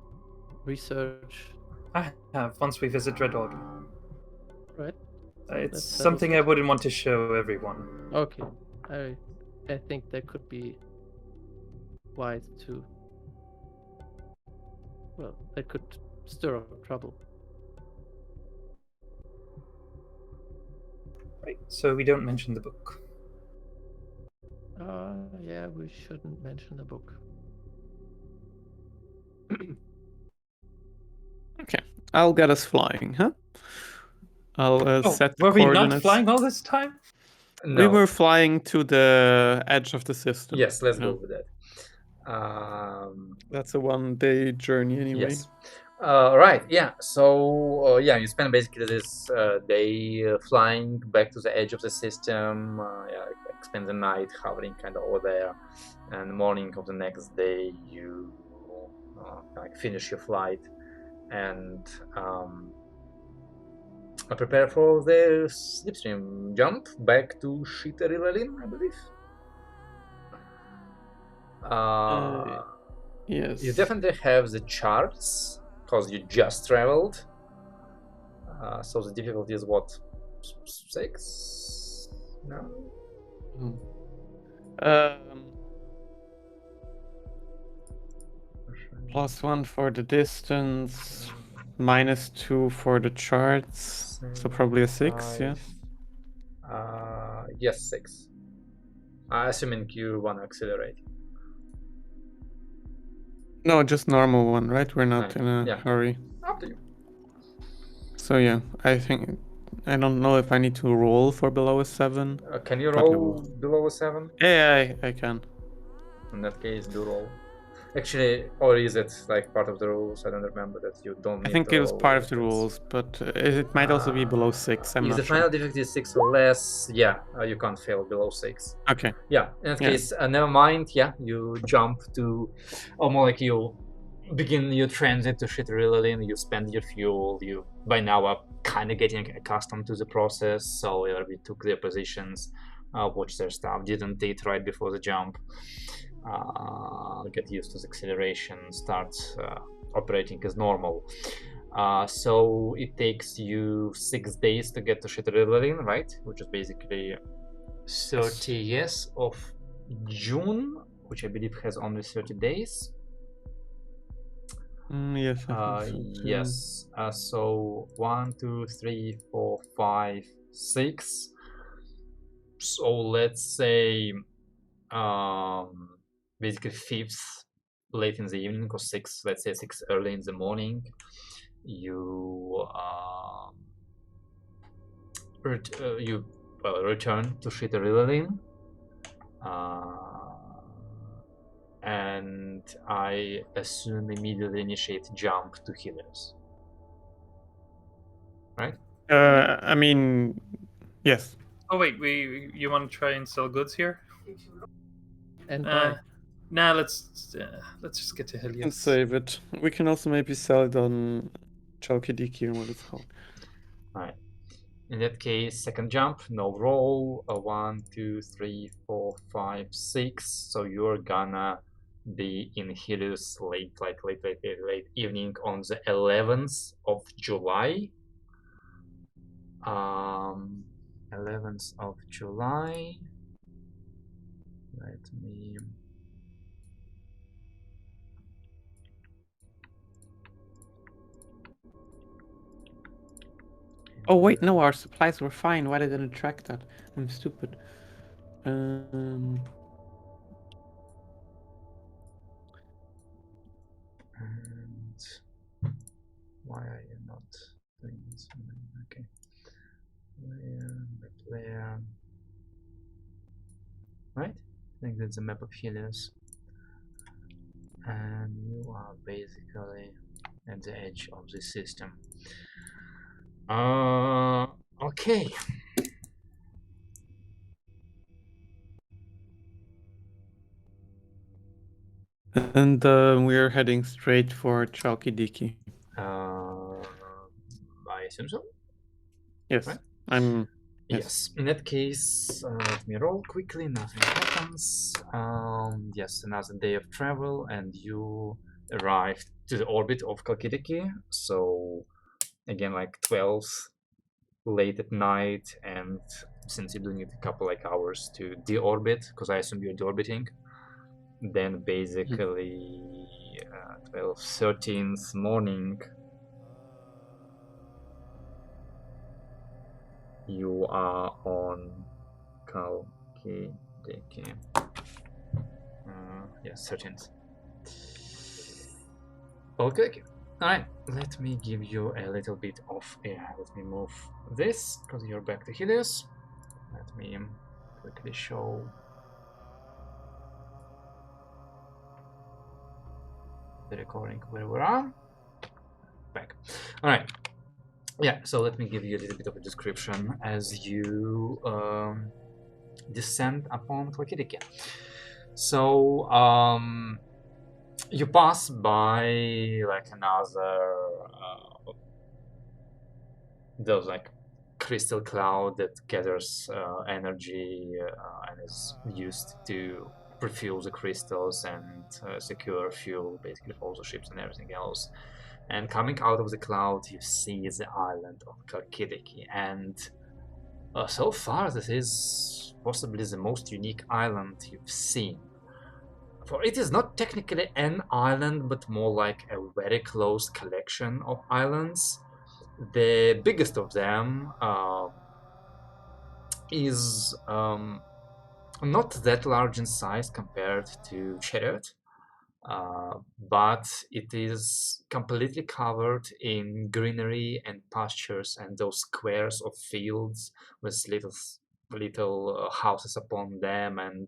research, I have, once we visit Red Order. right? It's That settles something it. I wouldn't want to show everyone. Okay, I think that could be wise to. Well, that could stir up trouble. Right, so we don't mention the book. Yeah, we shouldn't mention the book. Okay. I'll get us flying, huh? I'll set the were we coordinates. not flying all this time? No. We were flying to the edge of the system. Yes, let's you know? go with that. That's a 1-day journey anyway. Yes. Right. Yeah. So yeah, you spend basically this day flying back to the edge of the system. Yeah, spend the night hovering kind of over there, and the morning of the next day you like finish your flight and prepare for the slipstream jump back to Shitterillalin, I believe. Yes. You definitely have the charts because you just traveled. So the difficulty is what? 6? No? +1 for the distance, -2 for the charts. So probably a 6, yeah. Yes, 6. Assuming you want to accelerate. No, just normal one, right? We're not in a Yeah. hurry. Up to you. So yeah, I don't know if I need to roll for below a 7. Can you But I roll will. below a 7? Yeah, I can. In that case, do roll. Actually, or is it like part of the rules? I don't remember that you don't need I think to it was roll part of if the it's- rules, but it might also be below 6. I'm if not the sure. final difficulty is 6 or less, yeah, you can't fail below 6. Okay. Yeah, in that Yeah. case, never mind. Yeah, you jump to, or more like you begin your transit to Shitterillalin. You spend your fuel. You by now are kind of getting accustomed to the process. So we took their positions, watched their stuff, didn't eat right before the jump. Get used to the acceleration, start operating as normal. So it takes you 6 days to get to Shitterillalin, right? Which is basically 30th of June, which I believe has only 30 days. Yes, I think so. Yes. So 1, 2, 3, 4, 5, 6. So let's say basically 5th late in the evening, or 6, let's say 6 early in the morning. You return to Shitterillalin. And I assume immediately initiate jump to healers. Right? I mean, yes. Oh wait, you want to try and sell goods here? And buy. Nah, let's just get to And Helios. save it. We can also maybe sell it on Chalkidiki or what it's called. Alright. In that case, second jump, no roll. 1, 2, 3, 4, 5, 6. So you're gonna be in Helios late evening on the 11th of July. 11th of July. Let me. Oh wait, no, our supplies were fine. Why didn't it track that? I'm stupid. And why are you not doing this? Okay. Player. Right? I think that's a map of Helios. And you are basically at the edge of the system. Okay. And we're heading straight for Chalkidiki. I assume so. Yes, Right? I'm. Yes. In that case, let me roll quickly. Nothing happens. Yes, another day of travel, and you arrived to the orbit of Chalkidiki. So again, like 12 late at night, and since you're doing it a couple hours to deorbit, because I assume you're deorbiting, then basically 12th, 13th morning, you are on Chalkidiki. Yes, 13th. Okay. Alright, let me give you a little bit of air. Let me move this, because you're back to Helios. Let me quickly show the recording where we are. Back. Alright. Yeah, so let me give you a little bit of a description as you descend upon Chalkidiki. So, you pass by like another those like crystal cloud that gathers energy and is used to refuel the crystals and secure fuel basically for all the ships and everything else. And coming out of the cloud, you see the island of Chalkidiki, and so far this is possibly the most unique island you've seen. For it is not technically an island, but more like a very close collection of islands. The biggest of them is not that large in size compared to Chariot, but it is completely covered in greenery and pastures and those squares of fields with little houses upon them and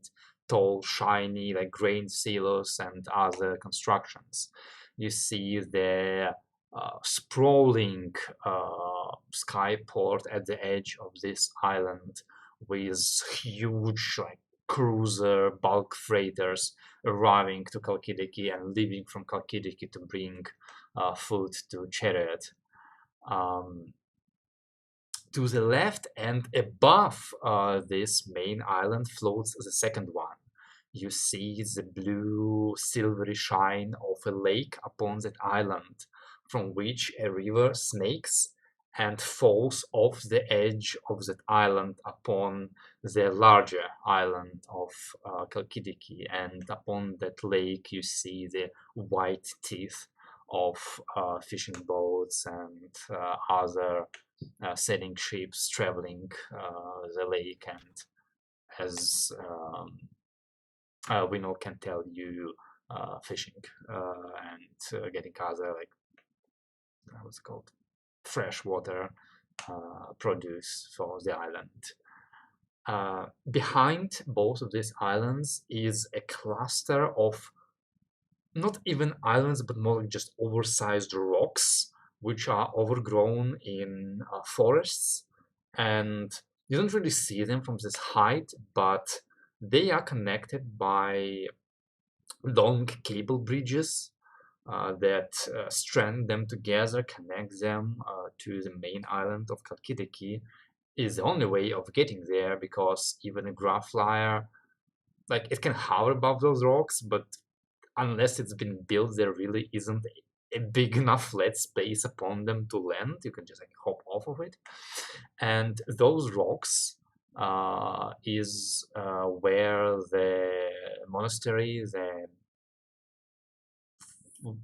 tall, shiny like grain silos and other constructions. You see the sprawling skyport at the edge of this island with huge like cruiser bulk freighters arriving to Chalkidiki and leaving from Chalkidiki to bring food to Chariot. To the left and above this main island floats the second one. You see the blue silvery shine of a lake upon that island, from which a river snakes and falls off the edge of that island upon the larger island of Chalkidiki, and upon that lake you see the white teeth of fishing boats and other sailing ships traveling the lake, and as Winnow can tell you, fishing and getting other like what's it called, freshwater produce for the island. Behind both of these islands is a cluster of not even islands, but more like just oversized rocks, which are overgrown in forests, and you don't really see them from this height, but they are connected by long cable bridges that strand them together, connect them to the main island of Kalkidiki, is the only way of getting there, because even a graph flyer, like, it can hover above those rocks, but unless it's been built, there really isn't a big enough flat space upon them to land. You can just like hop off of it, and those rocks is where the monastery, the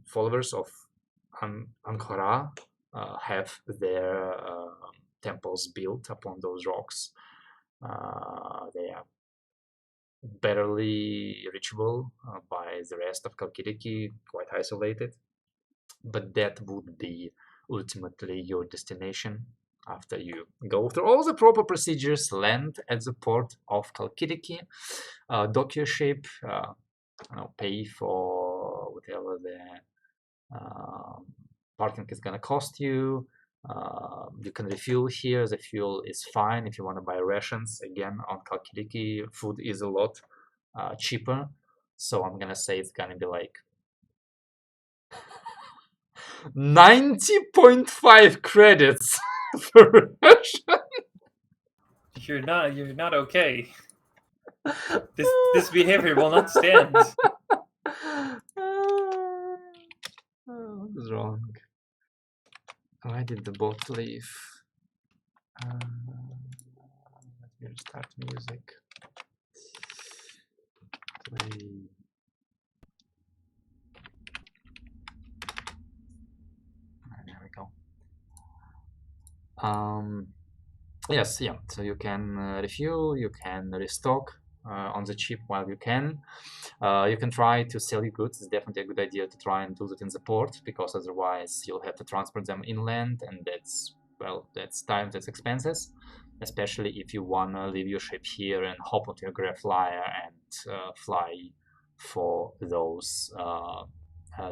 followers of Ankara have their temples built upon those rocks. They are barely reachable by the rest of Kalkidiki, quite isolated, but that would be ultimately your destination after you go through all the proper procedures, land at the port of Kalkidiki, dock your ship, pay for whatever the parking is gonna cost you. You can refuel here. The fuel is fine. If you want to buy rations, again, on Kalkidiki, food is a lot cheaper. So I'm gonna say it's gonna be like 90.5 credits for ration. You're not okay. This behavior will not stand. What is wrong? Why did the bot leave? Let me restart music. Play. There we go. Yes, yeah. So you can refuel, you can restock on the ship while you can. You can try to sell your goods. It's definitely a good idea to try and do it in the port, because otherwise you'll have to transport them inland, and that's time, that's expenses. Especially if you wanna leave your ship here and hop onto your graph flyer and fly for those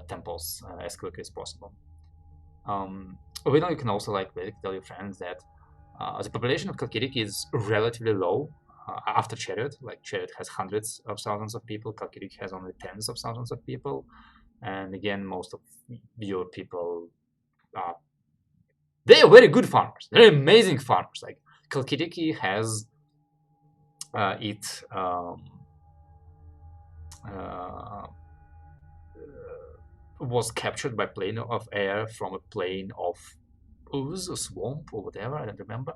temples as quickly as possible. You can also tell your friends that the population of Kalkidiki is relatively low after Chariot. Like, Chariot has hundreds of thousands of people, Kalkidiki has only tens of thousands of people, and again, most of your people they are very good farmers. They're amazing farmers. Like, Kalkidiki has was captured by plane of air from a plane of ooze, a swamp, or whatever, I don't remember.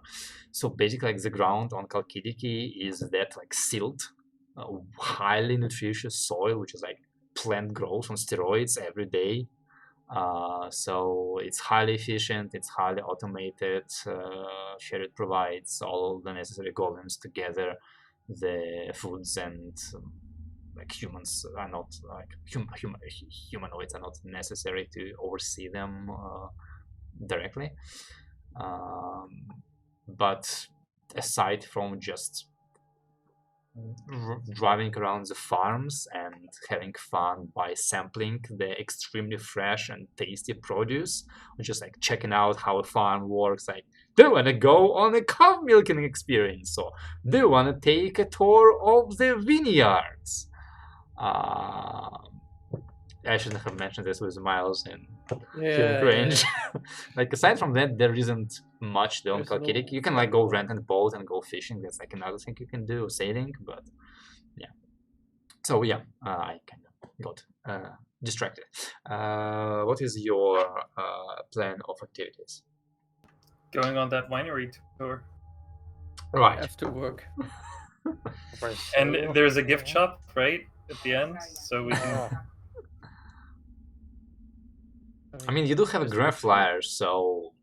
So basically, like, the ground on Kalkidiki is that like silt, highly nutritious soil, which is like plant growth on steroids every day. So it's highly efficient, it's highly automated. Chariot provides all the necessary golems to gather the foods, and like, humans are not like humanoids are not necessary to oversee them directly. But aside from just driving around the farms and having fun by sampling the extremely fresh and tasty produce, or just like checking out how a farm works, like, do you want to go on a cow milking experience, or do you want to take a tour of the vineyards? I shouldn't have mentioned this with Miles in healing range. Like, aside from that, there isn't much though on There's no- Kalkidiki. You can like go rent a boat and go fishing. That's like another thing you can do, sailing. But yeah. So yeah, I kind of got distracted. What is your plan of activities? Going on that winery tour. Right. After work. And there's a gift shop, right, at the end, so we can. I mean, you do have a there's graph gift shop. flyer, so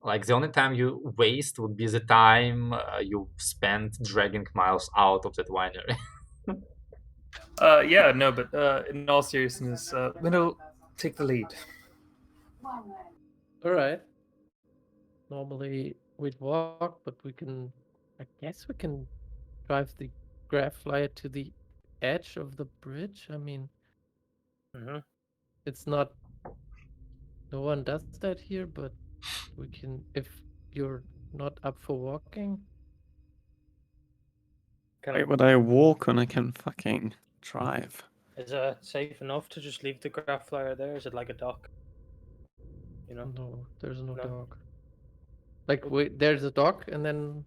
like the only time you waste would be the time you spend dragging Miles out of that winery. Yeah, no, but in all seriousness, Window, take the lead. All right. Normally we'd walk, but I guess we can drive the graph flyer to the edge of the bridge. I mean, it's not. No one does that here, but we can, if you're not up for walking. Why would I walk when I can fucking drive? Is it safe enough to just leave the graph flyer there? Is it like a dock? You know? No, there's no No. dock. Like, wait, there's a dock, and then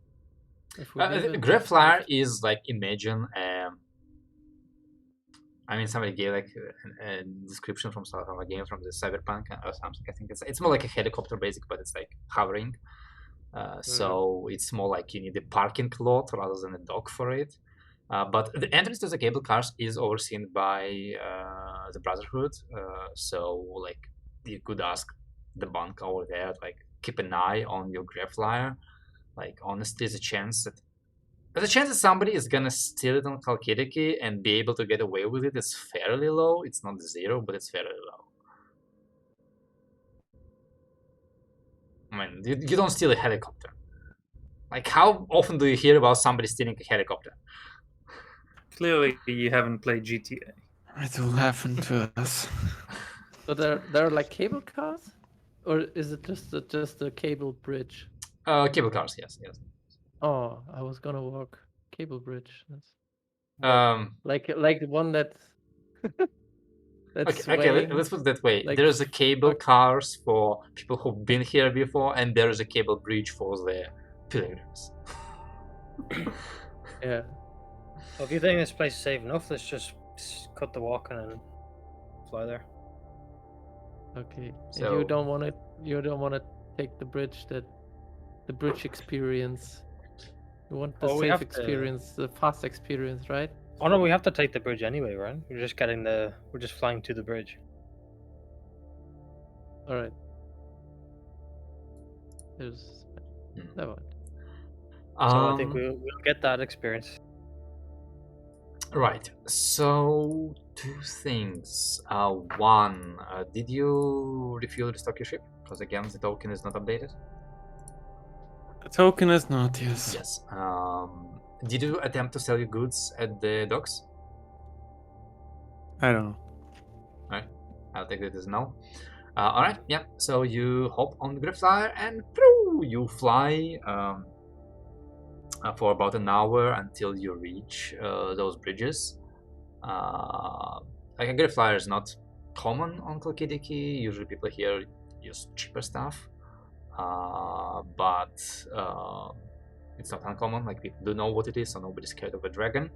if we leave it, Graph it's flyer left. is like, imagine. I mean, somebody gave like a description from a game from the Cyberpunk or something. I think it's more like a helicopter, basically, but it's like hovering. So it's more like you need a parking lot rather than a dock for it. But the entrance to the cable cars is overseen by the Brotherhood. So like you could ask the bunk over there, like keep an eye on your graph flyer. Like honestly, the chance that somebody is gonna steal it on Kalkidiki and be able to get away with it is fairly low. It's not zero, but it's fairly low. I mean, you don't steal a helicopter. Like, how often do you hear about somebody stealing a helicopter? Clearly, you haven't played GTA. It will happen to us. So there are like cable cars, or is it just a cable bridge? Cable cars, yes. Oh, I was gonna walk cable bridge. Like the one that's Okay, swaying. let's put it that way. like There's a cable fuck. cars for people who've been here before, and there's a cable bridge for the pilgrims. Yeah. Well, if you think this place is safe enough, let's just cut the walking and fly there. Okay. So- And you don't want to take the bridge experience. You want the Oh, we safe have to- experience, the fast experience, right? Oh no, we have to take the bridge anyway, right? We're just flying to the bridge. All right. There's never mind. So I think we'll get that experience. Right. So two things. One, did you refuel restock your ship? Because again, the token is not updated. The token is not, yes. Yes. Did you attempt to sell your goods at the docks? I don't know. Alright, I'll take that as no. Alright, yeah. So you hop on the graph flyer and you fly for about an hour until you reach those bridges. Like a graph flyer is not common on Kalkidiki. Usually people here use cheaper stuff. But it's not uncommon. Like, people do know what it is, so nobody's scared of a dragon.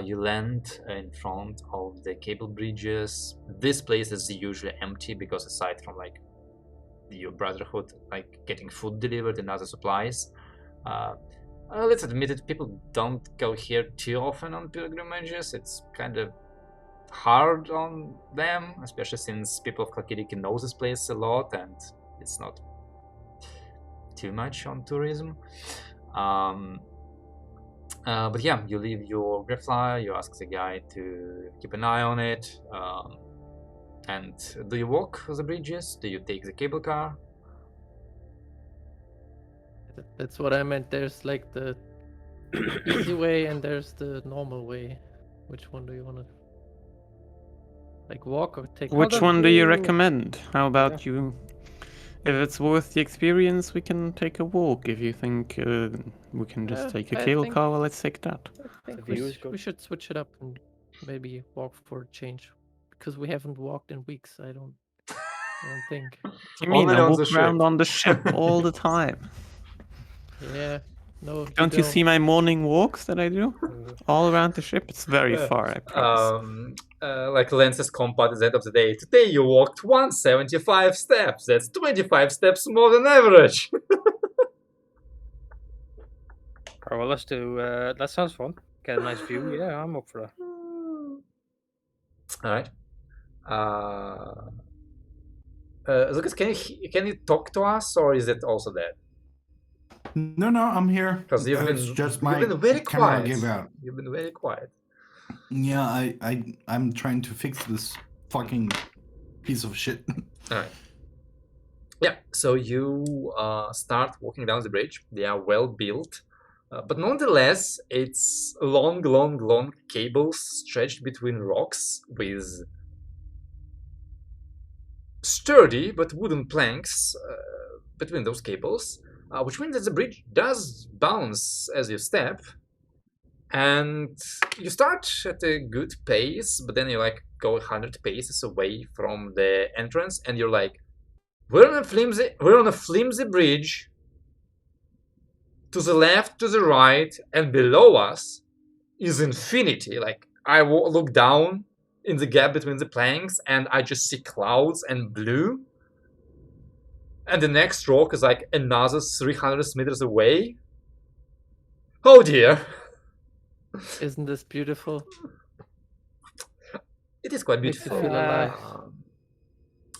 You land in front of the cable bridges. This place is usually empty because aside from like your Brotherhood, like getting food delivered and other supplies, let's admit it, people don't go here too often on pilgrimages. It's kind of hard on them, especially since people of Kalkidiki know this place a lot and it's not too much on tourism. But yeah, you leave your graph flyer, you ask the guy to keep an eye on it. And do you walk the bridges? Do you take the cable car? That's what I meant. There's like the easy way and there's the normal way. Which one do you want to like walk or take? Which one do you recommend? How about you? If it's worth the experience, we can take a walk. If you think we can just take a I cable think- car, well, let's take that. I think The view is good. we should switch it up and maybe walk for a change because we haven't walked in weeks. I don't think. You mean Only I on walk the ship. around on the ship all the time? Yeah. No. Don't you see my morning walks that I do? All around the ship? It's very far, I promise. Like Lance's compat at the end of the day. Today you walked 175 steps. That's 25 steps more than average. Alright, well, let's do. That sounds fun. Get a nice view. Yeah, I'm up for that. All right. Lucas, can you talk to us, or is it also dead? No, I'm here. Because you've It's been just my you've been very camera quiet. gave out. You've been very quiet. Yeah, I'm trying to fix this fucking piece of shit. All right. Yeah. So you start walking down the bridge. They are well built, but nonetheless, it's long cables stretched between rocks with sturdy but wooden planks between those cables, which means that the bridge does bounce as you step. And you start at a good pace, but then you like go 100 paces away from the entrance, and you're like, we're on a flimsy bridge. To the left, to the right, and below us is infinity. Like I look down in the gap between the planks, and I just see clouds and blue. And the next rock is like another 300 meters away. Oh dear. Isn't this beautiful? It is quite Makes you beautiful. feel alive.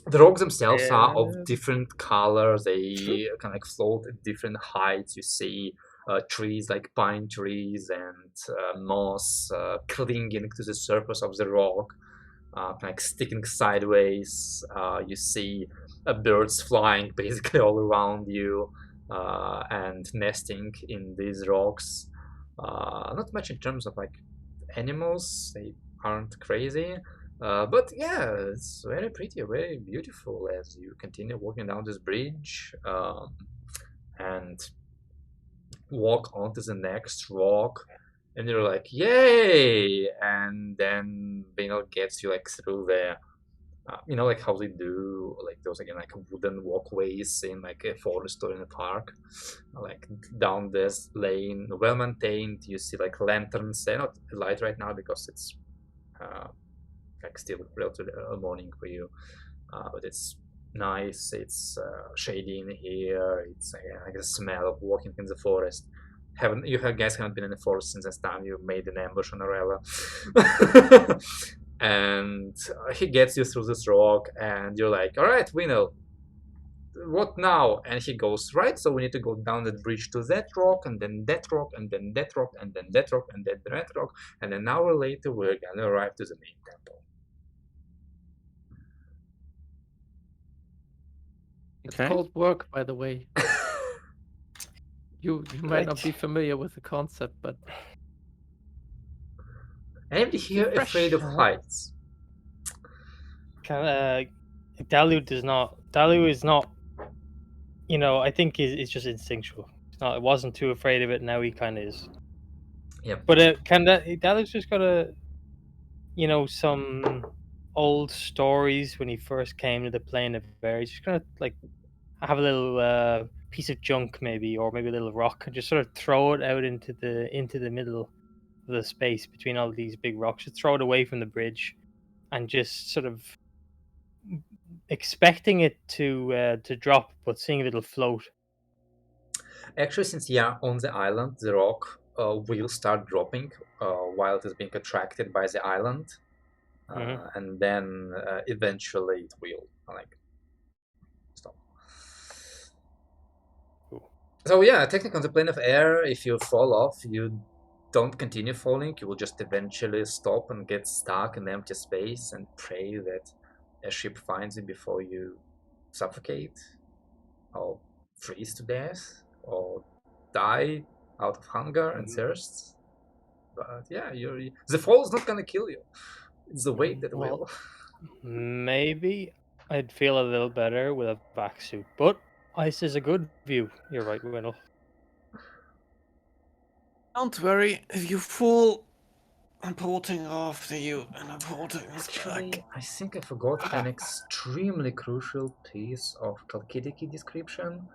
The rocks themselves are Yeah. of different colors. They kind of like float at different heights. You see trees like pine trees and moss clinging to the surface of the rock, kind of sticking sideways. You see birds flying basically all around you and nesting in these rocks. Not much in terms of like animals. They aren't crazy. But yeah, it's very pretty, very beautiful as you continue walking down this bridge and walk onto the next rock, and you're like, yay! And then gets you like through the, like how they do like those again like wooden walkways in like a forest or in a park, like down this lane, well maintained. You see like lanterns. They're not light right now because it's like still relatively morning for you, but it's nice. It's shady in here. It's like the smell of walking in the forest. Guys haven't been in the forest since this time you made an ambush on Arella. And he gets you through this rock, and you're like, all right, we know what now. And he goes, right, so we need to go down that bridge to that rock, and then that rock, and then that rock, and then that rock, and then that rock, and an hour later we're gonna arrive to the main temple. It's Okay. called work, by the way. You might not Right. be familiar with the concept, but Anybody here afraid of Refresh. heights? Dalu is not. I think it's just instinctual. It wasn't too afraid of it. Now he kind of is. Yep. But Dalu's just got some old stories when he first came to the plane of air. He's just gonna like have a little piece of junk maybe, or maybe a little rock, and just sort of throw it out into the middle of the space between all these big rocks. Just throw it away from the bridge, and just sort of expecting it to drop, but seeing if it'll float. Actually, since you are on the island, the rock will start dropping while it is being attracted by the island, and then eventually it will like stop. Cool. So yeah, technically on the plane of air, if you fall off, you don't continue falling. You will just eventually stop and get stuck in empty space and pray that a ship finds you before you suffocate or freeze to death or die out of hunger and thirst. But yeah, the fall is not gonna kill you. It's the weight that Well, will. Maybe I'd feel a little better with a back suit, but ice is a good view. You're right, Winnel. Don't worry, if you fall, I'm porting after you and I'm porting us Actually, back. I think I forgot an extremely crucial piece of Kalkidiki description.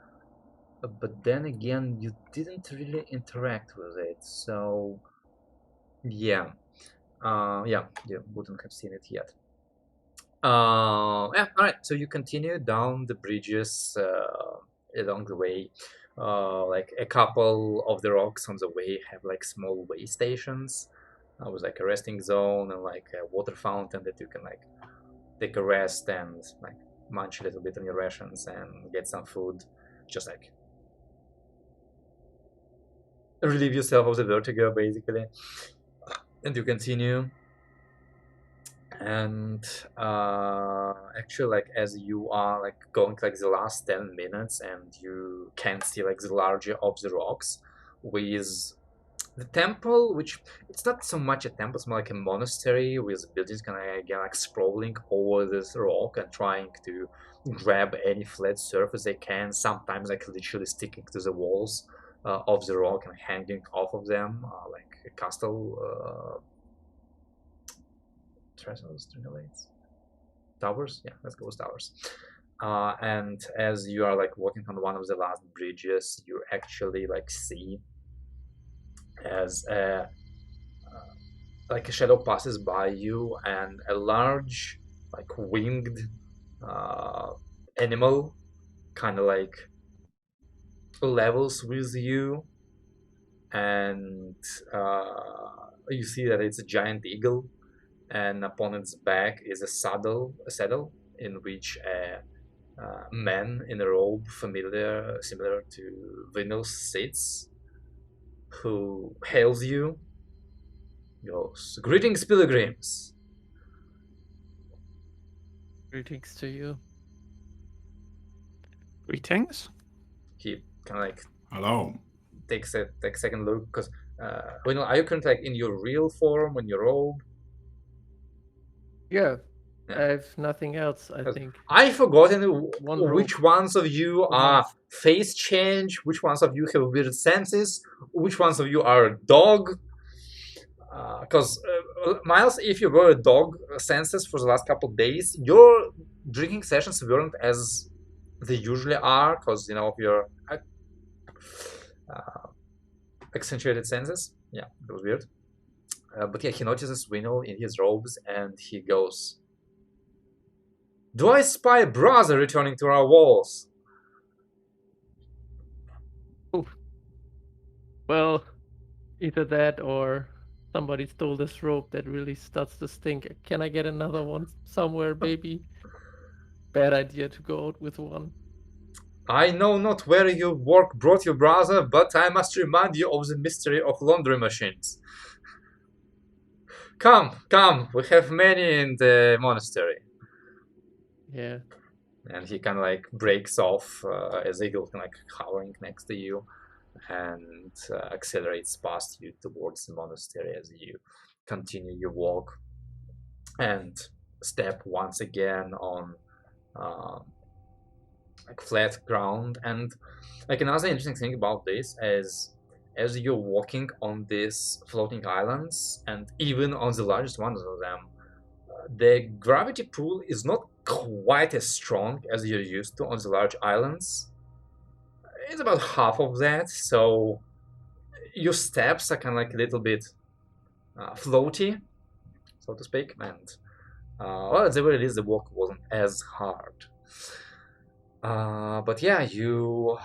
But then again, you didn't really interact with it, so yeah, you wouldn't have seen it yet. All right. So you continue down the bridges along the way. Like a couple of the rocks on the way have like small way stations with like a resting zone and like a water fountain that you can like take a rest and like munch a little bit on your rations and get some food, just like relieve yourself of the vertigo basically. And you continue. And actually, like as you are like going like the last 10 minutes and you can't see like the larger of the rocks, with the temple, which it's not so much a temple, it's more like a monastery with buildings kind of again like sprawling over this rock and trying to grab any flat surface they can, sometimes like literally sticking to the walls of the rock and hanging off of them, like a castle trestles, towers. Yeah, let's go with towers. And as you are like walking on one of the last bridges, you actually like see as like a shadow passes by you, and a large like winged animal kind of like levels with you, and you see that it's a giant eagle, and upon its back is a saddle in which a man in a robe similar to Venus sits, who hails you. Goes, "Greetings, pilgrims." Greetings to you. Greetings. He kind of like Hello. takes a second look, because are you currently like in your real form, in your robe? Yeah. Yeah. I have nothing else, I think. I've forgotten One which rope. ones of you For are months. face change, which ones of you have weird senses, which ones of you are a dog. Because Miles, if you were a dog senses for the last couple of days, your drinking sessions weren't as they usually are, because of your accentuated senses. Yeah, it was weird. But yeah, he notices Winnow in his robes, and he goes, "Do I spy a brother returning to our walls?" Well, either that or somebody stole this rope that really starts to stink. Can I get another one somewhere, baby? Bad idea to go out with one. "I know not where your work brought you, brother, but I must remind you of the mystery of laundry machines. Come, we have many in the monastery." Yeah. And he kind of like breaks off as Eagle kind of like hovering next to you, and accelerates past you towards the monastery as you continue your walk and step once again on like flat ground. And like another interesting thing about this is, as you're walking on these floating islands, and even on the largest ones of them, the gravity pull is not quite as strong as you're used to on the large islands. It's about half of that, so your steps are kind of like a little bit floaty, so to speak, and well, at the very least, the walk wasn't as hard. But yeah, you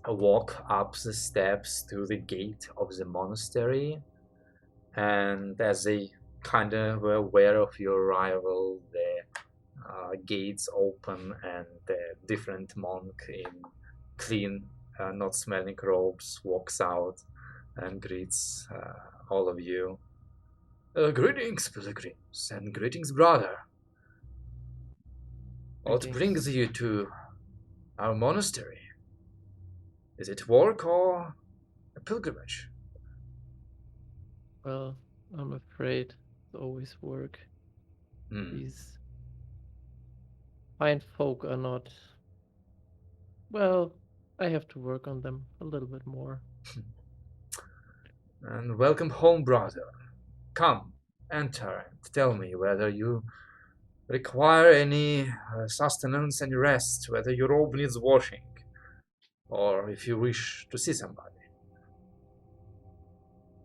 walk up the steps to the gate of the monastery, and as they kind of were aware of your arrival, the gates open, and the different monk in clean, not smelling robes walks out and greets all of you. "Greetings, pilgrims, and greetings, brother. What Greetings. brings you to our monastery? Is it work or a pilgrimage?" Well, I'm afraid it's always work. Hmm. These fine folk are not. Well, I have to work on them a little bit more. And welcome home, brother. Come, enter, and tell me whether you require any sustenance and rest, whether your robe needs washing, or if you wish to see somebody.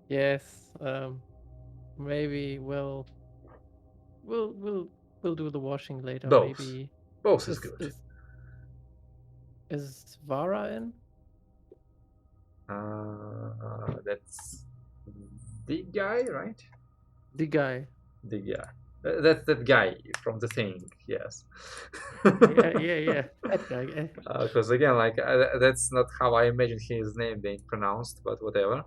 Yes, maybe we'll do the washing later. Both. Maybe Both is good. Is Vara in? That's the guy, right? The guy. The guy. That's that guy from the thing, yes. Yeah. That guy. Because again, like that's not how I imagine his name being pronounced, but whatever.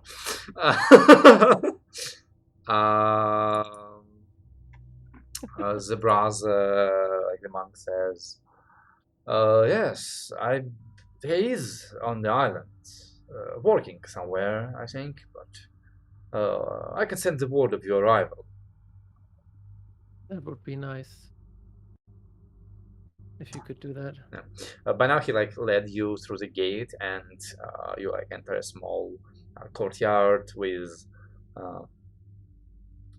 The brother, like the monk says, yes, he is on the island, working somewhere, I think, but I can send the word of your arrival. That would be nice. if you could do that. By now he like led you through the gate, and you like enter a small courtyard with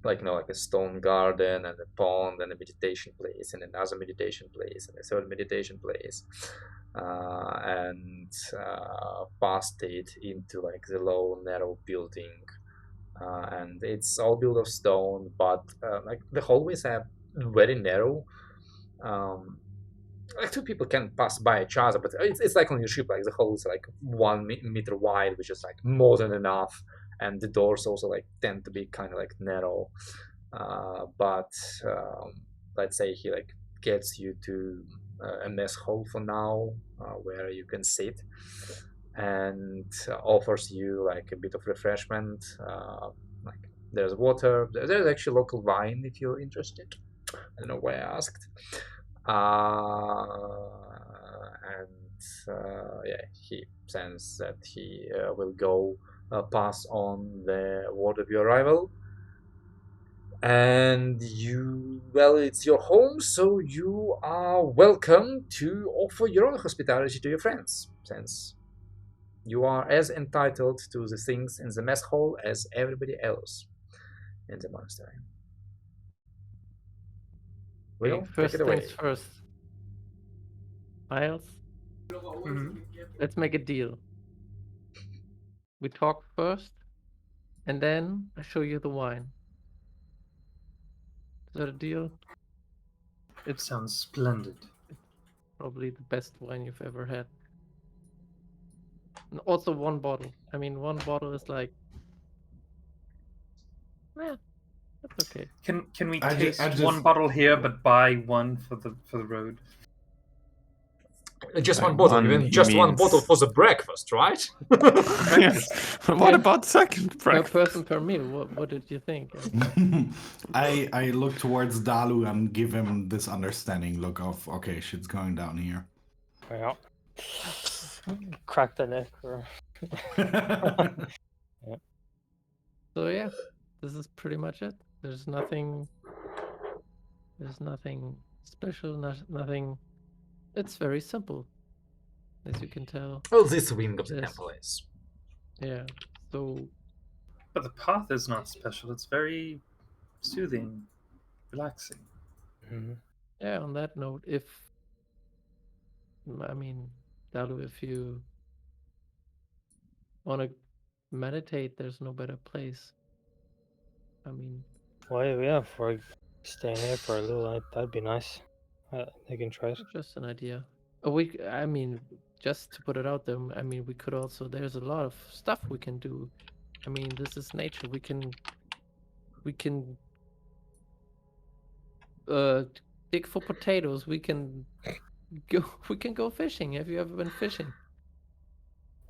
like like a stone garden and a pond and a meditation place and another meditation place and a third meditation place, and past it into like the low narrow building, and it's all built of stone, but like the hallways are very narrow. Like two people can pass by each other, but it's like on your ship, like the hole is like 1 meter wide, which is like more than enough, and the doors also like tend to be kind of like narrow. But let's say he like gets you to a mess hall for now, where you can sit, and offers you like a bit of refreshment. Like there's water, there's actually local wine if you're interested. I don't know why I asked. Yeah, he says that he will go pass on the word of your arrival. And you, well, it's your home, so you are welcome to offer your own hospitality to your friends, since you are as entitled to the things in the mess hall as everybody else in the monastery. Will, take First it away. things first. Miles, let's make a deal. We talk first, and then I show you the wine. Is that a deal? It sounds splendid. Probably the best wine you've ever had. And also one bottle. I mean, one bottle is like, yeah, that's okay. Can we I taste just- one bottle here, but buy one for the road? Just Like one bottle, one, even he just one means- bottle for the breakfast, right? Yes. What about second Per breakfast? person per meal. What did you think? I look towards Dalu and give him this understanding look of, okay, shit's going down here. Yeah. Crack the neck. Or... So yeah, this is pretty much it. There's nothing special, nothing. It's very simple, as you can tell. Well, this wing of the Yes. temple is. Yeah. So But the path is not special. It's very soothing, relaxing. Mhm. yeah. On that note, I mean, Dalu, if you want to meditate, there's no better place. I mean, Well, yeah, for staying here for a little, that'd be nice. They can try it. just an idea. I mean, just to put it out there, I mean, we could also, there's a lot of stuff we can do. I mean, this is nature. We can dig for potatoes. We can go fishing. Have you ever been fishing?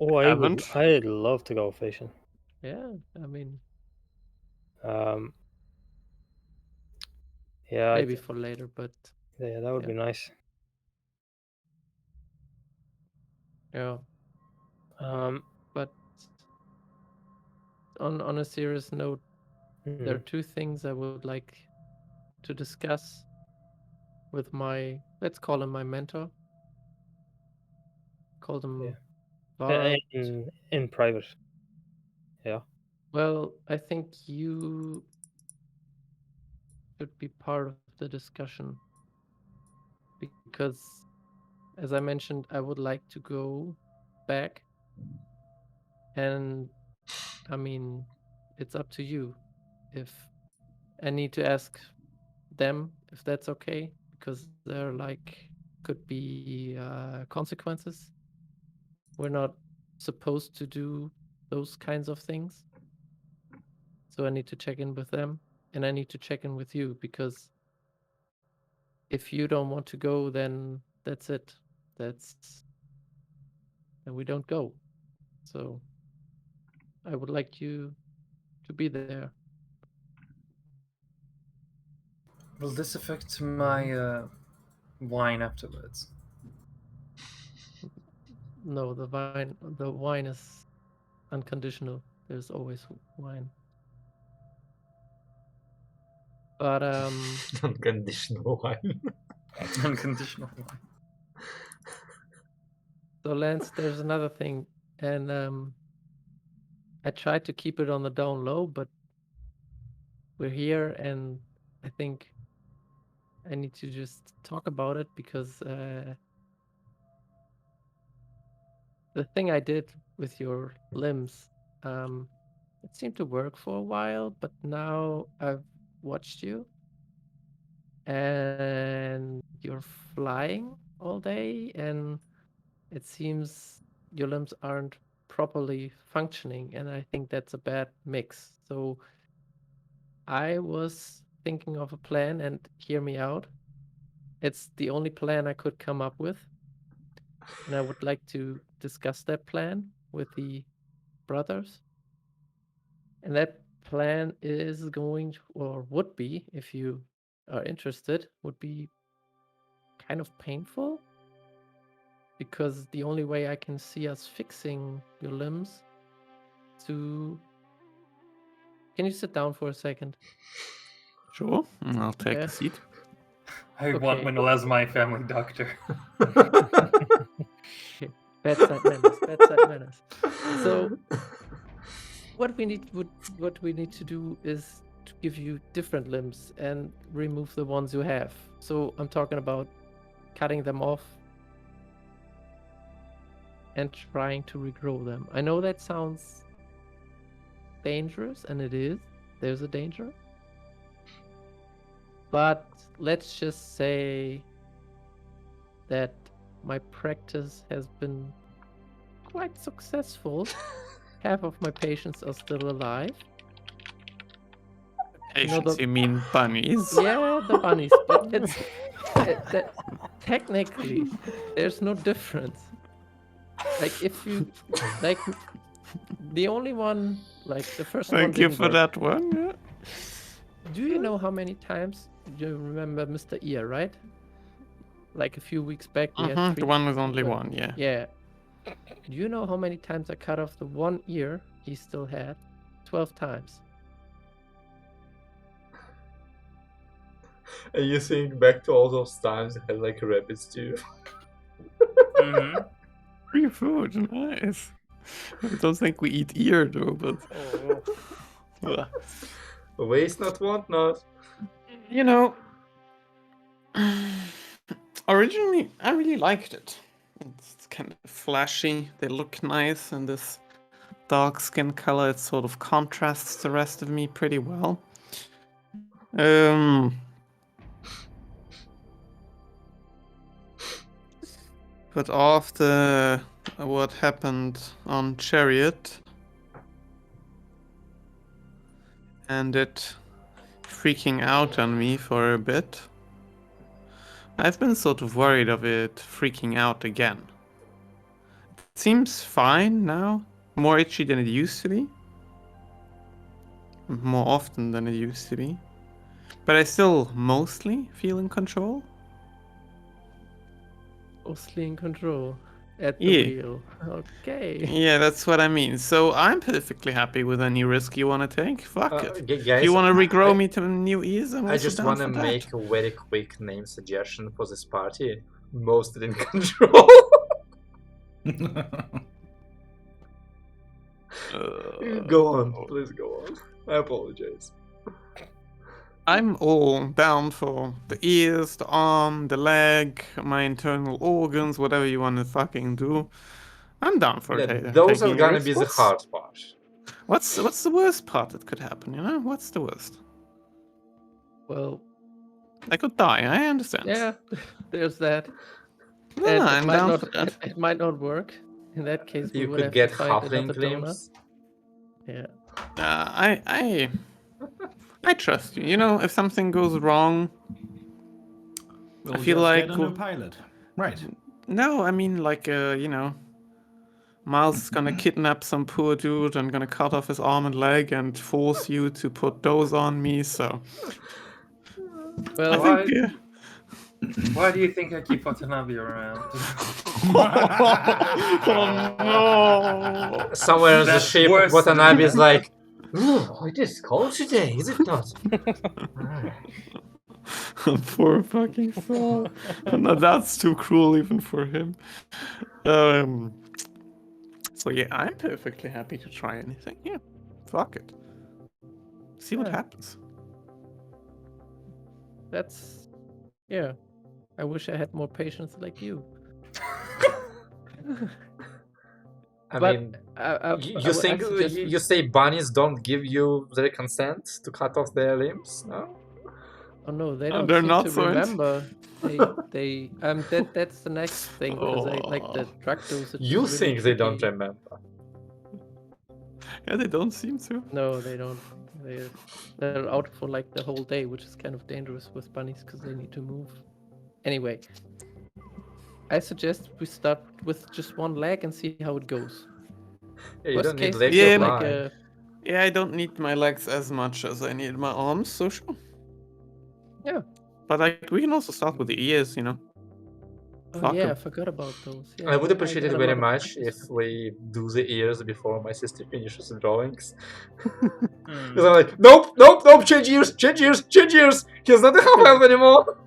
Oh, Haven't. I'd love to go fishing. Yeah, I mean, Yeah, maybe for later, but yeah, that would be nice. yeah. Um, But on a serious note, there are two things I would like to discuss with my, let's call him my mentor. Call him Yeah. Varad. in private. Yeah. Well, I think you should be part of the discussion because, as I mentioned, I would like to go back, and I mean, it's up to you. If I need to ask them if that's okay, because there like could be consequences. We're not supposed to do those kinds of things. So I need to check in with them, and I need to check in with you, because if you don't want to go, then that's it. Then we don't go. So I would like you to be there. Will this affect my wine afterwards? No, the wine is unconditional. There's always wine. But Unconditional wine. Unconditional wine. So Lance, there's another thing, and I tried to keep it on the down low, but we're here, and I think I need to just talk about it because the thing I did with your limbs, it seemed to work for a while, but now I've watched you and you're flying all day, and it seems your limbs aren't properly functioning, and I think that's a bad mix. So I was thinking of a plan, and hear me out. It's the only plan I could come up with, and I would like to discuss that plan with the brothers. And that plan is going to, or would be, if you are interested, would be kind of painful, because the only way I can see us fixing your limbs to... Can you sit down for a second? Sure, I'll take Yeah. a seat. I want Okay. Wendell as my family doctor. Okay. Bedside manners, bedside manners. So what we need to do is to give you different limbs and remove the ones you have. So I'm talking about cutting them off and trying to regrow them. I know that sounds dangerous, and it is. There's a danger. But let's just say that my practice has been quite successful. Half of my patients are still alive. Patients, you mean bunnies? Yeah, the bunnies, but it's technically there's no difference. Like if you like the only one, like the first one. Thank you didn't for work. that one. Yeah. Do you know how many times you remember Mr. Ear, right? Like a few weeks back, we had 3. The one with only one, yeah. Yeah. Do you know how many times I cut off the one ear he still had? 12 times. And you think back to all those times I had like rabbits too. Mm-hmm. Free food, nice. I don't think we eat ear though, but Ugh. Waste not, want not. You know, originally I really liked it. It's kind of flashy. They look nice, and this dark skin color, it sort of contrasts the rest of me pretty well. But after what happened on Chariot and it freaking out on me for a bit, I've been sort of worried of it freaking out again. It seems fine now, more itchy than it used to be. More often than it used to be. But I still mostly feel in control. Mostly in control at the Yeah. wheel. Okay. Yeah, that's what I mean. So I'm perfectly happy with any risk you want to take. Fuck it. Guys, If you want to regrow me to new ears, I'm also I just down want to for that. make a very quick name suggestion for this party. Mostly in control. Go on, please go on. I apologize. I'm all down for the ears, the arm, the leg, my internal organs, whatever you want to fucking do. I'm down for it. Those are gonna be the hard part. What's the worst part that could happen? You know, what's the worst? Well, I could die. I understand. yeah, there's that. No, And I'm down for that. it might not work. In that case, we You would could have get to find halfling another donor. limbs. Yeah. I trust you. You know, if something goes wrong, We'll feel just like get a new pilot. Right. no, I mean like you know, Miles is gonna kidnap some poor dude and gonna cut off his arm and leg and force you to put those on me. So Well, I think yeah. Why do you think I keep Watanabe around? Oh no! Somewhere in the That's shape of worse than Watanabe is that. like, oh, it is cold today, is it not? Poor fucking soul. No, that's too cruel even for him. So yeah, I'm perfectly happy to try anything. Yeah, fuck it. See what Yeah. happens. That's yeah. I wish I had more patience like you. I But mean, I you think suggest you say bunnies don't give you their consent to cut off their limbs? No. oh no, they Oh, don't they're seem not to so remember. They that's the next thing because I like the drug dosage. You is really think they don't tricky. remember? Yeah, they don't seem to. No, they don't. They're out for like the whole day, which is kind of dangerous with bunnies because they need to move. Anyway, I suggest we start with just one leg and see how it goes. Yeah, you Worst don't need case, legs we to Yeah, get like fly. a Yeah, I don't need my legs as much as I need my arms, so sure. yeah. But we can also start with the ears, you know. Oh Fuck yeah, I 'em. forgot about those. Yeah, I would appreciate got it a very lot of much practice if with we do the ears before my sister finishes the drawings. Hmm. Because I'm like, nope, nope, nope, change ears, change ears, change ears. He's not a half-elf anymore.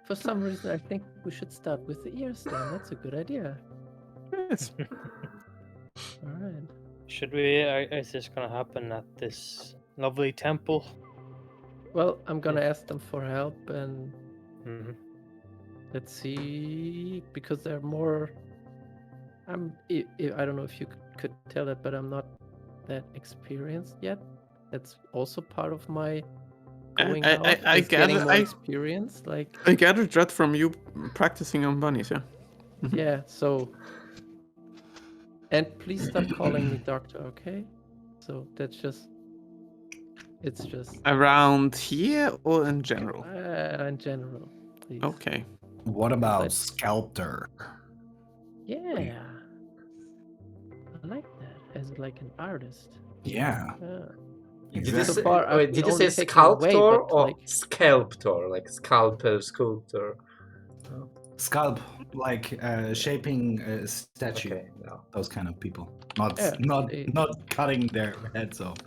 For some reason, I think we should start with the ears then. That's a good idea. Yes. All right. Should we? Is this gonna happen at this lovely temple? Well, I'm gonna ask them for help and Hmm. let's see because they're more. I don't know if you could tell that, but I'm not that experienced yet. That's also part of my going out. I is getting gather more experience. Like I gathered that from you practicing on bunnies, yeah. yeah. So and please stop calling me doctor, okay? So that's just. It's just Around here or in general? in general, please. Okay. What about But- sculptor? Yeah. I like that as like an artist. Yeah, Did you exactly. say, far, I've wait, been did you only say taking away, sculptor but, or like- sculptor? Like sculptor, sculptor? Sculpt, like shaping a statue. Okay, no. Those kind of people. Not Yeah, not they- not cutting their heads off.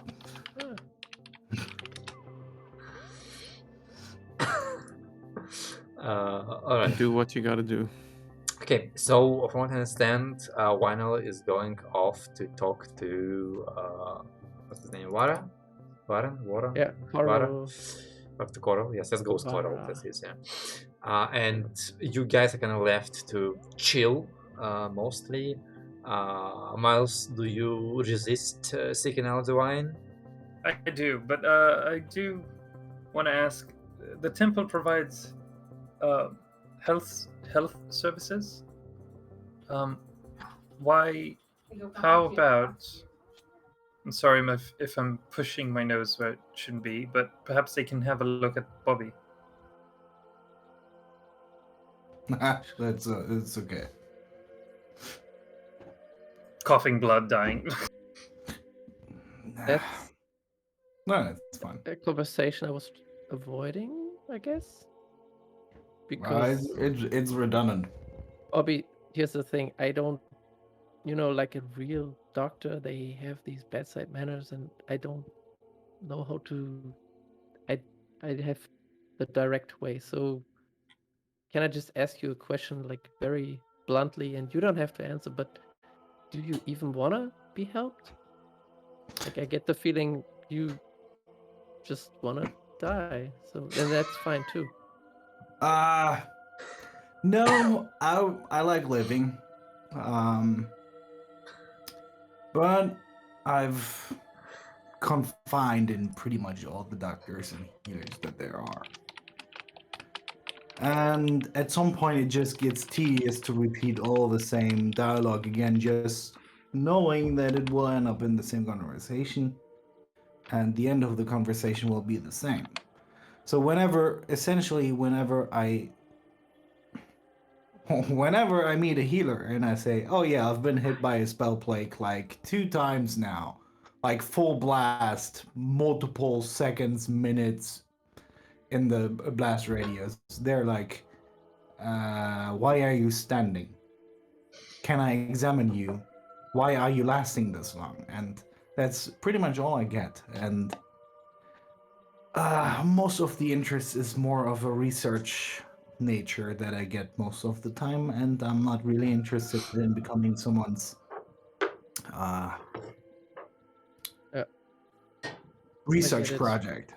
Ah, All right. Do what you gotta do. Okay, so from what I understand, Wynel is going off to talk to what's his name? Vara? Vara? yeah, Vara? Coral. Talk to Coral. Yes, let's go with Coral. Vara. That's his, yeah. And you guys are kind of left to chill, mostly. Miles, do you resist seeking out the wine? I do, but I do want to ask. The temple provides health services. Why? How about? I'm sorry if I'm pushing my nose where it shouldn't be, but perhaps they can have a look at Bobby. That's it's okay. Coughing blood, dying. That's No, it's fine. a conversation I was avoiding, I guess. Well, Because it's redundant. Bobby, here's the thing: I don't, like a real doctor, they have these bedside manners, and I don't know how to. I have the direct way. So, can I just ask you a question, like very bluntly, and you don't have to answer, but do you even wanna be helped? Like, I get the feeling you just wanna die. So, then that's fine too. No, I like living. But I've confined in pretty much all the doctors and healers that there are. And at some point it just gets tedious to repeat all the same dialogue again, just knowing that it will end up in the same conversation and the end of the conversation will be the same. So whenever I meet a healer and I say, oh yeah, I've been hit by a spell plague like 2 times now, like full blast, multiple seconds, minutes in the blast radius, they're like, why are you standing? Can I examine you? Why are you lasting this long? And that's pretty much all I get. And Most of the interest is more of a research nature that I get most of the time, and I'm not really interested in becoming someone's Yeah. research it. project.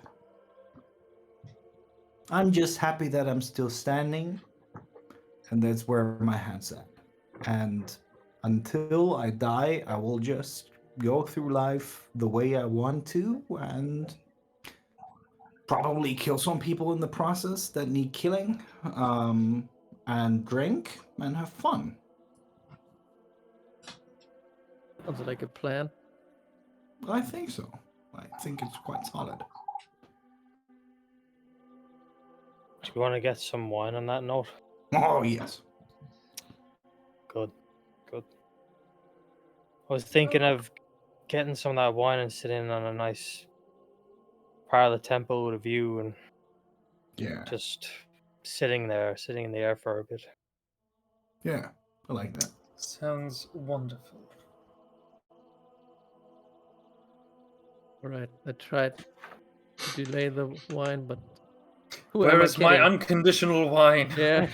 I'm just happy that I'm still standing, and that's where my head's at. And until I die, I will just go through life the way I want to, and probably kill some people in the process that need killing, and drink and have fun. Sounds like a plan. I think so. I think it's quite solid. Do you want to get some wine on that note? Oh, yes. Good. Good. I was thinking of getting some of that wine and sitting on a nice part of the temple with a view and Yeah. just sitting there, sitting in the air for a bit. Yeah. I like that. Sounds wonderful. All right, I tried to delay the wine, but who Where am I is my kidding? unconditional wine? Yeah.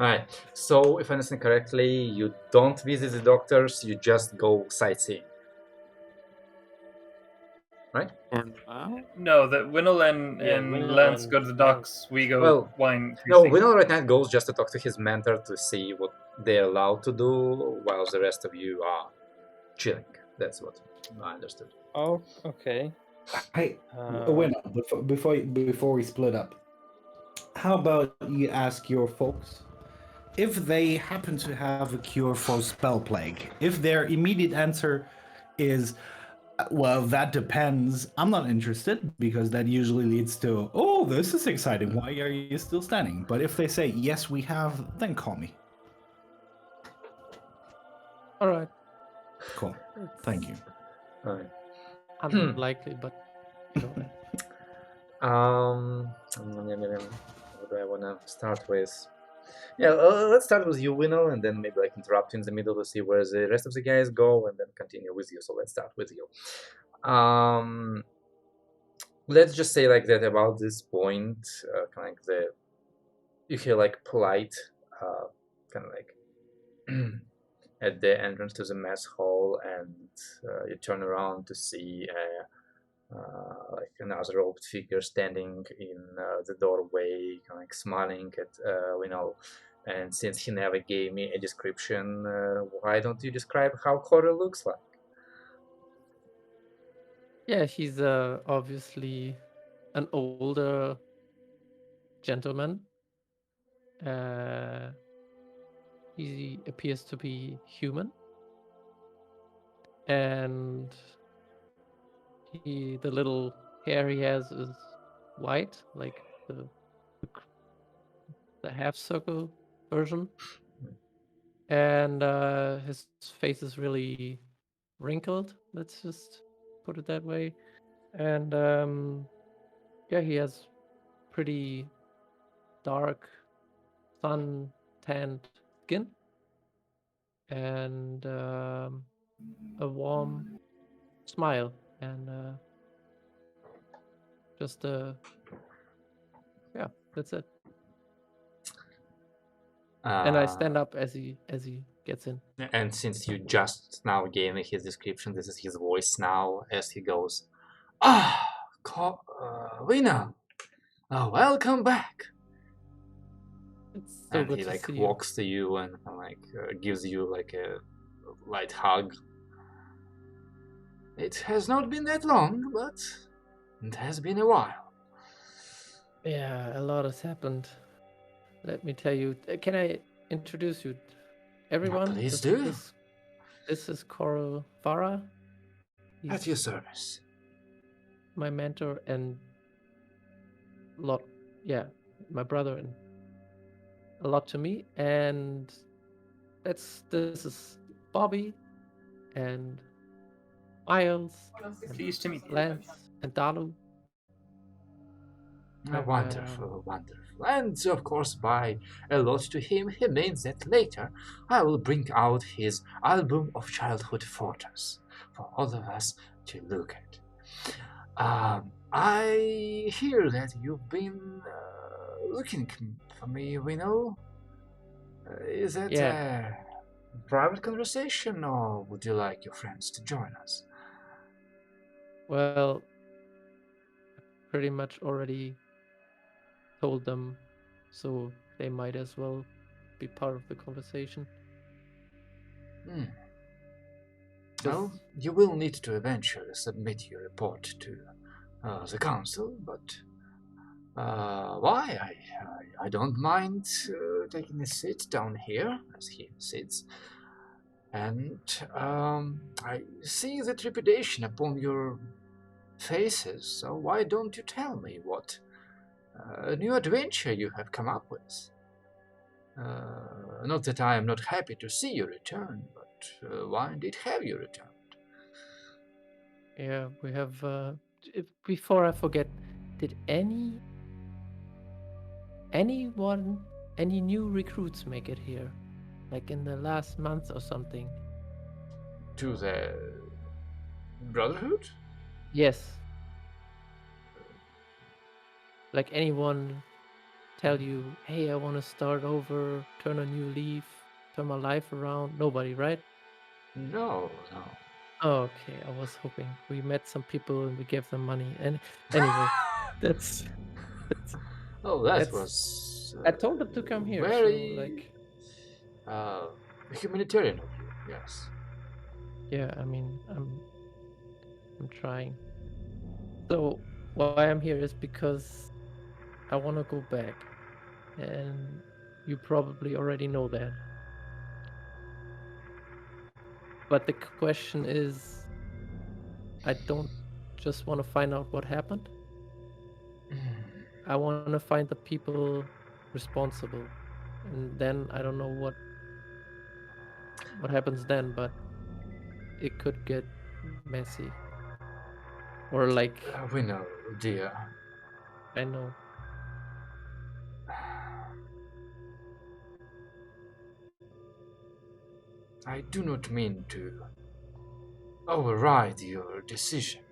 Alright, so if I understand correctly, you don't visit the doctors, you just go sightseeing. Right? For now? No, that Winnel and, Yeah, and Winnel Lance and go to the Lance. docks. We go Well, wine No, tasting. Winnow right now goes just to talk to his mentor to see what they're allowed to do, while the rest of you are chilling. That's what I understood. Oh, okay. Hey, Uh, Winner, before we split up, how about you ask your folks if they happen to have a cure for spell plague? If their immediate answer is, well, that depends, I'm not interested, because that usually leads to, oh, this is exciting, why are you still standing? But if they say, yes, we have, then call me. All right. Cool. Thank you. Alright. Unlikely, but you know that. What do I want to start with? Yeah, let's start with you, Winnow, and then maybe I can interrupt you in the middle to see where the rest of the guys go, and then continue with you. So let's start with you. Let's just say like that about this point, kind of like you hear like polite, kind of like at the entrance to the mess hall, and you turn around to see like another robed figure standing in the doorway, kind of like smiling at Winnow. And since he never gave me a description, why don't you describe how Cora looks like? Yeah, he's obviously an older gentleman. He appears to be human, and the little hair he has is white, like the half circle version, and his face is really wrinkled. Let's just put it that way. And yeah, he has pretty dark sun tanned skin, and a warm smile, and just yeah, that's it. And I stand up as he gets in. And since you just now gave me his description, this is his voice now as he goes, Winnow, welcome back. It's so And good he to like see walks to you and like gives you like a light hug. It has not been that long, but it has been a while. you. Yeah, a lot has happened. Let me tell you. Can I introduce you, everyone? Please do. This is Coral Vara. At your service. My mentor and my brother and a lot to me. And this is Bobby and Miles, Pleased to meet you. Lance and Dalu. Wonderful, wonderful. And of course, by a lot to him, he means that later I will bring out his album of childhood photos for all of us to look at. I hear that you've been looking for me, Reno. Is that Yeah. a private conversation, or would you like your friends to join us? Well, pretty much already told them, so they might as well be part of the conversation. Hmm. 'Cause- Well, you will need to eventually submit your report to the council, but why? I don't mind taking a seat down here, as he sits. And I see the trepidation upon your faces, so why don't you tell me what new adventure you have come up with? Not that I am not happy to see you return, but why indeed have you returned? Yeah, we have. Before I forget, did any new recruits make it here, like in the last month or something? To the Brotherhood? Yes. Like anyone tell you, hey, I want to start over, turn a new leaf, turn my life around? Nobody, right? No, no. Oh, okay, I was hoping. We met some people and we gave them money. And anyway, that's Oh, that that's. was I told them to come here, so very like, humanitarian of you. Yes. yeah. I mean, I'm trying. So why I'm here is because I want to go back, and you probably already know that. But the question is, I don't just want to find out what happened. I want to find the people responsible, and then I don't know what happens then, but it could get messy. Or like, We know, dear. I know. I do not mean to override your decision,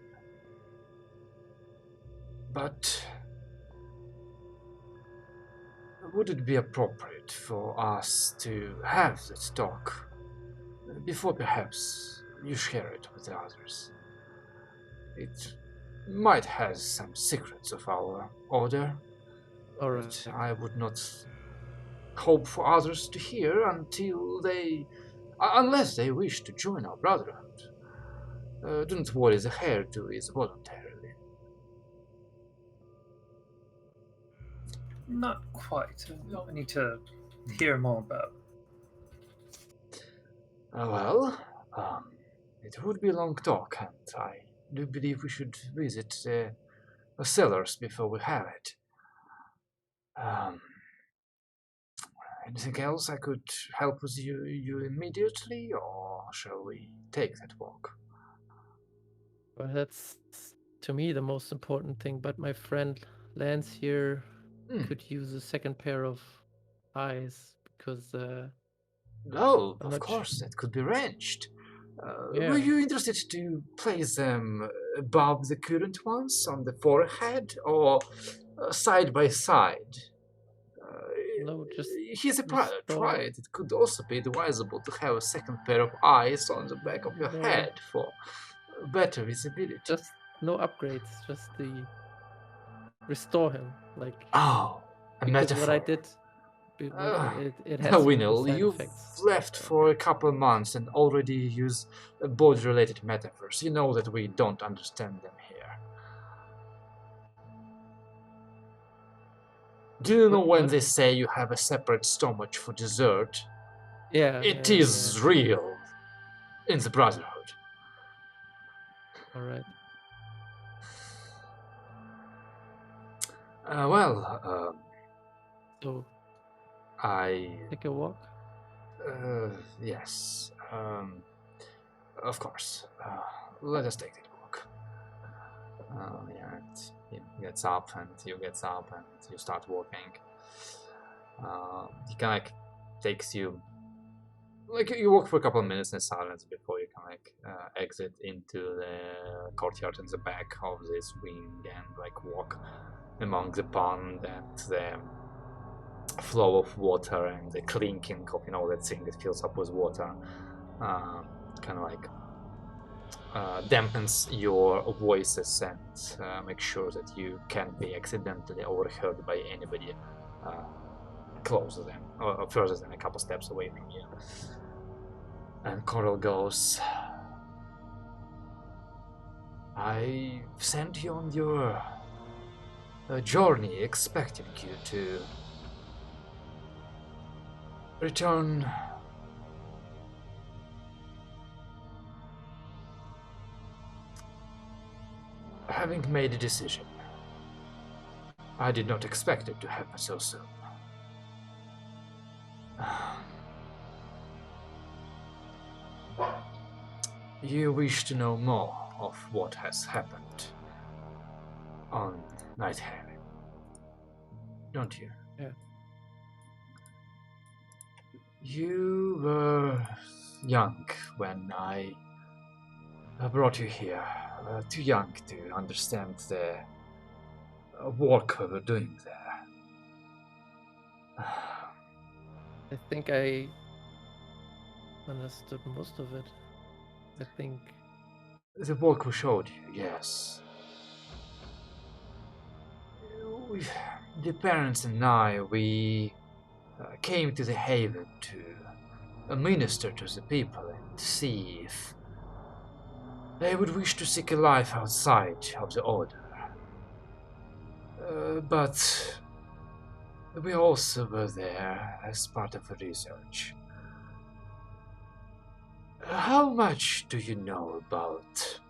but would it be appropriate for us to have that talk before perhaps you share it with the others? It might have some secrets of our order, All but right. I would not hope for others to hear unless they wish to join our brotherhood. Do not worry, the hairdo is voluntarily. Not quite. I need to hear more about. Well, it would be a long talk, and I do believe we should visit the cellars before we have it. Um, Anything else I could help with you immediately, or shall we take that walk? Well, that's to me the most important thing. But my friend Lance here could use a second pair of eyes because Oh, I'm of not sure. course, that could be arranged. Were Yeah. you interested to place them above the current ones on the forehead or side by side? No, just He's a pilot, restore. right? It could also be advisable to have a second pair of eyes on the back of your No, head for better visibility. just no upgrades. Just the restore him, like Oh, a because what I metaphor. did, it had some evil Winel, side you've effects. left for a couple months and already use body-related metaphors. You know that we don't understand them here. Do you know when What? they say you have a separate stomach for dessert? Yeah. It yeah, is real in the Brotherhood. All right. So I take a walk. yes. Of course. Let us take that walk. Yeah, he gets up and you get up and you start walking. He kind of takes you, like you walk for a couple of minutes in silence before you kind like exit into the courtyard in the back of this wing and like walk among the pond and the flow of water and the clinking of that thing that fills up with water, kind of like dampens your voices and make sure that you can't be accidentally overheard by anybody closer than or further than a couple steps away from you. And Coral goes, I sent you on your journey expecting you to return having made a decision. I did not expect it to happen so soon. You wish to know more of what has happened on Night Haven, don't you? Yeah. You were young when I brought you here, too young to understand the work we were doing there. I think I understood most of it. I think The work we showed you, yes. The parents and we came to the Haven to minister to the people and see if they would wish to seek a life outside of the Order. But we also were there as part of research. How much do you know about,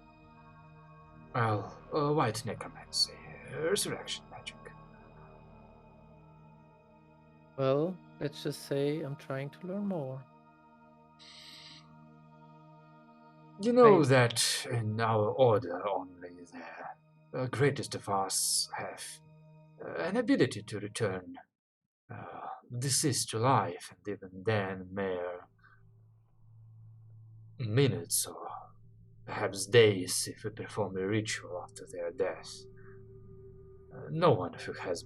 white necromancy, resurrection magic? well, let's just say I'm trying to learn more. You know that in our order only the greatest of us have an ability to return deceased to life, and even then mere minutes or perhaps days if we perform a ritual after their death. No one whose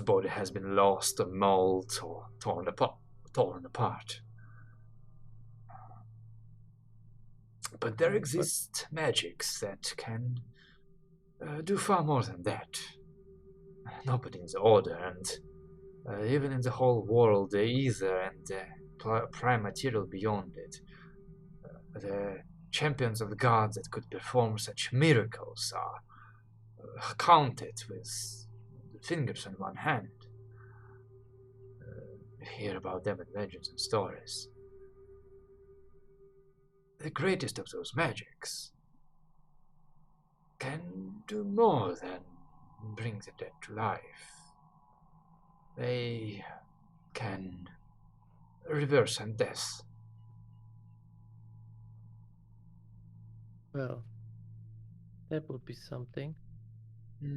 body has been lost or mauled or torn apart. But there exist magics that can do far more than that. Nobody in the Order, and even in the whole world, the Aether and the prime material beyond it, the champions of the gods that could perform such miracles are counted with the fingers on one hand. We hear about them in legends and stories. The greatest of those magics can do more than bring the dead to life. They can reverse death. Well, that would be something.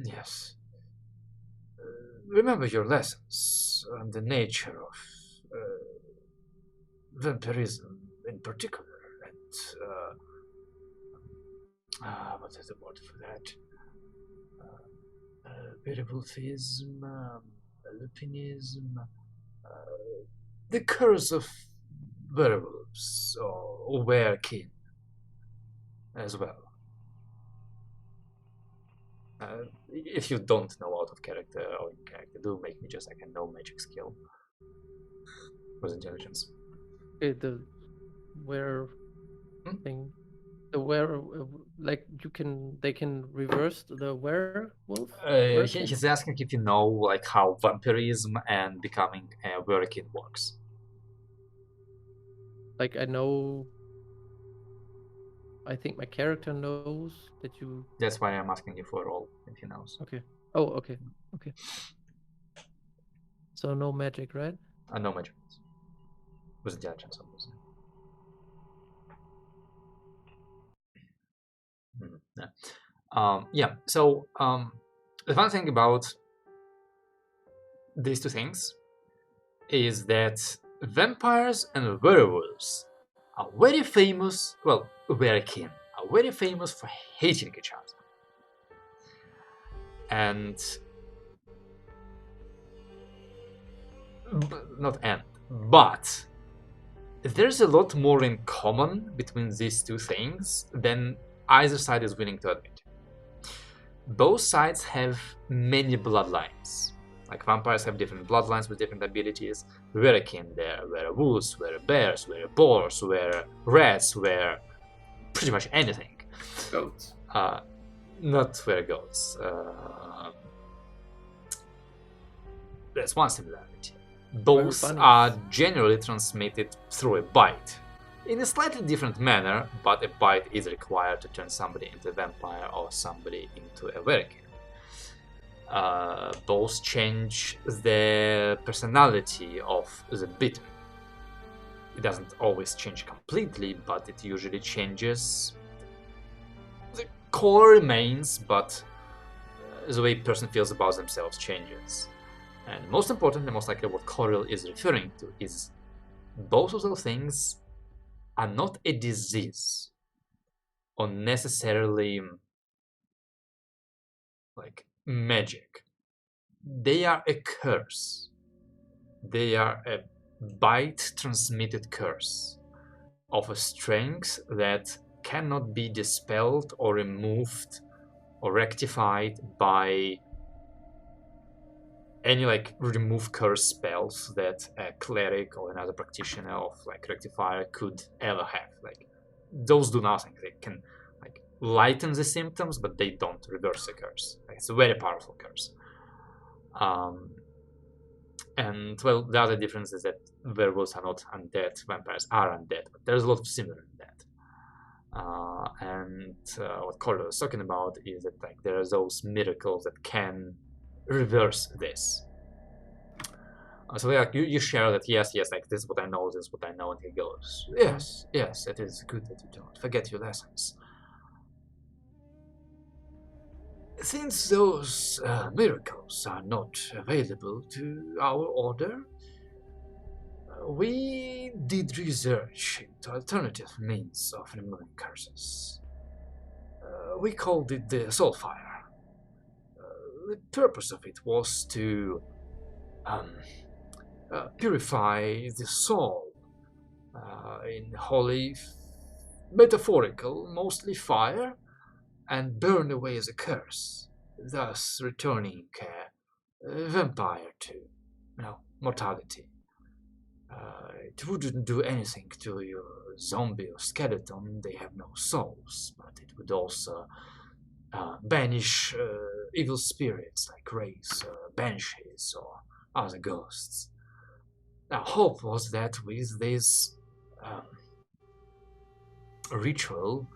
Yes. Remember your lessons on the nature of vampirism in particular, and what is the word for that? Werewolfism, lupinism, the curse of werewolves or werekin as well. If you don't know out of character or in character, do make me just like a no magic skill with intelligence. The where thing, the where like they can reverse the werewolf. He's asking if you know like how vampirism and becoming a werekin works. Like I know. I think my character knows that you. That's why I'm asking you for a roll if he knows. Okay. Oh, okay. Okay. So no magic, right? No magic. With intelligence, obviously. Yeah. So the fun thing about these two things is that vampires and werewolves are very famous, well, very keen, are very famous for hating each other. And but there's a lot more in common between these two things than either side is willing to admit. Both sides have many bloodlines. Like vampires have different bloodlines with different abilities. Were-kin there, were-wolves, were-bears, were-boars, were-rats, were pretty much anything. Goats. Not were-goats. There's one similarity. Both Were-bunnies. are generally transmitted through a bite. In a slightly different manner, but a bite is required to turn somebody into a vampire or somebody into a were-kin. Both change the personality of the bitten. It doesn't always change completely, but it usually changes. The core remains, but the way a person feels about themselves changes. And most importantly, most likely what Coril is referring to is both of those things are not a disease or necessarily like magic. They are a curse. They are a bite transmitted curse of a strength that cannot be dispelled or removed or rectified by any like remove curse spells that a cleric or another practitioner of like rectifier could ever have. Like those do nothing. They can like lighten the symptoms, but they don't reverse the curse. Like, it's a very powerful curse. And well, the other difference is that werewolves are not undead, vampires are undead, but there's a lot of similar in that. What Cordo was talking about is that like there are those miracles that can reverse this. So like you share that yes, like this is what I know, and he goes, yes, it is good that you don't forget your lessons. Since those miracles are not available to our order, we did research into alternative means of removing curses. We called it the soul fire. The purpose of it was to purify the soul in holy, metaphorical, mostly fire, and burn away the curse, thus returning a vampire to, mortality. It wouldn't do anything to your zombie or skeleton, they have no souls, but it would also banish evil spirits like wraiths, banshees, or other ghosts. Our hope was that with this ritual,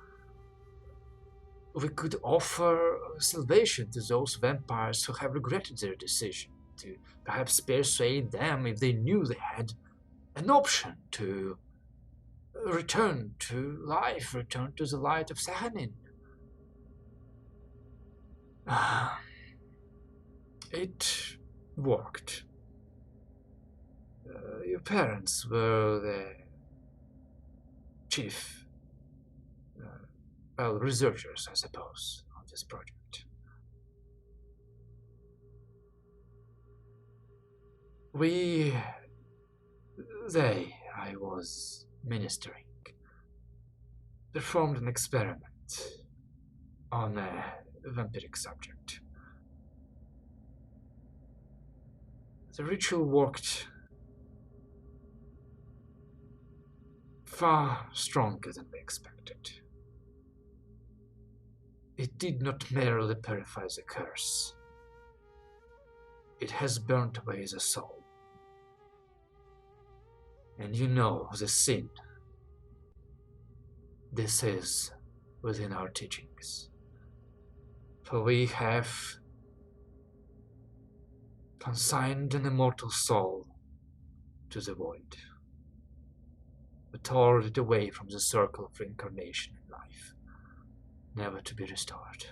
we could offer salvation to those vampires who have regretted their decision, to perhaps persuade them if they knew they had an option to return to life, return to the light of Sahanin. It worked. Your parents were the chief, researchers, I suppose, on this project. I was ministering, performed an experiment on a vampiric subject. The ritual worked far stronger than we expected. It did not merely purify the curse. It has burnt away the soul. And you know the sin. This is within our teachings. For we have consigned an immortal soul to the void. We tore it away from the circle of reincarnation in life, never to be restored.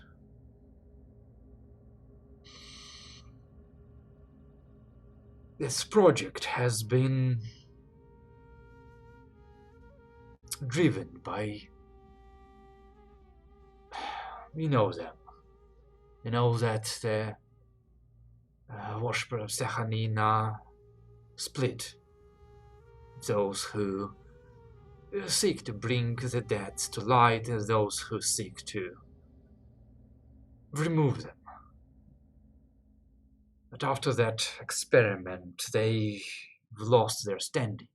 This project has been driven by... You know them. You know that the worshipper of Sechanina split. Those who seek to bring the dead to light and those who seek to remove them. But after that experiment, they lost their standing.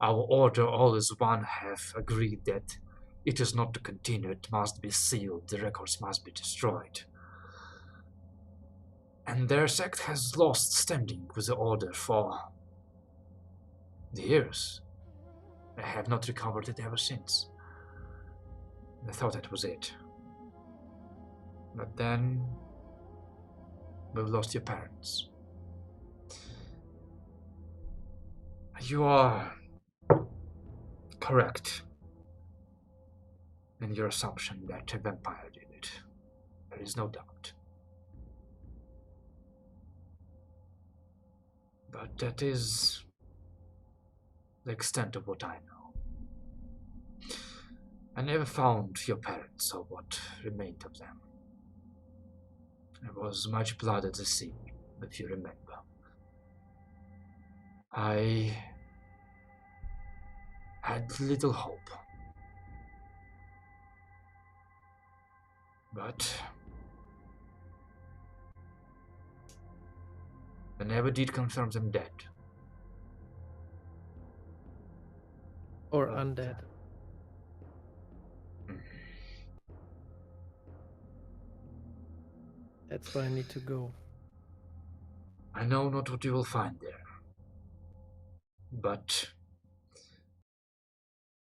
Our order, all as one, have agreed that it is not to continue, it must be sealed, the records must be destroyed. And their sect has lost standing with the order for the years. They have not recovered it ever since. I thought that was it. But then we've lost your parents. You are correct in your assumption that a vampire did it. There is no doubt. But that is the extent of what I know. I never found your parents or what remained of them. There was much blood at the sea, if you remember. I had little hope. But I never did confirm them dead. Or But, undead. That's where I need to go. I know not what you will find there. But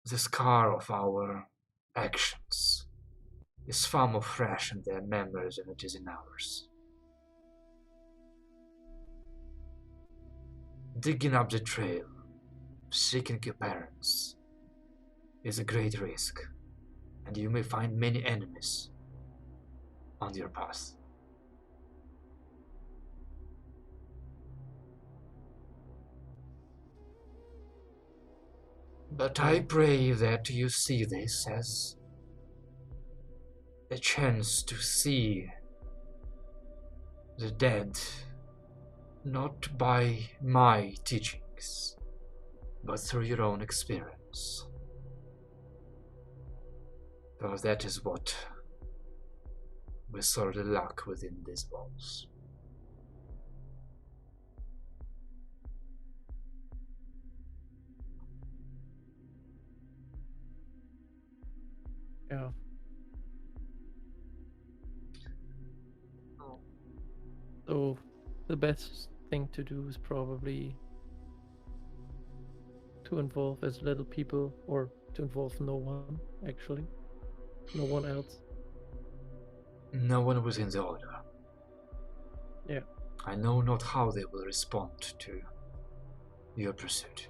the scar of our actions is far more fresh in their memories than it is in ours. Digging up the trail, seeking your parents, is a great risk, and you may find many enemies on your path. But I pray that you see this as a chance to see the dead not by my teachings, but through your own experience. For that is what we sorely lack within these walls. Yeah. So the best thing to do is probably to involve as little people, or to involve no one, actually. No one else. No one within the order. Yeah. I know not how they will respond to your pursuit.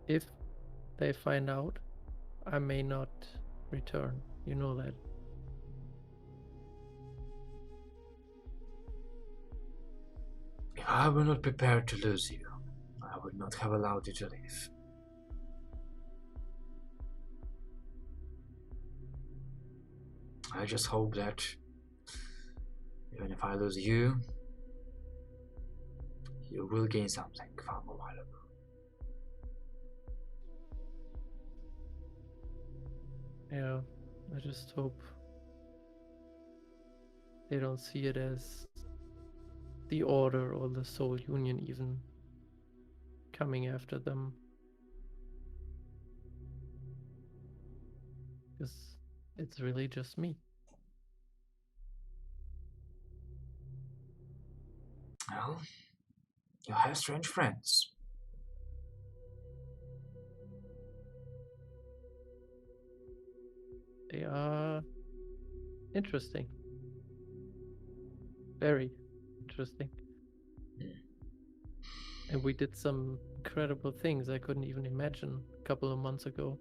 If they find out, I may not return. You know that. If I were not prepared to lose you, I would not have allowed you to leave. I just hope that even if I lose you, you will gain something far more valuable. Yeah, I just hope they don't see it as the Order or the Soul Union even coming after them. Because it's really just me. Well, you have strange friends. They are interesting. Very interesting. And we did some incredible things I couldn't even imagine a couple of months ago.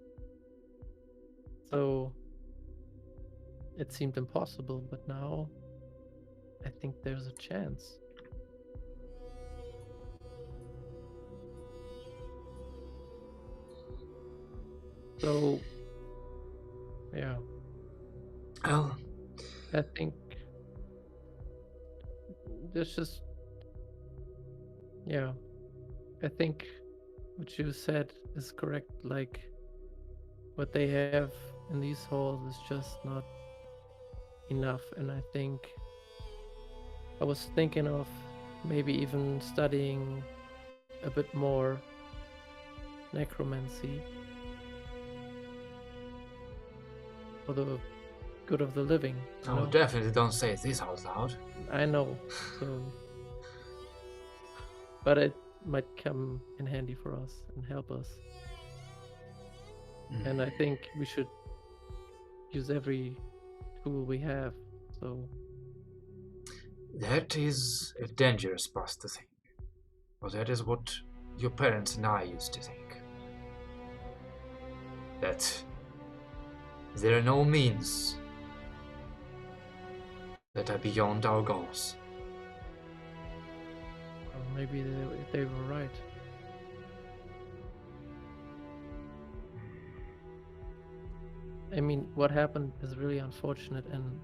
So it seemed impossible, but now I think there's a chance. So, yeah, Well, I think there's just, yeah, I think what you said is correct. Like, what they have in these halls is just not enough, and I think I was thinking of maybe even studying a bit more necromancy for the good of the living. You oh, know? definitely don't say this out loud. I know, so but it might come in handy for us and help us. And I think we should use every tool we have. So That is a dangerous path to think. But that is what your parents and I used to think. That there are no means that are beyond our goals. well, maybe they were right. I mean, what happened is really unfortunate, and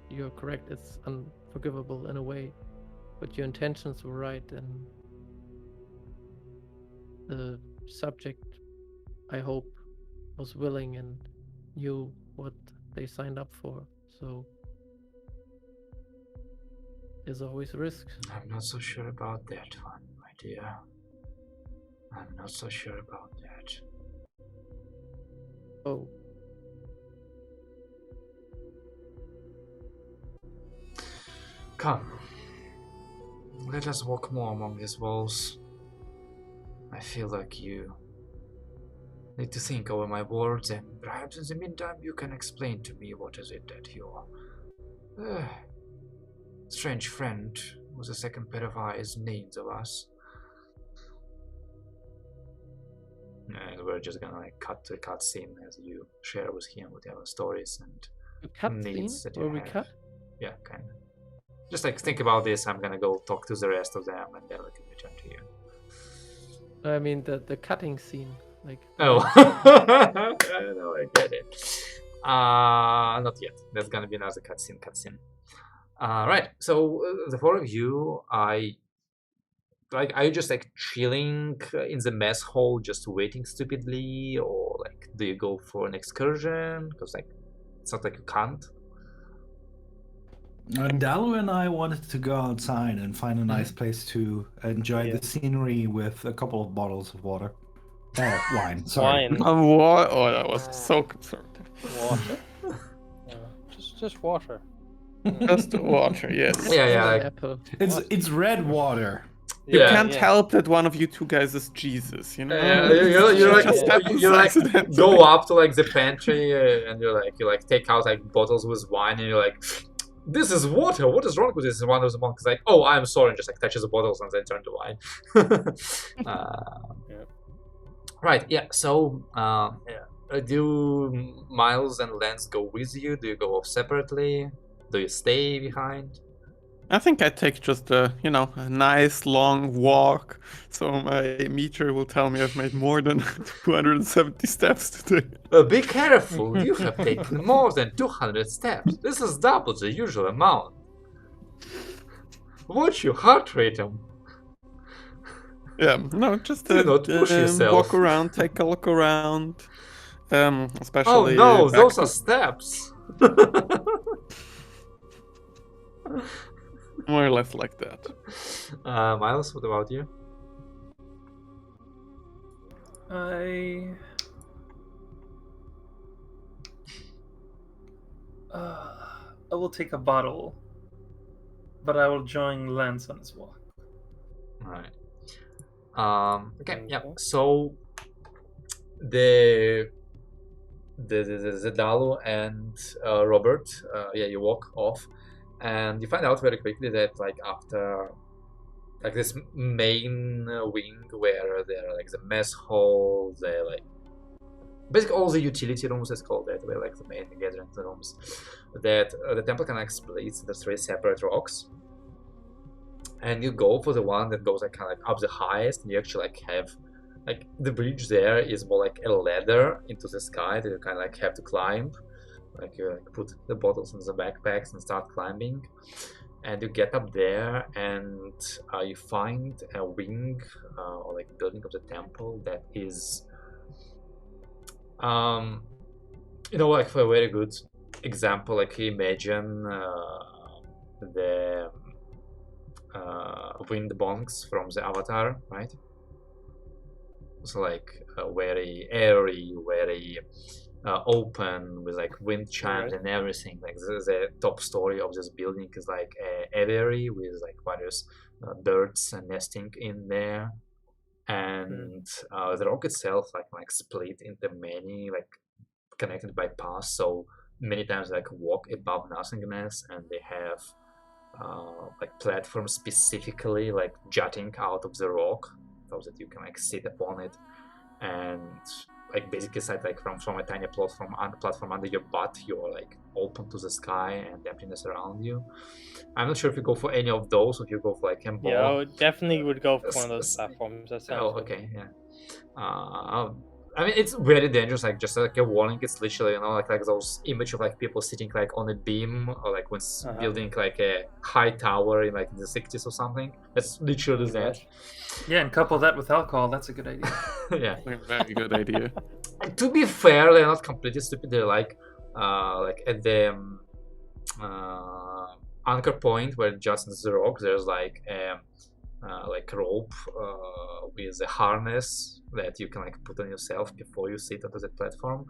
you're correct. It's unforgivable in a way, but your intentions were right, and the subject, I hope, was willing and knew what they signed up for. So there's always risks. I'm not so sure about that one, my dear. I'm not so sure about that. Oh, Come. Let us walk more among these walls. I feel like you need to think over my words, and perhaps in the meantime you can explain to me what is it that your strange friend with a second pair of eyes needs of us. And we're just gonna like cut to a cutscene as you share with him whatever stories and a cut needs scene? that you Will we have. cut? Yeah, kind of. Just like think about this. I'm gonna go talk to the rest of them, and then we can return to you. I mean the cutting scene, like. Oh, no, I get it. Not yet. There's gonna be another cutscene. Right. So the four of you, are you just like chilling in the mess hall, just waiting stupidly, or like do you go for an excursion? Because like it's not like you can't. Dalu and I wanted to go outside and find a nice place to enjoy the scenery with a couple of bottles of water. Wine, sorry. Wine. What? Oh, that was so conservative. Water. Just water. Just water, yes. Yeah, An like, apple. It's red water. You yeah. can't help that one of you two guys is Jesus, you know? You're It like just happens you like accidentally. go up to like the pantry and you take out like bottles with wine and you're like, this is water. What is wrong with this? And one of the monks is like, oh, I'm sorry, and just like touches the bottles and then turn to wine. Right. Yeah. So do Miles and Lance go with you? Do you go off separately? Do you stay behind? I think I take just a nice long walk, so my meter will tell me I've made more than 270 steps today. Be careful, you have taken more than 200 steps. This is double the usual amount. Watch your heart rate. Yeah, no, just Do not push yourself. walk around, take a look around, Oh especially. no, back those to- are steps. More or less like that. Miles, what about you? I will take a bottle, but I will join Lance on his walk. Right. Okay. Yeah. So the Dalu and Robert, you walk off, and you find out very quickly that like after like this main wing where there are like the mess hall, the like basically all the utility rooms is called that, where like the main gathering rooms, that the temple kind of splits into three separate rocks. And you go for the one that goes like kind of like up the highest, and you actually like have like the bridge there is more like a ladder into the sky that you kind of like have to climb. Like you like put the bottles in the backpacks and start climbing, and you get up there and you find a wing or like building of the temple that is like for a very good example, like imagine the wind bongs from the Avatar, right? So like very airy, very open with like wind chimes and everything. Like the top story of this building is like a aviary with like various birds nesting in there, and the rock itself like split into many like connected by paths. So many times like walk above nothingness, and they have like platforms specifically like jutting out of the rock so that you can like sit upon it and like basically side like from a tiny platform under your butt, you're like open to the sky and emptiness around you. I'm not sure if you go for any of those or if you go for like a more Yeah, I definitely would go for one of those platforms. That sounds good. okay, yeah. I mean, it's very dangerous. Like just like a warning, it's literally like those image of like people sitting like on a beam or like when building like a high tower in like the 60s or something. That's literally that. Yeah, and couple that with alcohol, that's a good idea. Yeah, Very good idea. to be fair, they're not completely stupid. They're like at the anchor point where just the rock, there's like rope with a harness that you can like put on yourself before you sit onto the platform,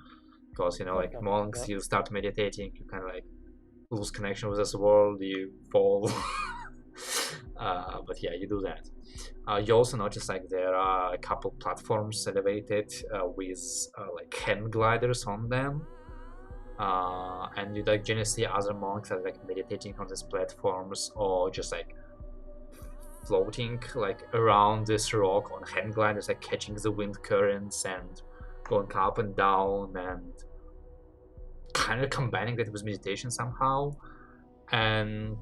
because like monks, you start meditating, you kind of like lose connection with this world, you fall. But yeah, you do that. You also notice like there are a couple platforms elevated with like hand gliders on them, and you like generally see other monks that are like meditating on these platforms or just like floating like around this rock on hand gliders, like catching the wind currents and going up and down and kind of combining that with meditation somehow. And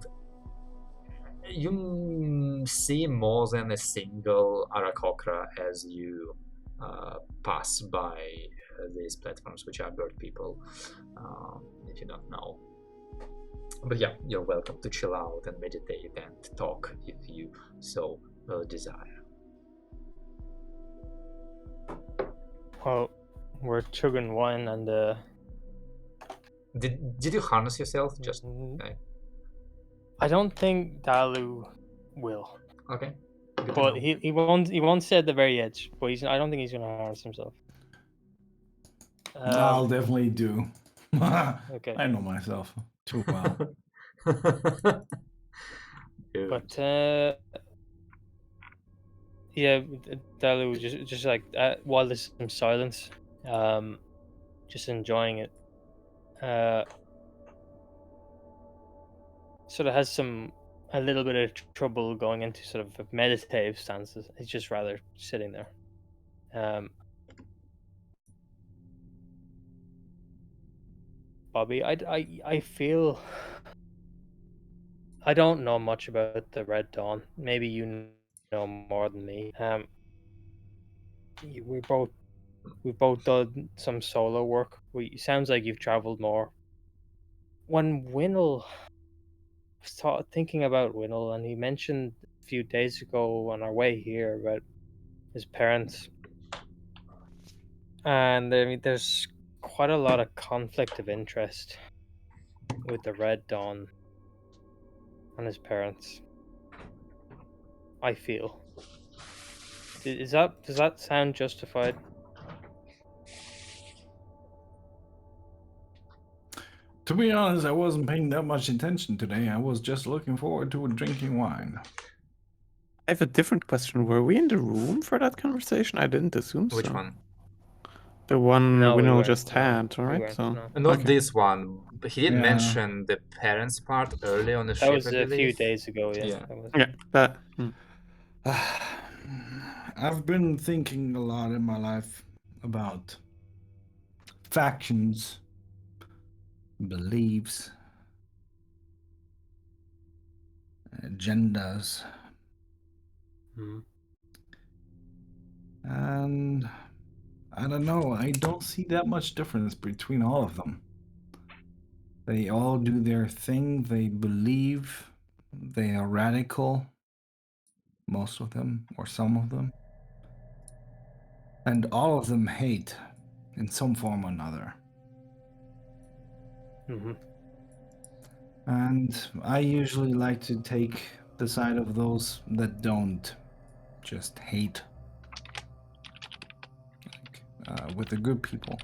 you see more than a single Arakocra as you pass by these platforms, which are bird people, if you don't know. But yeah, you're welcome to chill out and meditate and talk if you so desire. Well, we're chugging wine and Did you harness yourself? Just I don't think Dalu will. okay. But he won't stay at the very edge. But I don't think he's gonna harness himself. I'll definitely do. Okay. I know myself too well. But yeah, Dalu just like while there's some silence, just enjoying it. Sort of has a little bit of trouble going into sort of meditative stances. He's just rather sitting there. Bobby, I feel I don't know much about the Red Dawn. Maybe you know more than me. We've both done some solo work. Sounds like you've traveled more. When Winnell, I was thinking about Winnell, and he mentioned a few days ago on our way here about his parents, and I mean, there's quite a lot of conflict of interest with the Red Dawn and his parents. I feel. Does that sound justified? To be honest, I wasn't paying that much attention today. I was just looking forward to drinking wine. I have a different question. Were we in the room for that conversation? I didn't assume so. Which one? The one No, Winnell weren't. just had, We right? weren't, So no. Not okay. this one, but he did Yeah. mention the parents part early on the ship. That was I a few believe. days ago. Yeah. Yeah. That was... Yeah, that. I've been thinking a lot in my life about factions, beliefs, agendas. Mhm. And I don't know, I don't see that much difference between all of them. They all do their thing, they believe, they are radical, most of them, or some of them. And all of them hate in some form or another. Hmm. And I usually like to take the side of those that don't just hate, with the good people.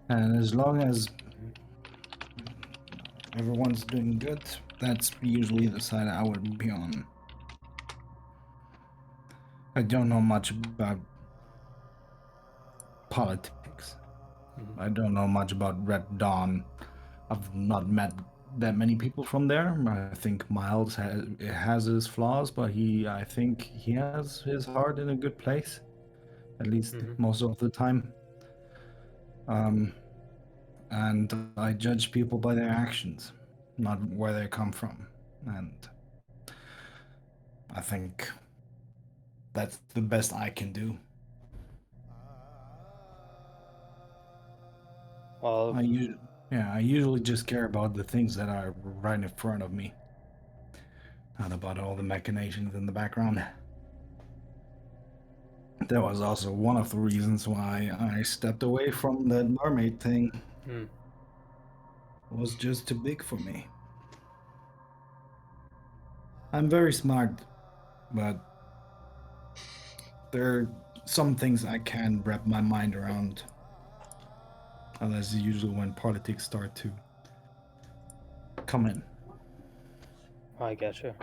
And as long as everyone's doing good, that's usually the side I would be on. I don't know much about politics. Mhm. I don't know much about Red Dawn. I've not met that many people from there. I think Miles has his flaws, but I think he has his heart in a good place, at least Mhm. most of the time. And I judge people by their actions, not where they come from. And I think that's the best I can do. Well, I usually just care about the things that are right in front of me, not about all the machinations in the background. That was also one of the reasons why I stepped away from that mermaid thing. mm, It was just too big for me. I'm very smart, but there are some things I can't wrap my mind around. And that's usually when politics start to come in. I get you.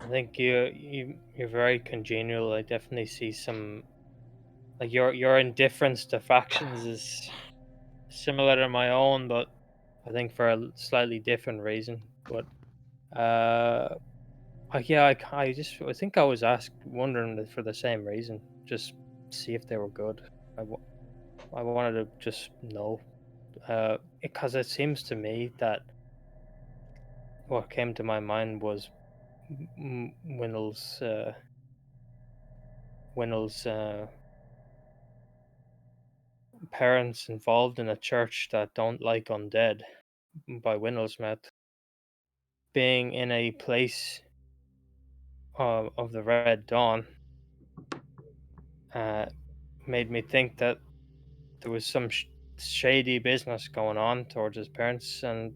I think you're very congenial. I definitely see some like your indifference to factions is similar to my own, but I think for a slightly different reason. But yeah, I think I was asked wondering for the same reason, just see if they were good. I wanted to just know, because it seems to me that what came to my mind was Winnell's parents involved in a church that don't like undead, by Winnell's mouth, being in a place of the Red Dawn, uh, made me think that there was some shady business going on towards his parents, and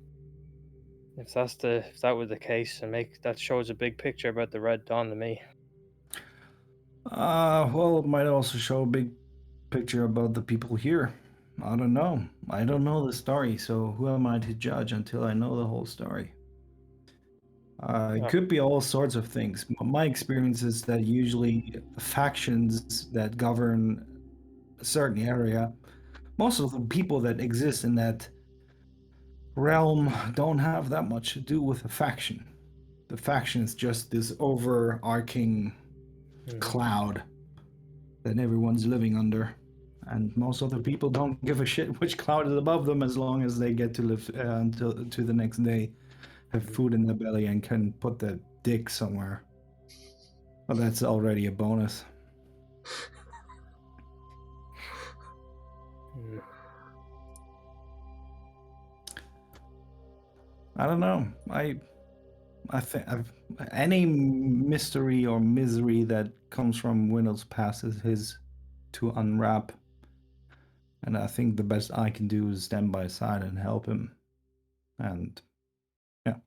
if that was the case, and make that shows a big picture about the Red Dawn to me. Well, it might also show a big picture about the people here. I don't know. I don't know the story, so who am I to judge until I know the whole story? It Yeah. could be all sorts of things. My experience is that usually factions that govern a certain area, most of the people that exist in that realm don't have that much to do with a faction. The faction is just this overarching Mhm. cloud that everyone's living under. And most of the people don't give a shit which cloud is above them as long as they get to live until to the next day, have Mhm. food in their belly, and can put their dick somewhere. Well, that's already a bonus. Mm. I don't know. I think any mystery or misery that comes from Window's past is his to unwrap. And I think the best I can do is stand by his side and help him. And yeah,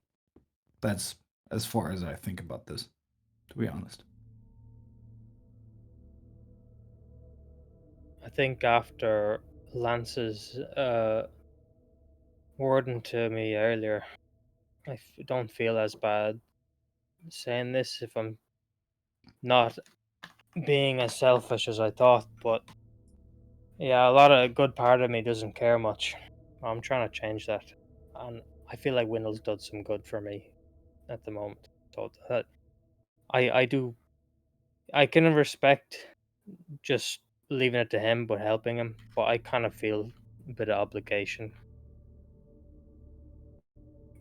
that's as far as I think about this, to be honest. I think after Lance's wording to me earlier, don't feel as bad saying this if I'm not being as selfish as I thought. But yeah, a lot of good part of me doesn't care much. I'm trying to change that, and I feel like Window's done some good for me at the moment. So that I do I can respect just leaving it to him, but helping him. But I kind of feel a bit of obligation.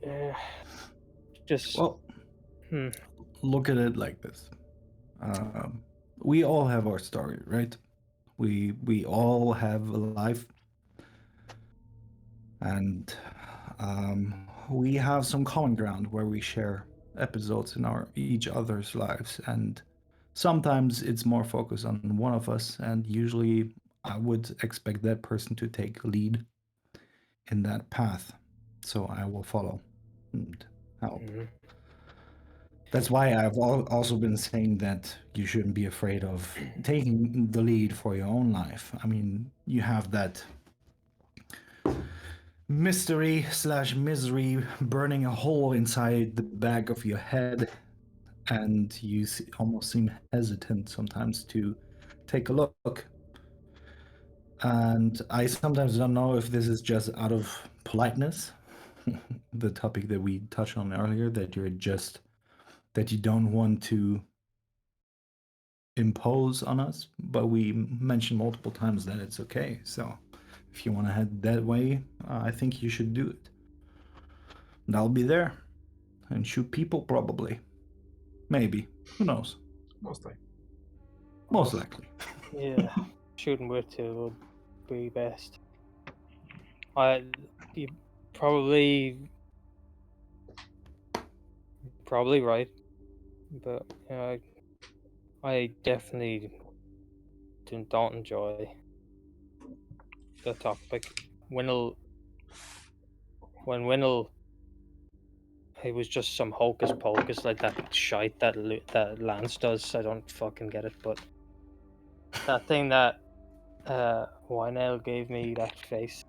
Yeah, just Well, hmm. look at it like this. we all have our story, right? We all have a life, and we have some common ground where we share episodes in our each other's lives, and sometimes it's more focused on one of us, and usually I would expect that person to take lead in that path, so I will follow and help. Mhm. That's why I've also been saying that you shouldn't be afraid of taking the lead for your own life. I mean, you have that mystery slash misery burning a hole inside the back of your head, and you almost seem hesitant sometimes to take a look. And I sometimes don't know if this is just out of politeness, the topic that we touched on earlier, that you don't want to impose on us, but we mentioned multiple times that it's okay. So if you want to head that way, I think you should do it. And I'll be there and shoot people, probably. Maybe. Who knows? Most likely. Most likely. Yeah, shooting with two would be best. You probably right, but I definitely don't enjoy the topic. When Winnell, it was just some hocus pocus like that shite that Lance does. I don't fucking get it, but that thing that Winnell gave me, that face.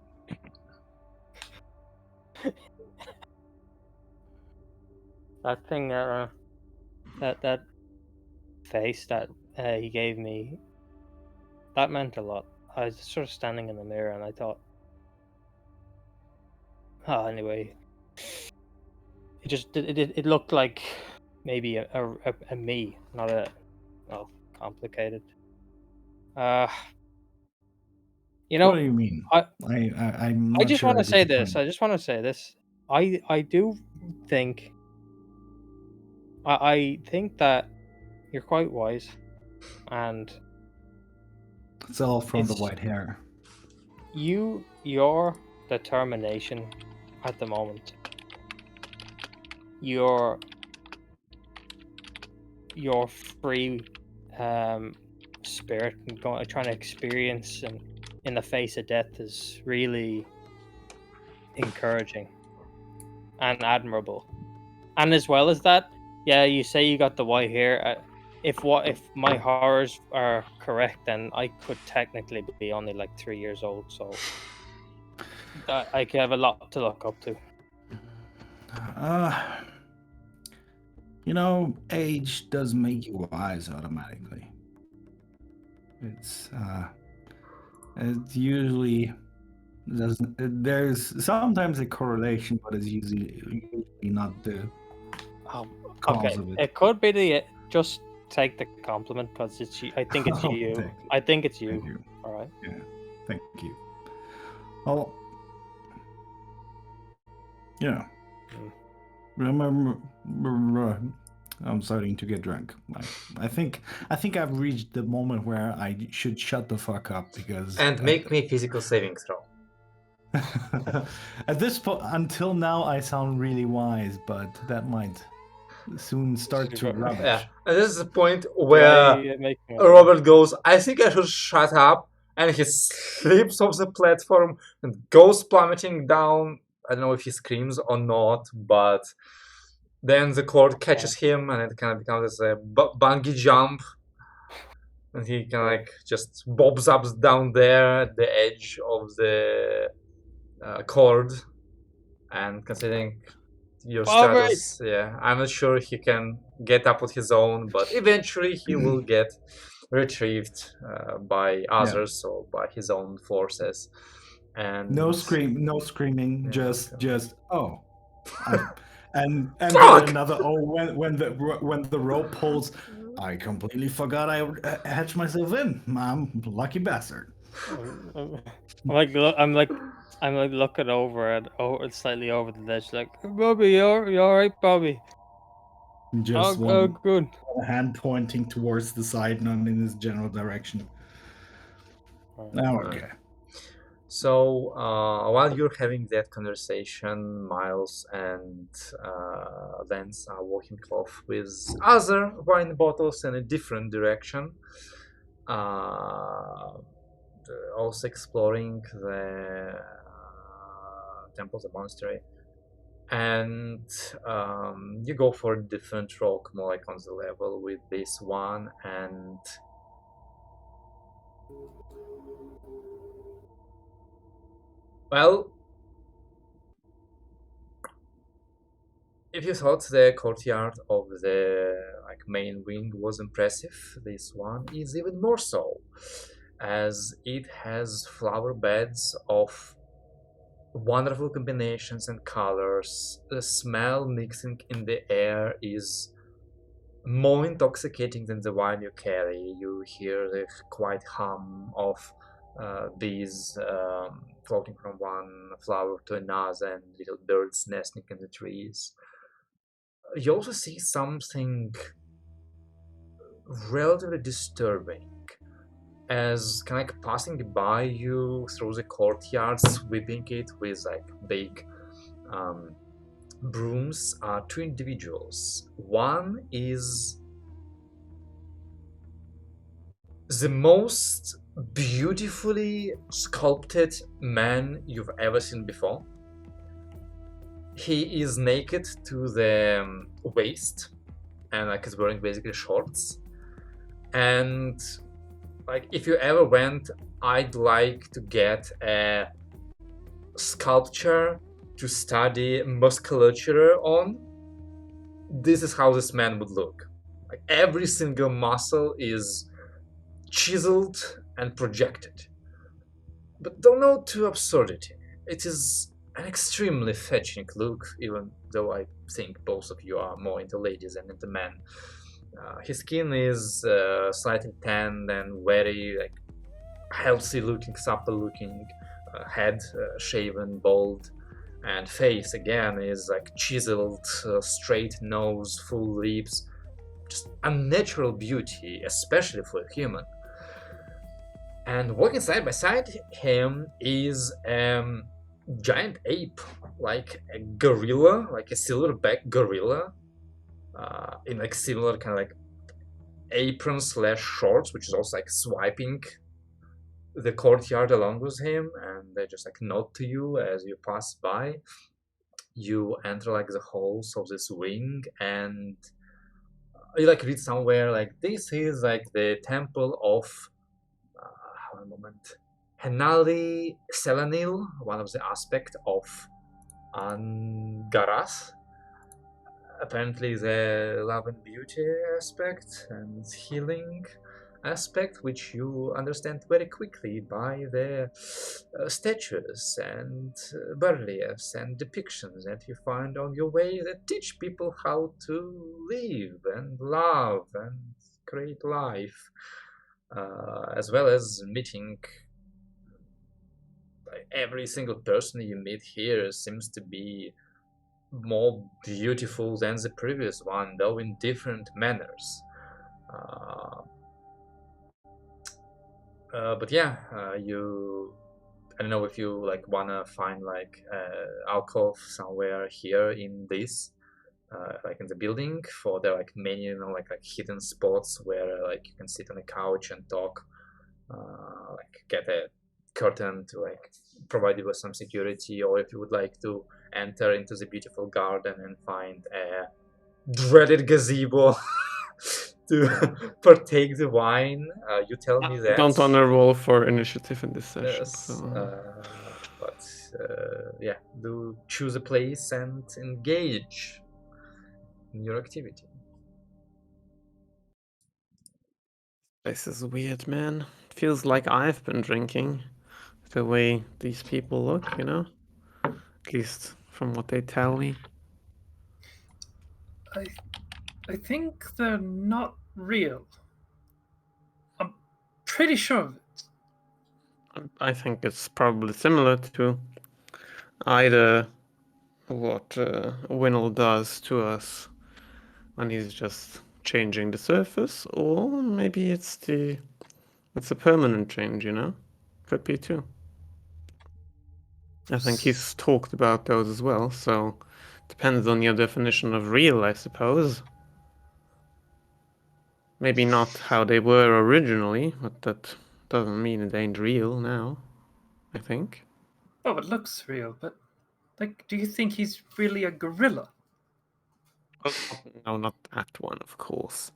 That thing that face that he gave me, that meant a lot. I was sort of standing in the mirror and I thought, anyway, it looked like maybe a me, not a complicated. What do you mean? I'm I not just sure want I to get say your this. point. I just want to say this. I do think. I think that you're quite wise, and It's all from the it's white hair. your determination at the moment. Your free spirit and trying to experience and in the face of death is really encouraging and admirable. And as well as that, yeah, you say you got the white hair. If my horrors are correct, then I could technically be only like 3 years old, so I could have a lot to look up to. Age does make you wise automatically. It's it usually doesn't. There's sometimes a correlation, but it's usually not the cause Okay, of it. it could be just take the compliment because it's you. I think it's Oh, you. thank you. I think it's you. Thank you. All right. Yeah, thank you. Oh, yeah. Remember, I'm starting to get drunk. I think I've reached the moment where I should shut the fuck up because And make me physical saving throw. at this point, until now, I sound really wise, but that might soon start to rubbish. Yeah, and this is the point Do where I make my- Robert goes, I think I should shut up, and he slips off the platform and goes plummeting down. I don't know if he screams or not, but then the cord catches him, and it kind of becomes a bungee jump, and he kind of like just bobs up down there at the edge of the cord. And considering your status, yeah, I'm not sure he can get up on his own, but eventually he will get retrieved by others or by his own forces. And no screaming, Yeah, just oh, and then Fuck! another when the rope pulls. I completely forgot I hatched myself in. I'm lucky bastard. I'm like looking over slightly over the ledge, like Bobby, you all right, Bobby? Just Oh, one good. hand pointing towards the side, not in his general direction. Now okay. So while you're having that conversation, Miles and Lance are walking off with other wine bottles in a different direction. Also exploring the temple, the monastery. And you go for a different rock, more like on the level with this one, and well, if you thought the courtyard of the main wing was impressive, this one is even more so, as it has flower beds of wonderful combinations and colors. The smell mixing in the air is more intoxicating than the wine you carry. You hear the quiet hum of bees floating from one flower to another and little birds nesting in the trees. You also see something relatively disturbing as kind of passing by you through the courtyard, sweeping it with big brooms are two individuals. One is the most beautifully sculpted man you've ever seen before. He is naked to the waist and is wearing basically shorts. And if you ever went, I'd like to get a sculpture to study musculature on. This is how this man would look. Every single muscle is chiseled and projected. But don't know to absurdity. It is an extremely fetching look, even though I think both of you are more into ladies than into men. His skin is slightly tanned and very healthy looking, supple looking, head shaven, bald, and face again is chiseled, straight nose, full lips, just unnatural beauty, especially for a human. And walking side by side him is a giant ape, like a gorilla, like a silverback gorilla, in similar kind of apron / shorts, which is also swiping the courtyard along with him, and they just nod to you as you pass by. You enter the halls of this wing, and you read somewhere this is the temple of one moment, Henali Selanil, one of the aspects of Angarath. Apparently the love and beauty aspect and healing aspect, which you understand very quickly by the statues and bas-reliefs and depictions that you find on your way that teach people how to live and love and create life, as well as meeting every single person you meet here seems to be more beautiful than the previous one, though in different manners. But yeah, you, I don't know if you wanna find alcove somewhere here in this, in the building, for the many hidden spots where you can sit on a couch and talk, get a curtain to provide you with some security, or if you would like to enter into the beautiful garden and find a dreaded gazebo to partake the wine, you tell me that. Don't honor roll for initiative in this session. Yes, So. but yeah, do choose a place and engage in your activity. This is weird, man. Feels like I've been drinking the way these people look, At least from what they tell me. I think they're not real. I'm pretty sure of it. I think it's probably similar to either what Winnell does to us and he's just changing the surface, or maybe it's a permanent change, you know? Could be too. I think he's talked about those as well, so depends on your definition of real, I suppose. Maybe not how they were originally, but that doesn't mean it ain't real now, I think. Oh, it looks real, but like, do you think he's really a gorilla? No, not that one, of course.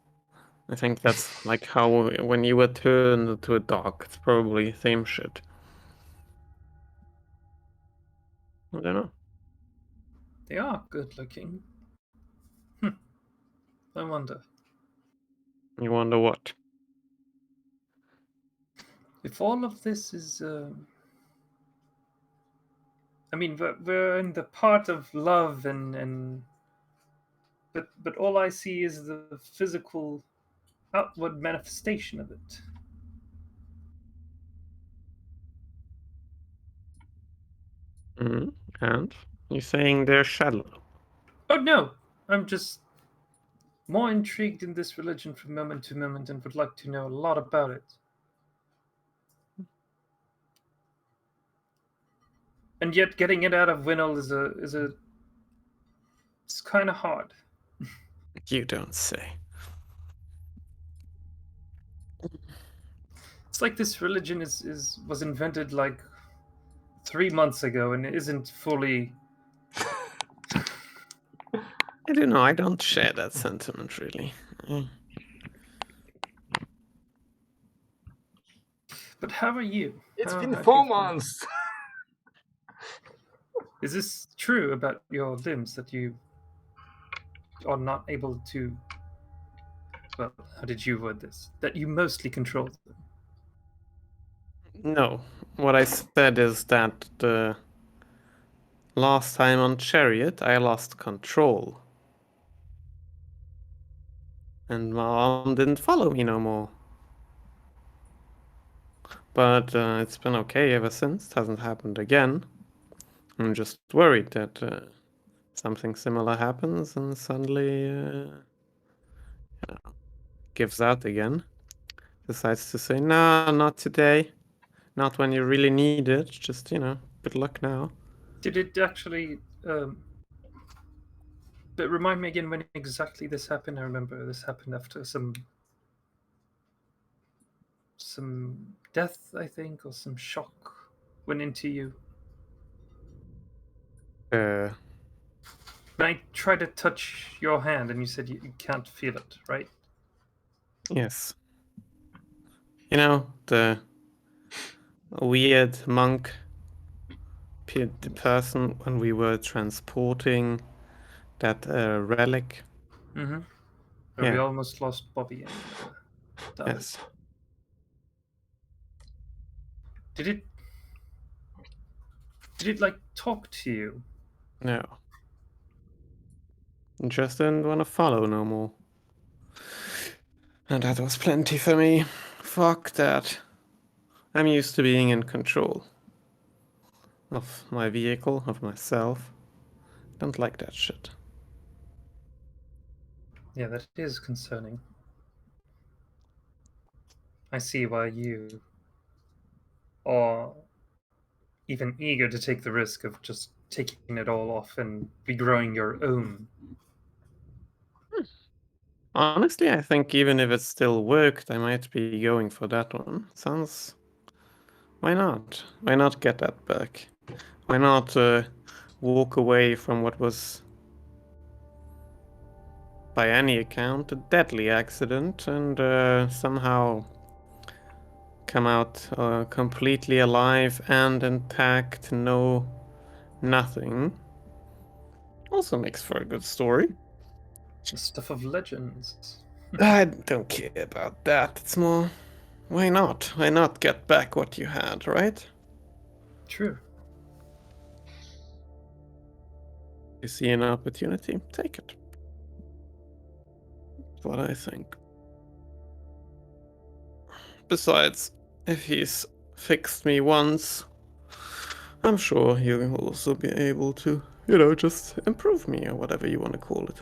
I think that's like how when you were turned into a dog, it's probably same shit. I don't know. They are good looking. I wonder You wonder what? if all of this is. I mean, we're in the part of love, and but all I see is the physical, outward manifestation of it. And you're saying they're shallow. Oh no, I'm just more intrigued in this religion from moment to moment, and would like to know a lot about it. And yet, getting it out of Winnell it's kind of hard. You don't say. It's like this religion was invented like 3 months ago and it isn't fully. I don't know, I don't share that sentiment really. But how are you? It's How been have 4 you been? months. Is this true about your limbs that you are not able to? Well, how did you word this? That you mostly control them. No, what I said is that the last time on Chariot I lost control. And Mom didn't follow me no more. But it's been okay ever since. It hasn't happened again. I'm just worried that something similar happens and suddenly gives out again. Decides to say, nah, not today. Not when you really need it. Just, good luck now. Did it actually? But remind me again when exactly this happened. I remember this happened after some death, I think, or some shock went into you. Uh, When I tried to touch your hand and you said you can't feel it, right? yes. You know, the weird monk the person when we were transporting that relic. Mm-hmm. Where we Yeah. almost lost Bobby and David. Yes. Did it like talk to you? No. Just didn't want to follow no more. And that was plenty for me. Fuck that. I'm used to being in control of my vehicle, of myself. Don't like that shit. Yeah, that is concerning. I see why you are even eager to take the risk of just taking it all off and regrowing your own. Honestly, I think even if it still worked, I might be going for that one. Sounds... Why not? Why not get that back? Why not walk away from what was, by any account, a deadly accident and somehow come out completely alive and intact, nothing. Also makes for a good story. The stuff of legends. I don't care about that. It's more, why not? Why not get back what you had, right? True. You see an opportunity, take it. That's what I think. Besides, if he's fixed me once, I'm sure he'll also be able to, just improve me or whatever you want to call it.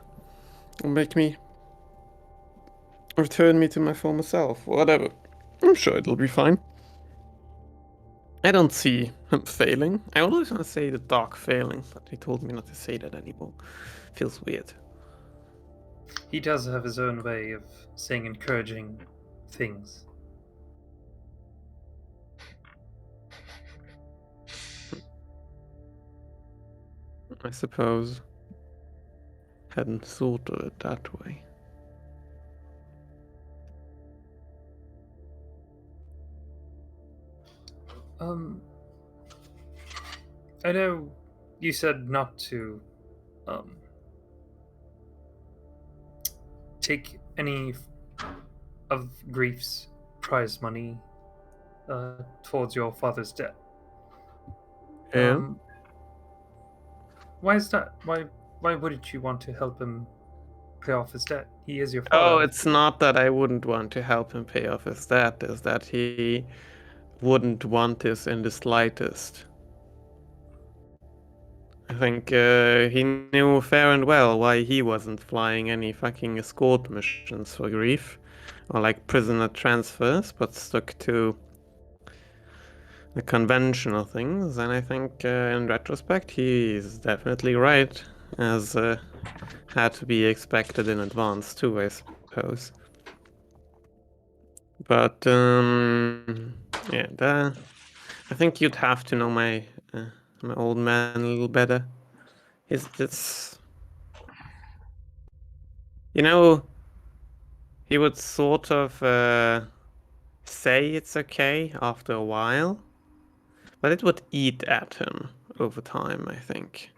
Or make me return me to my former self, whatever. I'm sure it'll be fine. I don't see him failing. I always want to say the dog failing, but he told me not to say that anymore. Feels weird. He does have his own way of saying encouraging things. I suppose. Hadn't thought of it that way. I know you said not to take any of Grief's prize money towards your father's debt. Yeah. Why is that? Why wouldn't you want to help him pay off his debt? He is your Oh, father. it's not that I wouldn't want to help him pay off his debt, is that he wouldn't want this in the slightest. I think he knew fair and well why he wasn't flying any fucking escort missions for Grief, or like prisoner transfers, but stuck to the conventional things. And I think in retrospect, he's definitely right, as had to be expected in advance too, I suppose. But yeah, I think you'd have to know my old man a little better. It's he would sort of say it's okay after a while, but it would eat at him over time, I think.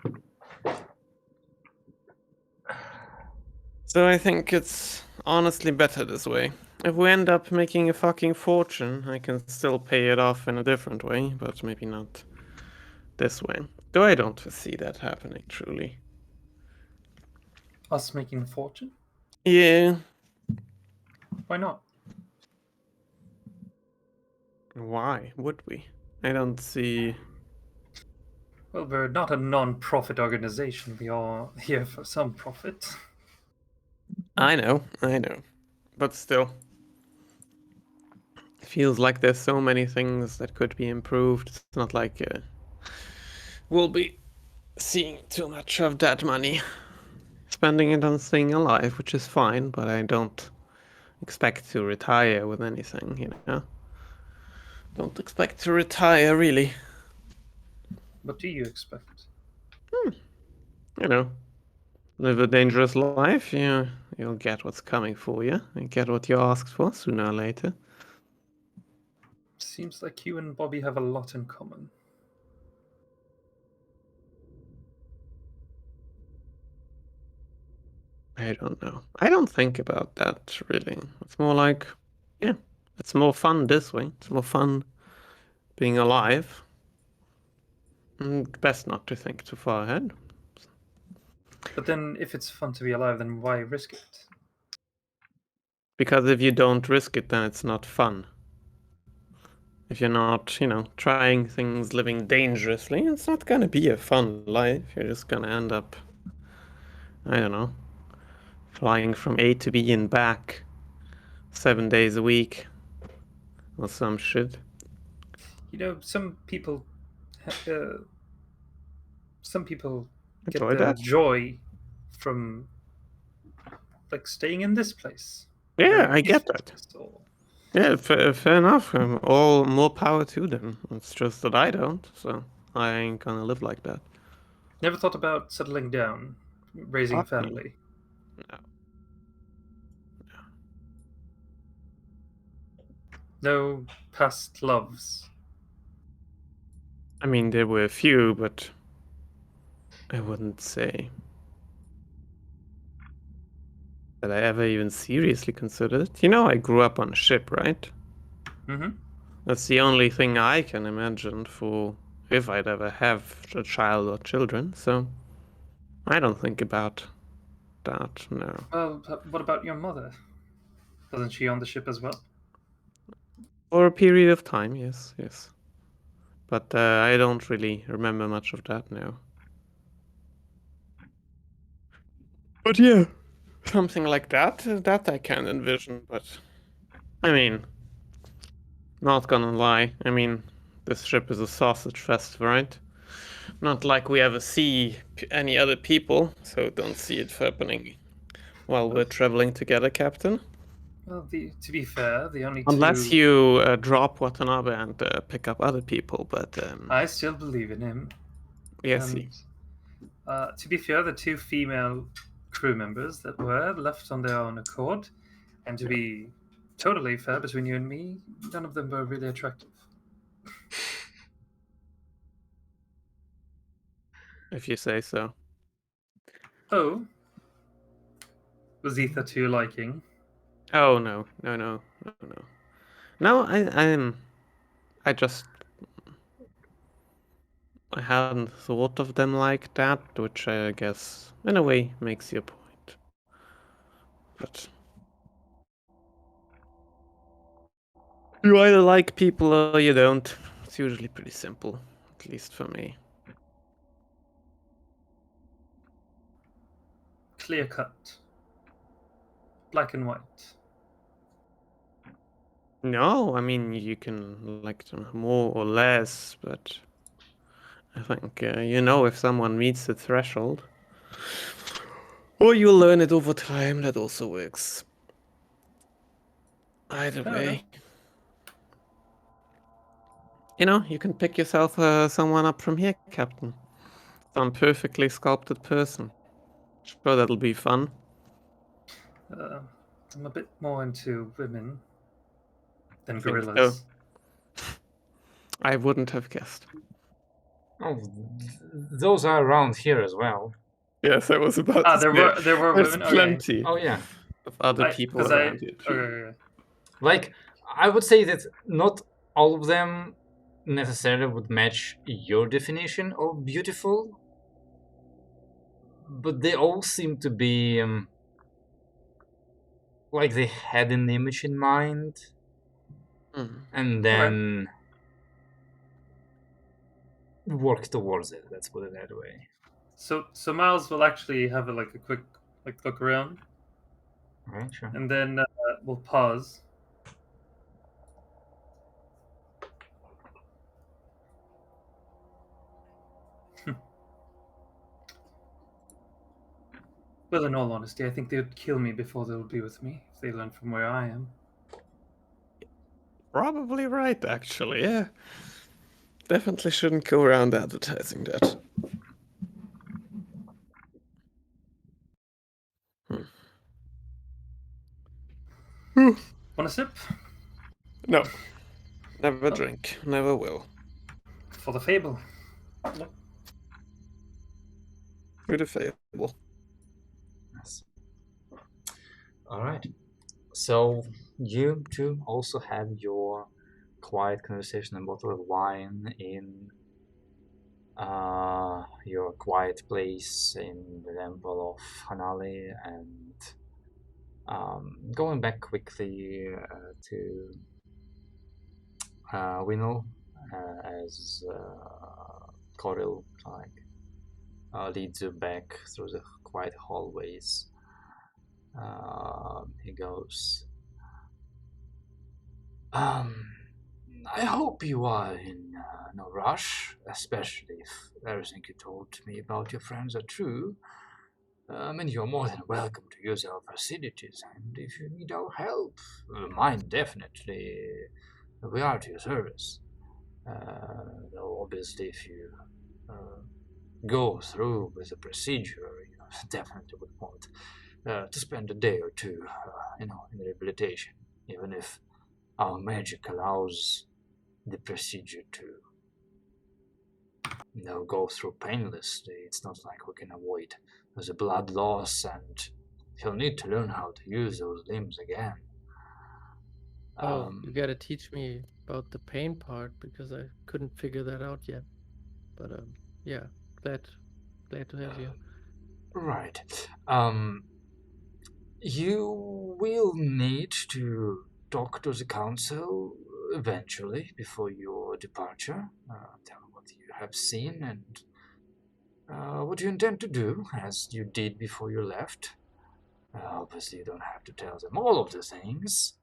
So I think it's honestly better this way. If we end up making a fucking fortune, I can still pay it off in a different way, but maybe not this way. Though I don't foresee that happening, truly. Us making a fortune? Yeah. Why not? Why would we? I don't see. Well, we're not a non-profit organization. We are here for some profit. I know. But still. Feels like there's so many things that could be improved. It's not like we'll be seeing too much of that money. Spending it on staying alive, which is fine, but I don't expect to retire with anything, you know? Don't expect to retire, really. What do you expect? You know, live a dangerous life, you'll get what's coming for you. You get what you asked for sooner or later. Seems like you and Bobby have a lot in common. I don't know. I don't think about that, really. It's more like, yeah, it's more fun this way. It's more fun being alive. Best not to think too far ahead. But then, if it's fun to be alive, then why risk it? Because if you don't risk it, then it's not fun. If you're not, trying things, living dangerously, it's not gonna be a fun life. You're just gonna end up, I don't know, flying from A to B and back 7 days a week or some shit. You know, some people get Enjoy their that. joy from like staying in this place. A Yeah, very I get peaceful that. place, or Yeah, fair enough. All more power to them. It's just that I don't, so I ain't gonna live like that. never thought about settling down, raising a Fuck no. family. No. No past loves. I mean, there were a few, but I wouldn't say that I ever even seriously considered it. I grew up on a ship, right? Mm-hmm. That's the only thing I can imagine for if I'd ever have a child or children, so I don't think about that, no. Well, what about your mother? Wasn't she on the ship as well? For a period of time, yes. But I don't really remember much of that now. But yeah, Something like that. That I can envision, but I mean, not gonna lie. I mean, this ship is a sausage fest, right? Not like we ever see any other people, so don't see it happening while we're traveling together, Captain. Well, to be fair, the only Unless two you drop Watanabe and pick up other people, but I still believe in him. yes, And to be fair, the two female crew members that were left on their own accord, and to be totally fair between you and me, none of them were really attractive. if you say so. Oh, was Aether to your liking? Oh no. No, I just I hadn't thought of them like that, which I guess in a way makes your point. But you either like people or you don't. It's usually pretty simple, at least for me. Clear cut. Black and white. No, I mean you can like them more or less, but I think you know if someone meets the threshold, or you learn it over time. That also works. Either Fair way, enough. you know you can pick yourself someone up from here, Captain. Some perfectly sculpted person. Sure, that'll be fun. I'm a bit more into women than Think so. gorillas. I wouldn't have guessed. Oh, those are around here as well. Yes, I was about to There say. were There's women. plenty Oh yeah. of other people around here too. Okay. Like, I would say that not all of them necessarily would match your definition of beautiful, but they all seem to be like they had an image in mind, and then work towards it. Let's put it that way. So Miles will actually have a quick look around, Right, sure. and then we'll pause. Well, in all honesty, I think they would kill me before they would be with me if they learn from where I am. Probably right, actually. Yeah. Definitely shouldn't go around advertising that. Want a sip? No. Never drink. Never will. For the fable. With a fable. Yes. All right. So you two also have your quiet conversation, a bottle of wine in your quiet place in the temple of Hanali, and going back quickly to Winnow as Coril leads you back through the quiet hallways. He goes, I hope you are in no rush, especially if everything you told me about your friends are true. And you're more than welcome to use our facilities, and if you need our help, mine definitely, we are to your service. Though obviously if you go through with the procedure, you definitely would want to spend a day or two, in rehabilitation, even if our magic allows the procedure to go through painlessly. It's not like we can avoid the blood loss, and he'll need to learn how to use those limbs again. You gotta teach me about the pain part because I couldn't figure that out yet. But yeah, glad to have you. Right. You will need to talk to the council eventually before your departure. Tell what you have seen and what you intend to do, as you did before you left. Obviously, you don't have to tell them all of the things,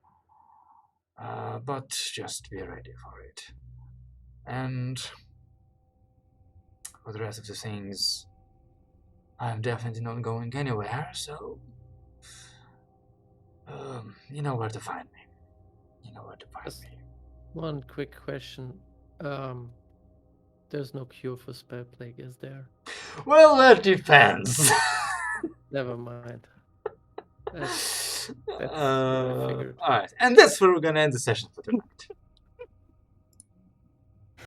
but just be ready for it. And for the rest of the things, I'm definitely not going anywhere, so you know where to find me. You know where to find Just me. one quick question. There's no cure for spell plague, is there? Well, that depends. Never mind. That's what I figured. Alright, and that's where we're gonna end the session for tonight.